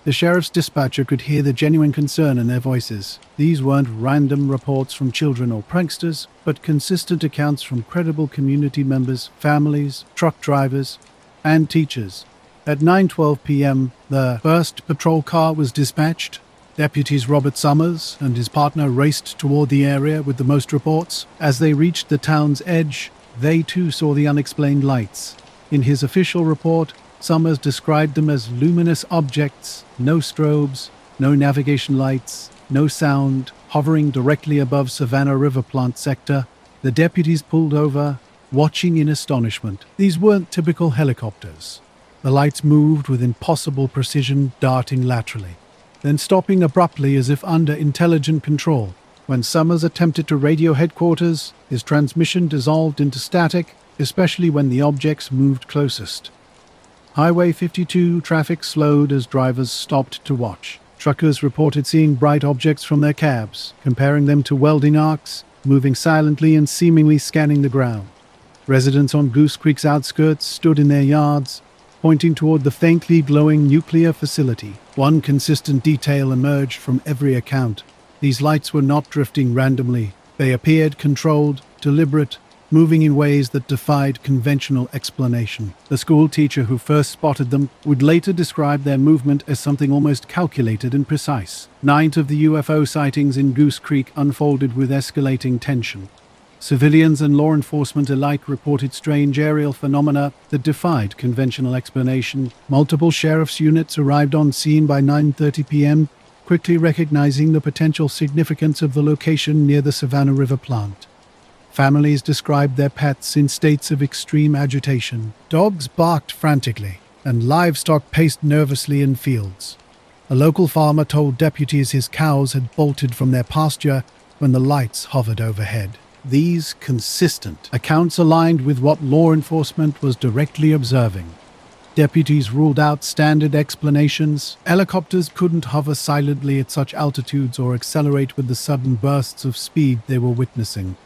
The sheriff's dispatcher could hear the genuine concern in their voices. These weren't random reports from children or pranksters, but consistent accounts from credible community members, families, truck drivers, and teachers. At 9:12 p.m., the first patrol car was dispatched. Deputies Robert Summers and his partner raced toward the area with the most reports. As they reached the town's edge, they too saw the unexplained lights. In his official report, Summers described them as luminous objects, no strobes, no navigation lights, no sound, hovering directly above Savannah River Plant sector. The deputies pulled over, watching in astonishment. These weren't typical helicopters. The lights moved with impossible precision, darting laterally, then stopping abruptly as if under intelligent control. When Summers attempted to radio headquarters, his transmission dissolved into static, especially when the objects moved closest. Highway 52 traffic slowed as drivers stopped to watch. Truckers reported seeing bright objects from their cabs, comparing them to welding arcs, moving silently and seemingly scanning the ground. Residents on Goose Creek's outskirts stood in their yards, pointing toward the faintly glowing nuclear facility. One consistent detail emerged from every account. These lights were not drifting randomly. They appeared controlled, deliberate, moving in ways that defied conventional explanation. The school teacher who first spotted them would later describe their movement as something almost calculated and precise. 9 of the UFO sightings in Goose Creek unfolded with escalating tension. Civilians and law enforcement alike reported strange aerial phenomena that defied conventional explanation. Multiple sheriff's units arrived on scene by 9:30 p.m., quickly recognizing the potential significance of the location near the Savannah River plant. Families described their pets in states of extreme agitation. Dogs barked frantically, and livestock paced nervously in fields. A local farmer told deputies his cows had bolted from their pasture when the lights hovered overhead. These consistent accounts aligned with what law enforcement was directly observing. Deputies ruled out standard explanations. Helicopters couldn't hover silently at such altitudes or accelerate with the sudden bursts of speed they were witnessing.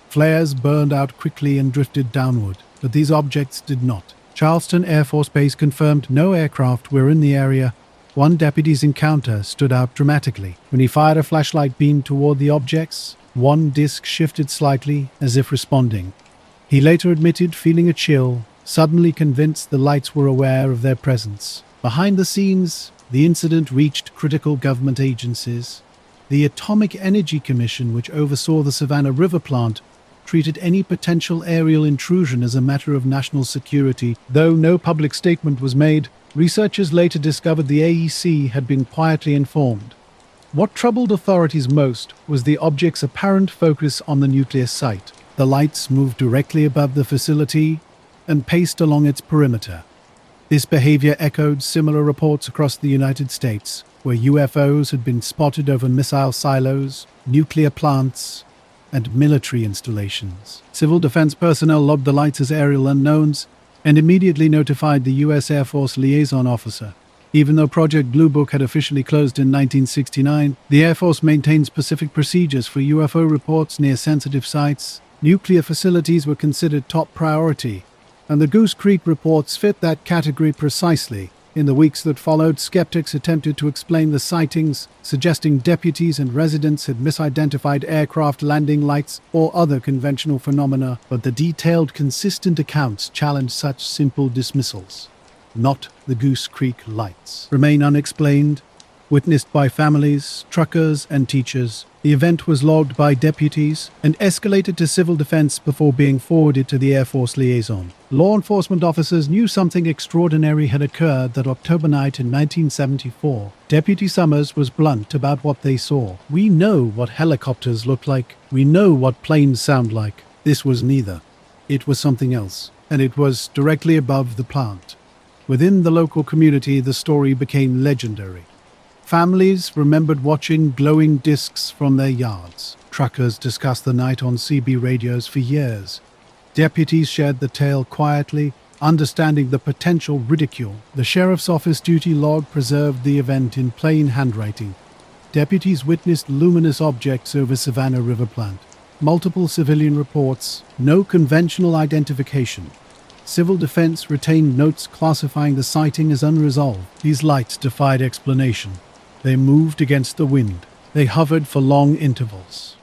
Flares burned out quickly and drifted downward, but these objects did not. Charleston Air Force Base confirmed no aircraft were in the area. One deputy's encounter stood out dramatically. When he fired a flashlight beam toward the objects, one disc shifted slightly, as if responding. He later admitted feeling a chill, suddenly convinced the lights were aware of their presence. Behind the scenes, the incident reached critical government agencies. The Atomic Energy Commission, which oversaw the Savannah River plant, treated any potential aerial intrusion as a matter of national security. Though no public statement was made, researchers later discovered the AEC had been quietly informed. What troubled authorities most was the object's apparent focus on the nuclear site. The lights moved directly above the facility and paced along its perimeter. This behavior echoed similar reports across the United States, where UFOs had been spotted over missile silos, nuclear plants, and military installations. Civil defense personnel logged the lights as aerial unknowns and immediately notified the U.S. Air Force liaison officer. Even though Project Blue Book had officially closed in 1969, the Air Force maintained specific procedures for UFO reports near sensitive sites. Nuclear facilities were considered top priority, and the Goose Creek reports fit that category precisely. In the weeks that followed, skeptics attempted to explain the sightings, suggesting deputies and residents had misidentified aircraft landing lights or other conventional phenomena, but the detailed, consistent accounts challenged such simple dismissals. Not the Goose Creek lights remain unexplained, witnessed by families, truckers, and teachers. The event was logged by deputies and escalated to civil defense before being forwarded to the Air Force liaison. Law enforcement officers knew something extraordinary had occurred that October night in 1974. Deputy Summers was blunt about what they saw. "We know what helicopters look like. We know what planes sound like. This was neither. It was something else, and it was directly above the plant. Within the local community, the story became legendary. Families remembered watching glowing discs from their yards. Truckers discussed the night on CB radios for years. Deputies shared the tale quietly, understanding the potential ridicule. The sheriff's office duty log preserved the event in plain handwriting. Deputies witnessed luminous objects over Savannah River plant. Multiple civilian reports, no conventional identification. Civil defense retained notes classifying the sighting as unresolved. These lights defied explanation. They moved against the wind. They hovered for long intervals.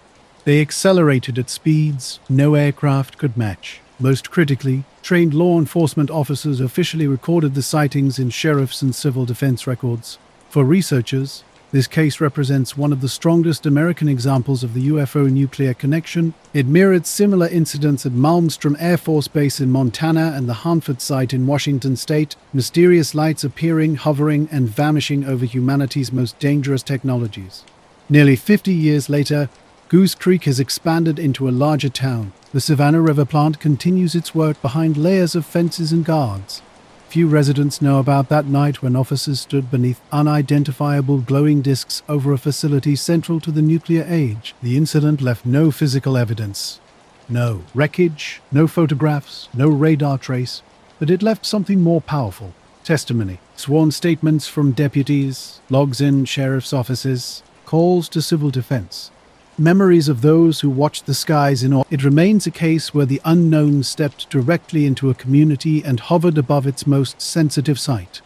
They accelerated at speeds no aircraft could match. Most critically, trained law enforcement officers officially recorded the sightings in sheriff's and civil defense records. For researchers, this case represents one of the strongest American examples of the UFO nuclear connection. It mirrored similar incidents at Malmstrom Air Force Base in Montana and the Hanford site in Washington state, mysterious lights appearing, hovering, and vanishing over humanity's most dangerous technologies. Nearly 50 years later, Goose Creek has expanded into a larger town. The Savannah River plant continues its work behind layers of fences and guards. Few residents know about that night when officers stood beneath unidentifiable glowing discs over a facility central to the nuclear age. The incident left no physical evidence. No wreckage, no photographs, no radar trace, but it left something more powerful. Testimony, sworn statements from deputies, logs in sheriff's offices, calls to civil defense. Memories of those who watched the skies in awe. It remains a case where the unknown stepped directly into a community and hovered above its most sensitive site.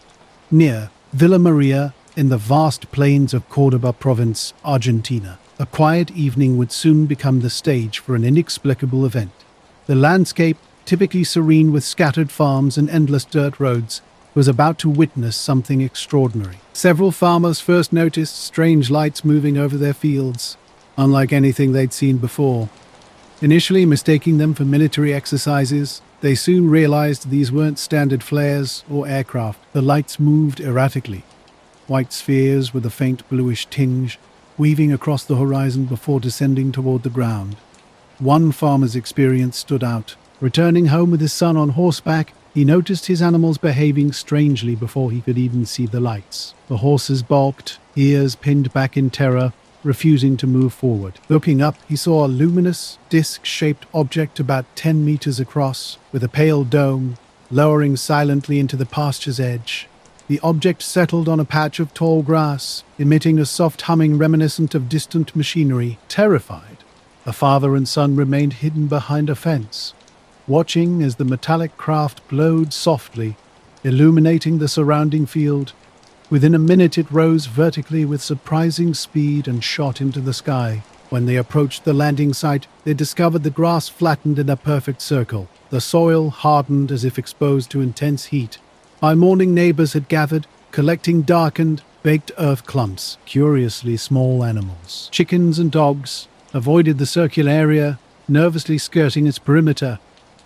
Near Villa Maria, in the vast plains of Cordoba province, Argentina, a quiet evening would soon become the stage for an inexplicable event. The landscape, typically serene with scattered farms and endless dirt roads, was about to witness something extraordinary. Several farmers first noticed strange lights moving over their fields, unlike anything they'd seen before. Initially mistaking them for military exercises, they soon realized these weren't standard flares or aircraft. The lights moved erratically, white spheres with a faint bluish tinge, weaving across the horizon before descending toward the ground. One farmer's experience stood out. Returning home with his son on horseback, he noticed his animals behaving strangely before he could even see the lights. The horses balked, ears pinned back in terror, refusing to move forward. Looking up, he saw a luminous, disc-shaped object about 10 meters across, with a pale dome, lowering silently into the pasture's edge. The object settled on a patch of tall grass, emitting a soft humming reminiscent of distant machinery. Terrified, the father and son remained hidden behind a fence, watching as the metallic craft glowed softly, illuminating the surrounding field. Within a minute it rose vertically with surprising speed and shot into the sky. When they approached the landing site, they discovered the grass flattened in a perfect circle. The soil hardened as if exposed to intense heat. By morning, neighbors had gathered, collecting darkened, baked earth clumps. Curiously small animals, chickens and dogs, avoided the circular area, nervously skirting its perimeter.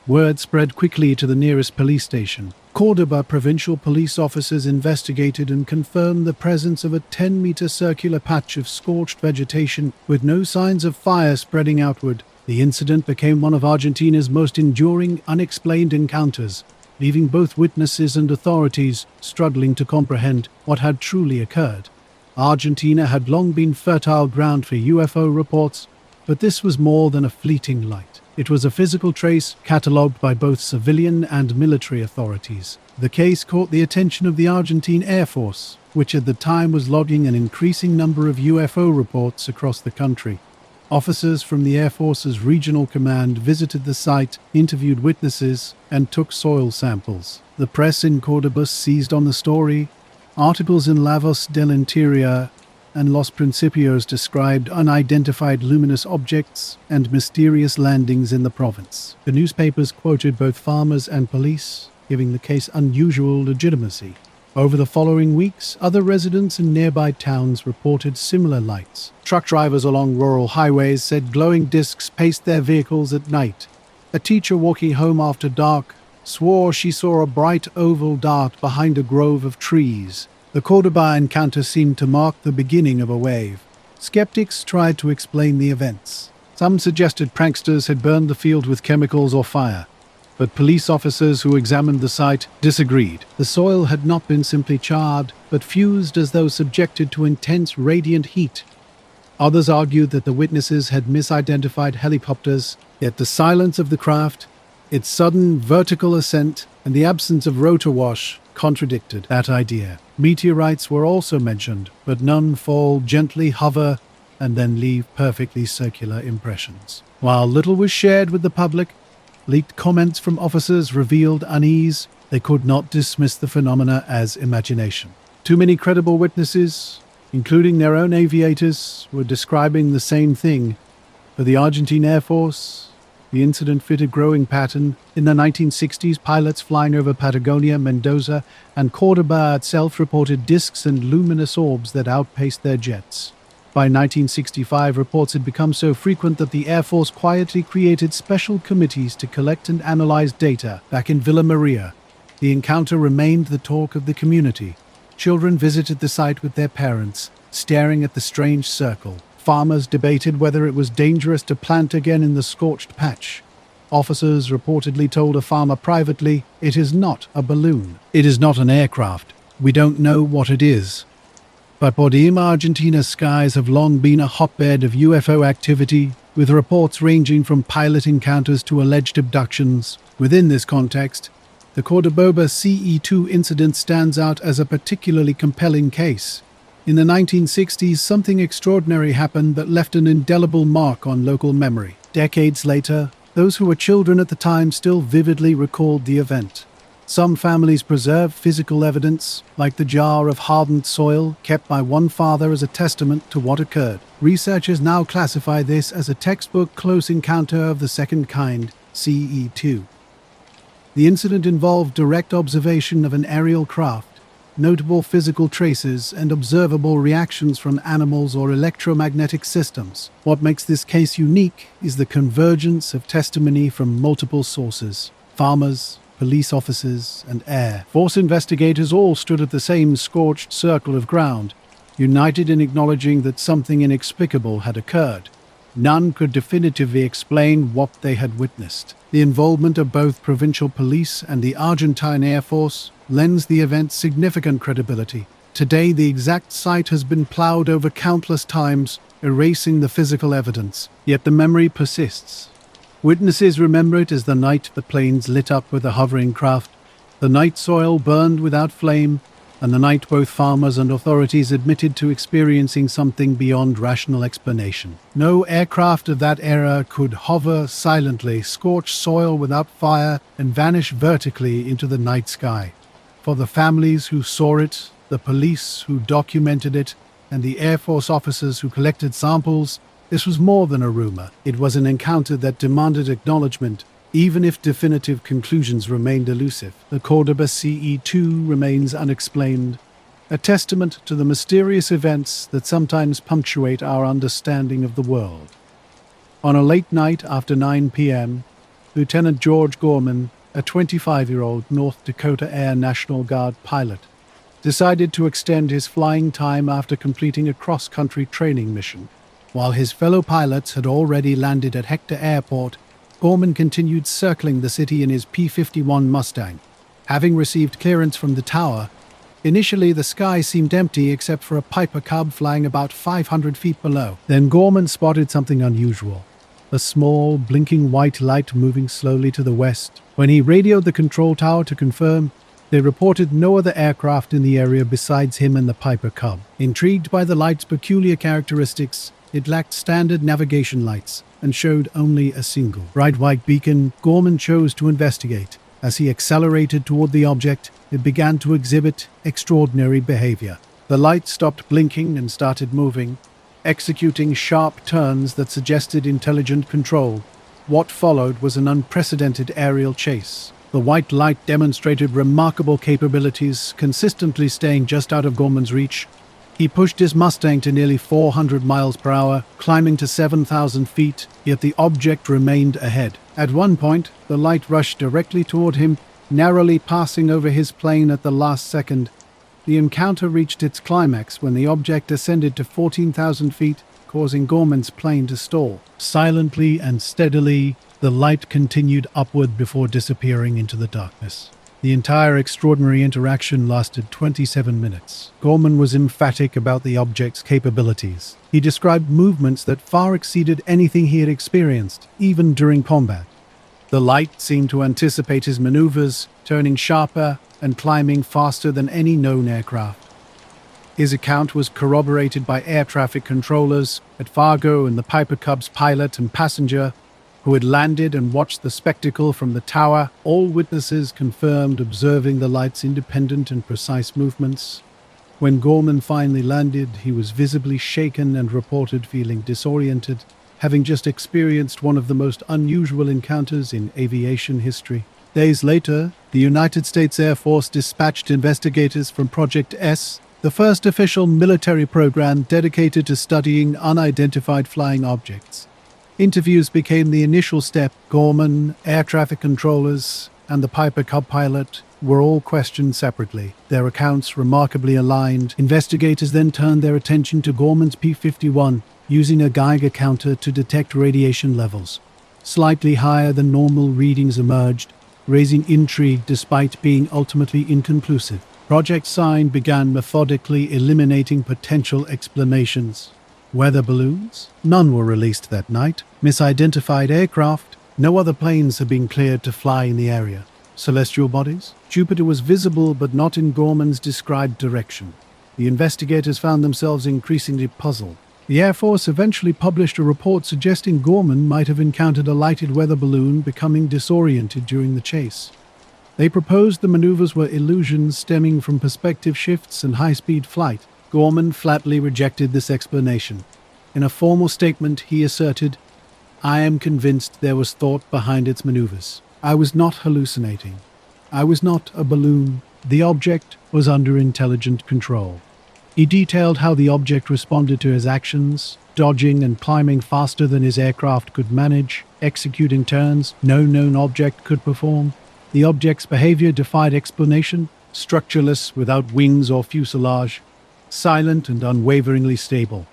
Word spread quickly to the nearest police station. Cordoba provincial police officers investigated and confirmed the presence of a 10-meter circular patch of scorched vegetation with no signs of fire spreading outward. The incident became one of Argentina's most enduring, unexplained encounters, leaving both witnesses and authorities struggling to comprehend what had truly occurred. Argentina had long been fertile ground for UFO reports, but this was more than a fleeting light. It was a physical trace catalogued by both civilian and military authorities. The case caught the attention of the Argentine Air Force, which at the time was logging an increasing number of UFO reports across the country. Officers from the Air Force's regional command visited the site, interviewed witnesses, and took soil samples. The press in Cordoba seized on the story. Articles in La Voz del Interior and Los Principios described unidentified luminous objects and mysterious landings in the province. The newspapers quoted both farmers and police, giving the case unusual legitimacy. Over the following weeks, other residents in nearby towns reported similar lights. Truck drivers along rural highways said glowing discs paced their vehicles at night. A teacher walking home after dark swore she saw a bright oval dart behind a grove of trees. The Cordoba encounter seemed to mark the beginning of a wave. Skeptics tried to explain the events. Some suggested pranksters had burned the field with chemicals or fire. but police officers who examined the site disagreed. The soil had not been simply charred, but fused as though subjected to intense radiant heat. Others argued that the witnesses had misidentified helicopters, yet the silence of the craft, its sudden vertical ascent, and the absence of rotor wash contradicted that idea. Meteorites were also mentioned, but none fall, gently hover, and then leave perfectly circular impressions. While little was shared with the public, leaked comments from officers revealed unease. They could not dismiss the phenomena as imagination. Too many credible witnesses, including their own aviators, were describing the same thing. For the Argentine Air Force, the incident fit a growing pattern. In the 1960s, pilots flying over Patagonia, Mendoza, and Cordoba itself reported disks and luminous orbs that outpaced their jets. By 1965, reports had become so frequent that the Air Force quietly created special committees to collect and analyze data. Back in Villa Maria, the encounter remained the talk of the community. Children visited the site with their parents, staring at the strange circle. Farmers debated whether it was dangerous to plant again in the scorched patch. Officers reportedly told a farmer privately, "It is not a balloon. It is not an aircraft. We don't know what it is." But Bodima, Argentina's skies have long been a hotbed of UFO activity, with reports ranging from pilot encounters to alleged abductions. Within this context, the Cordoba CE-2 incident stands out as a particularly compelling case. In the 1960s, something extraordinary happened that left an indelible mark on local memory. Decades later, those who were children at the time still vividly recalled the event. Some families preserve physical evidence, like the jar of hardened soil kept by one father as a testament to what occurred. Researchers now classify this as a textbook close encounter of the second kind, CE-2. The incident involved direct observation of an aerial craft, notable physical traces, and observable reactions from animals or electromagnetic systems. What makes this case unique is the convergence of testimony from multiple sources: farmers, police officers, and Air Force investigators all stood at the same scorched circle of ground, united in acknowledging that something inexplicable had occurred. None could definitively explain what they had witnessed. The involvement of both provincial police and the Argentine Air Force lends the event significant credibility. Today, the exact site has been plowed over countless times, erasing the physical evidence. Yet the memory persists. Witnesses remember it as the night the planes lit up with a hovering craft, the night soil burned without flame, and the night both farmers and authorities admitted to experiencing something beyond rational explanation. No aircraft of that era could hover silently, scorch soil without fire, and vanish vertically into the night sky. For the families who saw it, the police who documented it, and the Air Force officers who collected samples, this was more than a rumor. It was an encounter that demanded acknowledgement, even if definitive conclusions remained elusive. The Cordoba CE-2 remains unexplained, a testament to the mysterious events that sometimes punctuate our understanding of the world. On a late night after 9 p.m., Lieutenant George Gorman, a 25-year-old North Dakota Air National Guard pilot, decided to extend his flying time after completing a cross-country training mission. While his fellow pilots had already landed at Hector Airport, Gorman continued circling the city in his P-51 Mustang. Having received clearance from the tower, initially the sky seemed empty except for a Piper Cub flying about 500 feet below. Then Gorman spotted something unusual: a small, blinking white light moving slowly to the west. When he radioed the control tower to confirm, they reported no other aircraft in the area besides him and the Piper Cub. Intrigued by the light's peculiar characteristics, it lacked standard navigation lights and showed only a single bright white beacon. Gorman chose to investigate. As he accelerated toward the object, it began to exhibit extraordinary behavior. The light stopped blinking and started moving, executing sharp turns that suggested intelligent control. What followed was an unprecedented aerial chase. The white light demonstrated remarkable capabilities, consistently staying just out of Gorman's reach. He pushed his Mustang to nearly 400 miles per hour, climbing to 7,000 feet, yet the object remained ahead. At one point, the light rushed directly toward him, narrowly passing over his plane at the last second. The encounter reached its climax when the object ascended to 14,000 feet, causing Gorman's plane to stall. Silently and steadily, The light continued upward before disappearing into the darkness. The entire extraordinary interaction lasted 27 minutes. Gorman was emphatic about the object's capabilities. He described movements that far exceeded anything he had experienced, even during combat. The light seemed to anticipate his maneuvers, turning sharper and climbing faster than any known aircraft. His account was corroborated by air traffic controllers at Fargo and the Piper Cub's pilot and passenger, who had landed and watched the spectacle from the tower. All witnesses confirmed observing the light's independent and precise movements. When Gorman finally landed, he was visibly shaken and reported feeling disoriented, having just experienced one of the most unusual encounters in aviation history. Days later, the United States Air Force dispatched investigators from Project S, the first official military program dedicated to studying unidentified flying objects. Interviews became the initial step. Gorman, air traffic controllers, and the Piper Cub pilot were all questioned separately, their accounts remarkably aligned. Investigators then turned their attention to Gorman's P-51, using a Geiger counter to detect radiation levels. Slightly higher than normal readings emerged, raising intrigue despite being ultimately inconclusive. Project Sign began methodically eliminating potential explanations. Weather balloons? None were released that night. Misidentified aircraft? No other planes had been cleared to fly in the area. Celestial bodies? Jupiter was visible but not in Gorman's described direction. The investigators found themselves increasingly puzzled. The Air Force eventually published a report suggesting Gorman might have encountered a lighted weather balloon, becoming disoriented during the chase. They proposed the maneuvers were illusions stemming from perspective shifts and high-speed flight. Gorman flatly rejected this explanation. In a formal statement, he asserted, "I am convinced there was thought behind its maneuvers. I was not hallucinating. I was not a balloon. The object was under intelligent control." He detailed how the object responded to his actions, dodging and climbing faster than his aircraft could manage, executing turns no known object could perform. The object's behavior defied explanation, structureless without wings or fuselage, silent and unwaveringly stable.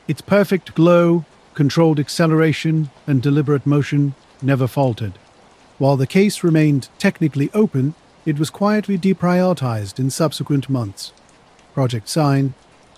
Its perfect glow, controlled acceleration, and deliberate motion never faltered. While the case remained technically open, it was quietly deprioritized in subsequent months. Project Sign,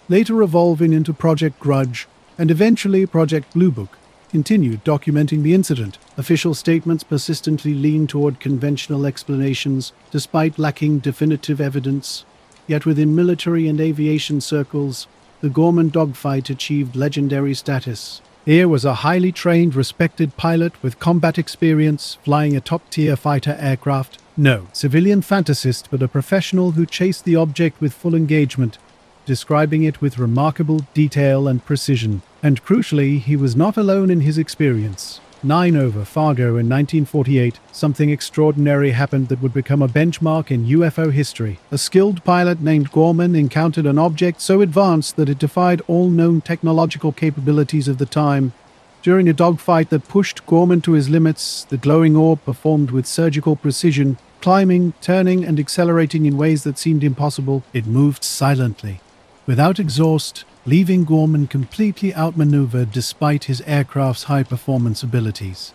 later evolving into Project Grudge, and eventually Project Blue Book, continued documenting the incident. Official statements persistently leaned toward conventional explanations, despite lacking definitive evidence. Yet within military and aviation circles, the Gorman dogfight achieved legendary status. Here was a highly trained, respected pilot with combat experience flying a top-tier fighter aircraft. No civilian fantasist, but a professional who chased the object with full engagement, describing it with remarkable detail and precision. And crucially, he was not alone in his experience. 9 over Fargo in 1948, something extraordinary happened that would become a benchmark in UFO history. A skilled pilot named Gorman encountered an object so advanced that it defied all known technological capabilities of the time. During a dogfight that pushed Gorman to his limits, the glowing orb performed with surgical precision, climbing, turning, and accelerating in ways that seemed impossible. It moved silently, without exhaust, leaving Gorman completely outmaneuvered despite his aircraft's high-performance abilities.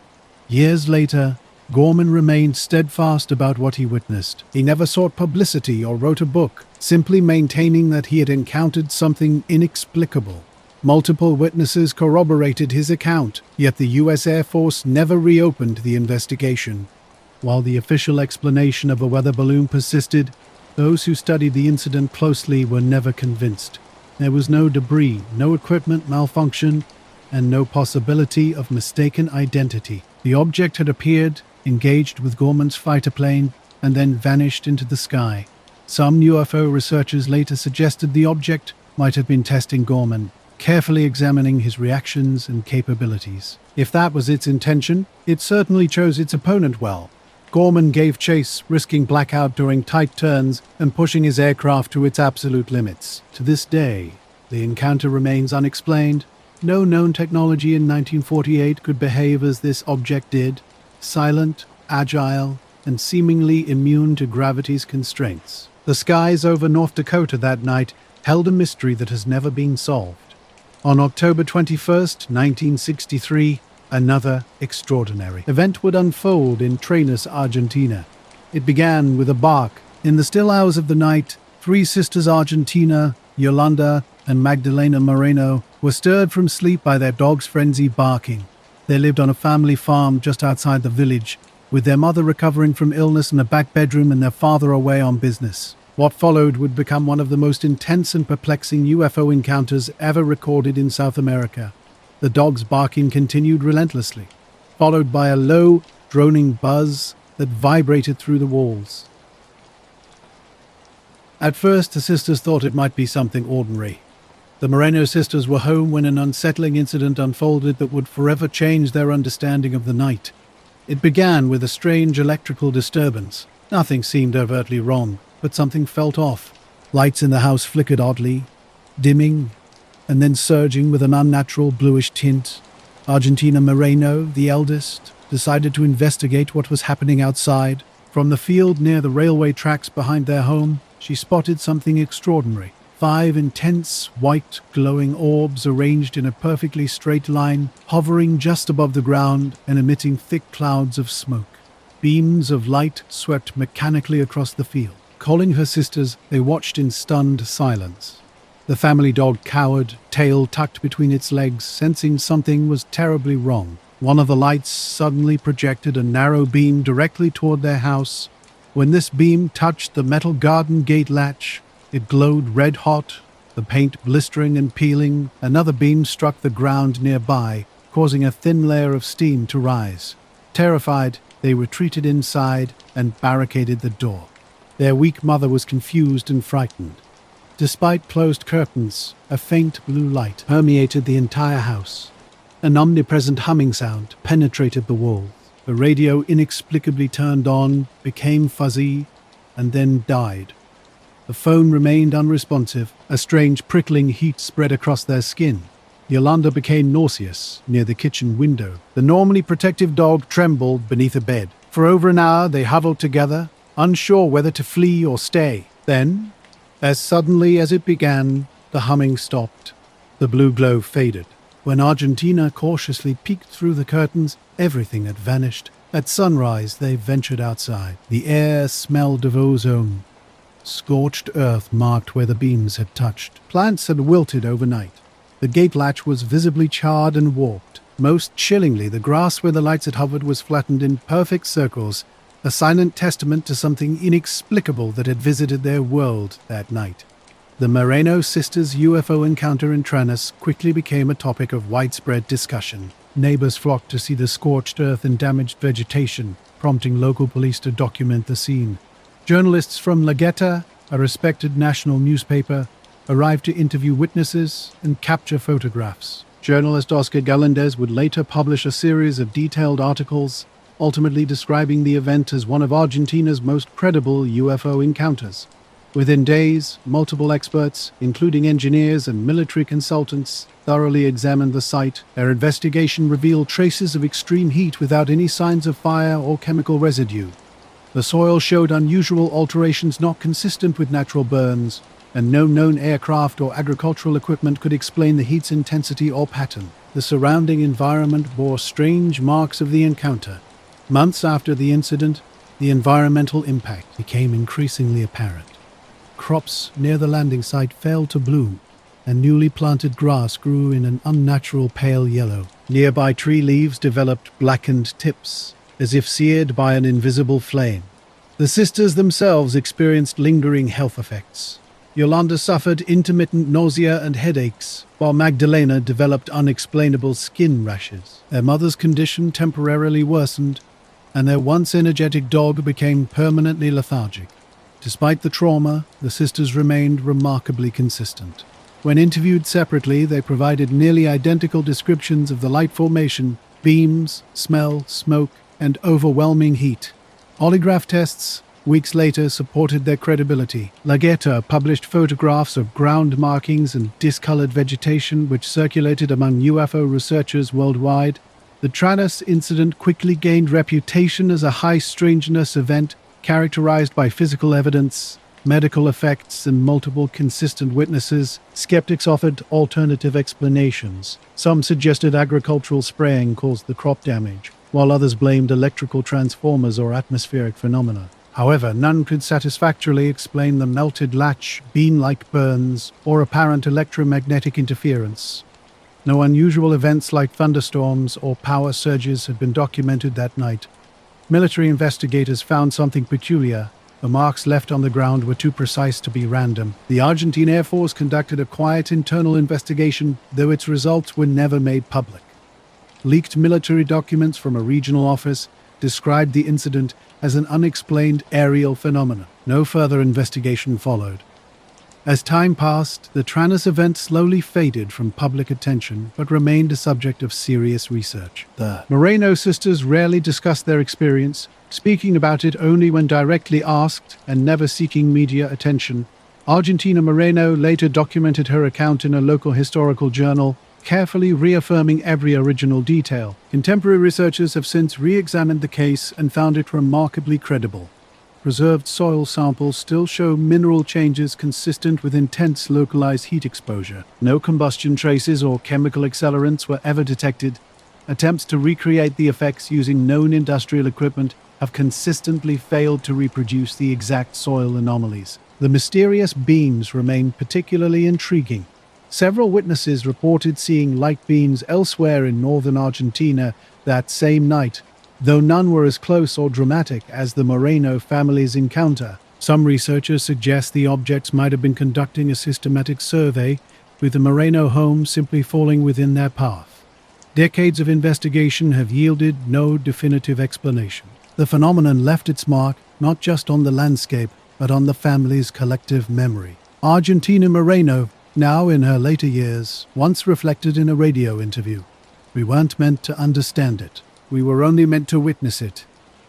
Years later, Gorman remained steadfast about what he witnessed. He never sought publicity or wrote a book, simply maintaining that he had encountered something inexplicable. Multiple witnesses corroborated his account, yet the U.S. Air Force never reopened the investigation. While the official explanation of a weather balloon persisted, those who studied the incident closely were never convinced. There was no debris, no equipment malfunction, and no possibility of mistaken identity. The object had appeared, engaged with Gorman's fighter plane, and then vanished into the sky. Some UFO researchers later suggested the object might have been testing Gorman, carefully examining his reactions and capabilities. If that was its intention, it certainly chose its opponent well. Gorman gave chase, risking blackout during tight turns and pushing his aircraft to its absolute limits. To this day, the encounter remains unexplained. No known technology in 1948 could behave as this object did, silent, agile, and seemingly immune to gravity's constraints. The skies over North Dakota that night held a mystery that has never been solved. On October 21, 1963, Another extraordinary event would unfold in Trenes, Argentina. It began with a bark. In the still hours of the night, three sisters Argentina, Yolanda, and Magdalena Moreno were stirred from sleep by their dog's frenzied barking. They lived on a family farm just outside the village, with their mother recovering from illness in a back bedroom and their father away on business. What followed would become one of the most intense and perplexing UFO encounters ever recorded in South America. The dog's barking continued relentlessly, followed by a low, droning buzz that vibrated through the walls. At first, the sisters thought it might be something ordinary. The Moreno sisters were home when an unsettling incident unfolded that would forever change their understanding of the night. It began with a strange electrical disturbance. Nothing seemed overtly wrong, but something felt off. Lights in the house flickered oddly, dimming, and then surging with an unnatural bluish tint. Argentina Moreno, the eldest, decided to investigate what was happening outside. From the field near the railway tracks behind their home, she spotted something extraordinary. 5 intense, white, glowing orbs arranged in a perfectly straight line, hovering just above the ground and emitting thick clouds of smoke. Beams of light swept mechanically across the field. Calling her sisters, they watched in stunned silence. The family dog cowered, tail tucked between its legs, sensing something was terribly wrong. One of the lights suddenly projected a narrow beam directly toward their house. When this beam touched the metal garden gate latch, it glowed red-hot, the paint blistering and peeling. Another beam struck the ground nearby, causing a thin layer of steam to rise. Terrified, they retreated inside and barricaded the door. Their weak mother was confused and frightened. Despite closed curtains, a faint blue light permeated the entire house. An omnipresent humming sound penetrated the walls. The radio inexplicably turned on, became fuzzy, and then died. The phone remained unresponsive. A strange prickling heat spread across their skin. Yolanda became nauseous near the kitchen window. The normally protective dog trembled beneath a bed. For over an hour they huddled together, unsure whether to flee or stay. Then, as suddenly as it began, the humming stopped. The blue glow faded. When Argentina cautiously peeked through the curtains, everything had vanished. At sunrise, they ventured outside. The air smelled of ozone. Scorched earth marked where the beams had touched. Plants had wilted overnight. The gate latch was visibly charred and warped. Most chillingly, the grass where the lights had hovered was flattened in perfect circles, a silent testament to something inexplicable that had visited their world that night. The Moreno sisters' UFO encounter in Trenes quickly became a topic of widespread discussion. Neighbors flocked to see the scorched earth and damaged vegetation, prompting local police to document the scene. Journalists from La Gazzetta, a respected national newspaper, arrived to interview witnesses and capture photographs. Journalist Oscar Galindez would later publish a series of detailed articles, ultimately describing the event as one of Argentina's most credible UFO encounters. Within days, multiple experts, including engineers and military consultants, thoroughly examined the site. Their investigation revealed traces of extreme heat without any signs of fire or chemical residue. The soil showed unusual alterations not consistent with natural burns, and no known aircraft or agricultural equipment could explain the heat's intensity or pattern. The surrounding environment bore strange marks of the encounter. Months after the incident, the environmental impact became increasingly apparent. Crops near the landing site failed to bloom, and newly planted grass grew in an unnatural pale yellow. Nearby tree leaves developed blackened tips, as if seared by an invisible flame. The sisters themselves experienced lingering health effects. Yolanda suffered intermittent nausea and headaches, while Magdalena developed unexplainable skin rashes. Their mother's condition temporarily worsened, and their once energetic dog became permanently lethargic. Despite the trauma, the sisters remained remarkably consistent. When interviewed separately, they provided nearly identical descriptions of the light formation, beams, smell, smoke, and overwhelming heat. Polygraph tests, weeks later, supported their credibility. La Gazzetta published photographs of ground markings and discolored vegetation which circulated among UFO researchers worldwide. The Trenes incident quickly gained reputation as a high-strangeness event characterized by physical evidence, medical effects, and multiple consistent witnesses, skeptics offered alternative explanations. Some suggested agricultural spraying caused the crop damage, while others blamed electrical transformers or atmospheric phenomena. However, none could satisfactorily explain the melted latch, bean-like burns, or apparent electromagnetic interference. No unusual events like thunderstorms or power surges had been documented that night. Military investigators found something peculiar. The marks left on the ground were too precise to be random. The Argentine Air Force conducted a quiet internal investigation, though its results were never made public. Leaked military documents from a regional office described the incident as an unexplained aerial phenomenon. No further investigation followed. As time passed, the Tranus event slowly faded from public attention, but remained a subject of serious research. The Moreno sisters rarely discussed their experience, speaking about it only when directly asked and never seeking media attention. Argentina Moreno later documented her account in a local historical journal, carefully reaffirming every original detail. Contemporary researchers have since re-examined the case and found it remarkably credible. Preserved soil samples still show mineral changes consistent with intense localized heat exposure. No combustion traces or chemical accelerants were ever detected. Attempts to recreate the effects using known industrial equipment have consistently failed to reproduce the exact soil anomalies. The mysterious beams remain particularly intriguing. Several witnesses reported seeing light beams elsewhere in northern Argentina that same night, though none were as close or dramatic as the Moreno family's encounter. Some researchers suggest the objects might have been conducting a systematic survey, with the Moreno home simply falling within their path. Decades of investigation have yielded no definitive explanation. The phenomenon left its mark not just on the landscape, but on the family's collective memory. Argentina Moreno, now in her later years, once reflected in a radio interview, "We weren't meant to understand it. We were only meant to witness it."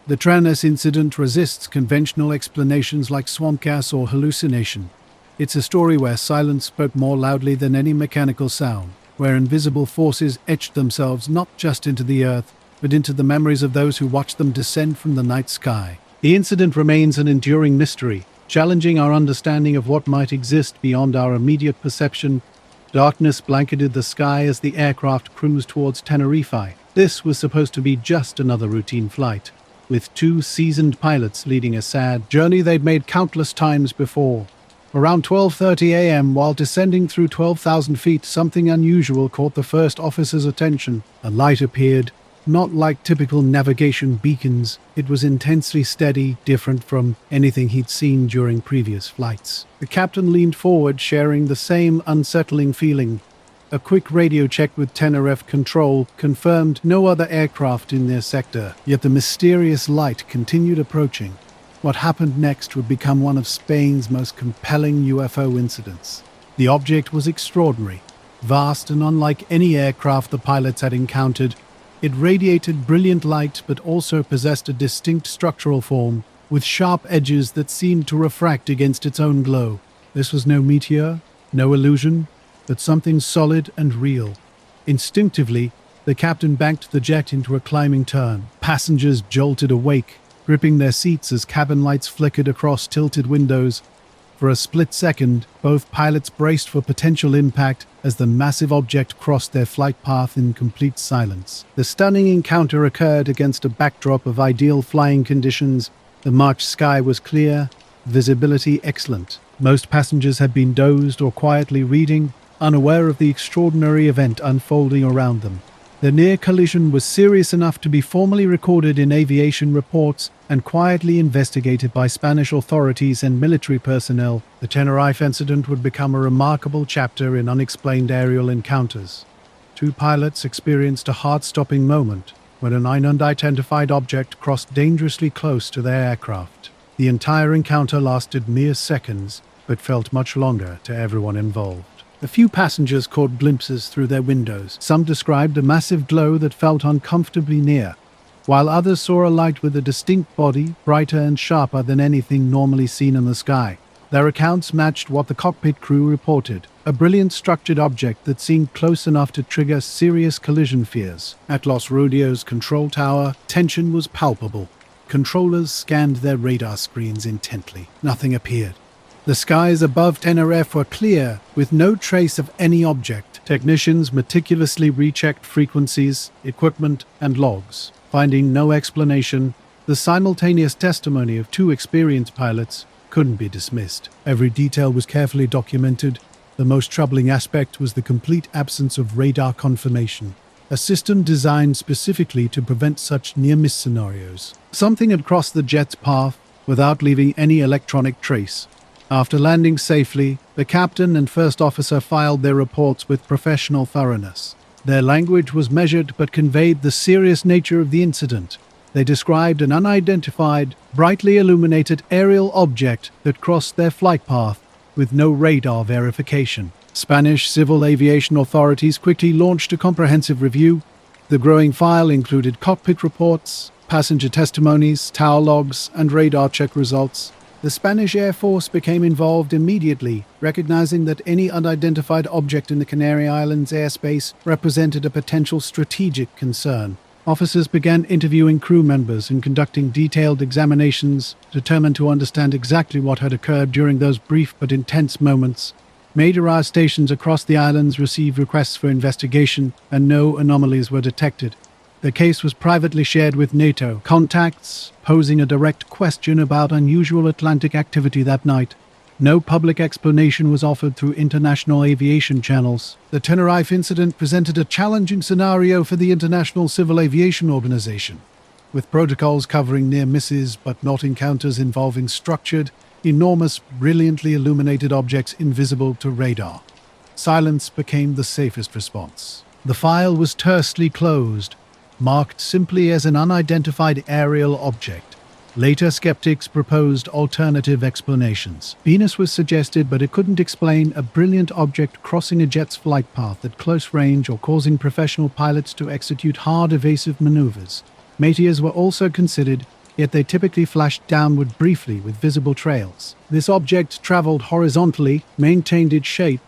The Tranus incident resists conventional explanations like swamp gas or hallucination. It's a story where silence spoke more loudly than any mechanical sound, where invisible forces etched themselves not just into the earth, but into the memories of those who watched them descend from the night sky. The incident remains an enduring mystery, challenging our understanding of what might exist beyond our immediate perception. Darkness blanketed the sky as the aircraft cruised towards Tenerife. This was supposed to be just another routine flight, with two seasoned pilots leading a sad journey they'd made countless times before. Around 12:30 a.m., while descending through 12,000 feet, something unusual caught the first officer's attention. A light appeared, not like typical navigation beacons. It was intensely steady, different from anything he'd seen during previous flights. The captain leaned forward, sharing the same unsettling feeling. A quick radio check with Tenerife Control confirmed no other aircraft in their sector, yet the mysterious light continued approaching. What happened next would become one of Spain's most compelling UFO incidents. The object was extraordinary, vast and unlike any aircraft the pilots had encountered. It radiated brilliant light but also possessed a distinct structural form, with sharp edges that seemed to refract against its own glow. This was no meteor, no illusion, but something solid and real. Instinctively, the captain banked the jet into a climbing turn. Passengers jolted awake, gripping their seats as cabin lights flickered across tilted windows. For a split second, both pilots braced for potential impact as the massive object crossed their flight path in complete silence. The stunning encounter occurred against a backdrop of ideal flying conditions. The March sky was clear, visibility excellent. Most passengers had been dozed or quietly reading, unaware of the extraordinary event unfolding around them. The near collision was serious enough to be formally recorded in aviation reports and quietly investigated by Spanish authorities and military personnel. The Tenerife incident would become a remarkable chapter in unexplained aerial encounters. Two pilots experienced a heart-stopping moment when an unidentified object crossed dangerously close to their aircraft. The entire encounter lasted mere seconds, but felt much longer to everyone involved. A few passengers caught glimpses through their windows. Some described a massive glow that felt uncomfortably near, while others saw a light with a distinct body, brighter and sharper than anything normally seen in the sky. Their accounts matched what the cockpit crew reported, a brilliant structured object that seemed close enough to trigger serious collision fears. At Los Rodeos control tower, tension was palpable. Controllers scanned their radar screens intently. Nothing appeared. The skies above Tenerife were clear, with no trace of any object. Technicians meticulously rechecked frequencies, equipment, and logs. Finding no explanation, the simultaneous testimony of two experienced pilots couldn't be dismissed. Every detail was carefully documented. The most troubling aspect was the complete absence of radar confirmation, a system designed specifically to prevent such near-miss scenarios. Something had crossed the jet's path without leaving any electronic trace. After landing safely, the captain and first officer filed their reports with professional thoroughness. Their language was measured but conveyed the serious nature of the incident. They described an unidentified, brightly illuminated aerial object that crossed their flight path with no radar verification. Spanish civil aviation authorities quickly launched a comprehensive review. The growing file included cockpit reports, passenger testimonies, tower logs, and radar check results. The Spanish Air Force became involved immediately, recognizing that any unidentified object in the Canary Islands airspace represented a potential strategic concern. Officers began interviewing crew members and conducting detailed examinations, determined to understand exactly what had occurred during those brief but intense moments. Major radar stations across the islands received requests for investigation, and no anomalies were detected. The case was privately shared with NATO contacts, posing a direct question about unusual Atlantic activity that night. No public explanation was offered through international aviation channels. The Tenerife incident presented a challenging scenario for the International Civil Aviation Organization, with protocols covering near misses but not encounters involving structured, enormous, brilliantly illuminated objects invisible to radar. Silence became the safest response. The file was tersely closed, marked simply as an unidentified aerial object. Later skeptics proposed alternative explanations. Venus was suggested, but it couldn't explain a brilliant object crossing a jet's flight path at close range or causing professional pilots to execute hard evasive maneuvers. Meteors were also considered, yet they typically flashed downward briefly with visible trails. This object traveled horizontally, maintained its shape,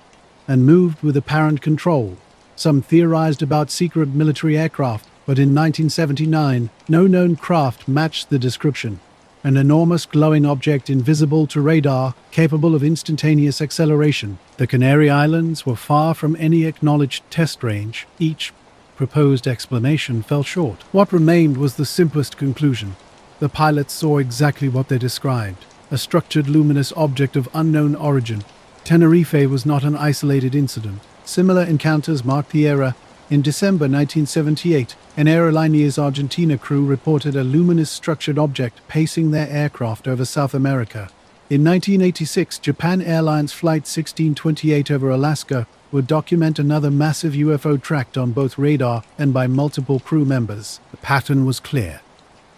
and moved with apparent control. Some theorized about secret military aircraft, but in 1979, no known craft matched the description. An enormous glowing object invisible to radar, capable of instantaneous acceleration. The Canary Islands were far from any acknowledged test range. Each proposed explanation fell short. What remained was the simplest conclusion. The pilots saw exactly what they described, a structured luminous object of unknown origin. Tenerife was not an isolated incident. Similar encounters marked the era. In December 1978, an Aerolíneas Argentina crew reported a luminous structured object pacing their aircraft over South America. In 1986, Japan Airlines Flight 1628 over Alaska would document another massive UFO tracked on both radar and by multiple crew members. The pattern was clear.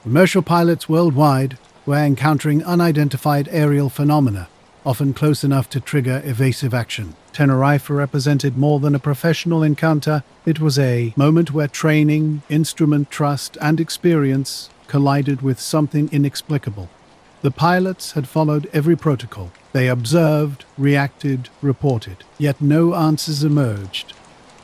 Commercial pilots worldwide were encountering unidentified aerial phenomena, often close enough to trigger evasive action. Tenerife represented more than a professional encounter. It was a moment where training, instrument trust, and experience collided with something inexplicable. The pilots had followed every protocol. They observed, reacted, reported. Yet no answers emerged.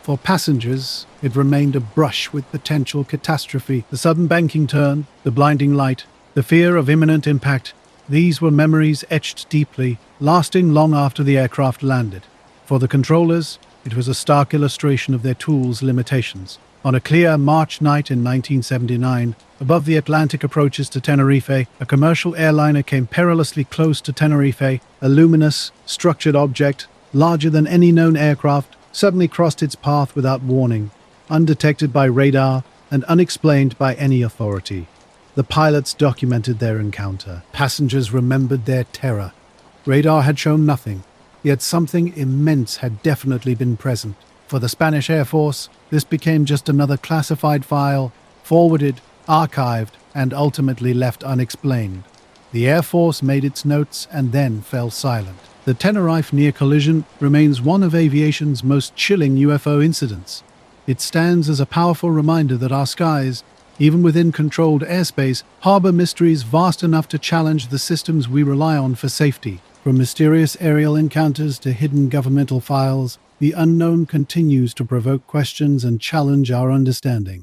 For passengers, it remained a brush with potential catastrophe. The sudden banking turn, the blinding light, the fear of imminent impact, these were memories etched deeply, lasting long after the aircraft landed. For the controllers, it was a stark illustration of their tools' limitations. On a clear March night in 1979, above the Atlantic approaches to Tenerife, a commercial airliner came perilously close to Tenerife. A luminous, structured object, larger than any known aircraft, suddenly crossed its path without warning, undetected by radar and unexplained by any authority. The pilots documented their encounter. Passengers remembered their terror. Radar had shown nothing, yet something immense had definitely been present. For the Spanish Air Force, this became just another classified file, forwarded, archived, and ultimately left unexplained. The Air Force made its notes and then fell silent. The Tenerife near collision remains one of aviation's most chilling UFO incidents. It stands as a powerful reminder that our skies, even within controlled airspace, harbor mysteries vast enough to challenge the systems we rely on for safety. From mysterious aerial encounters to hidden governmental files, the unknown continues to provoke questions and challenge our understanding.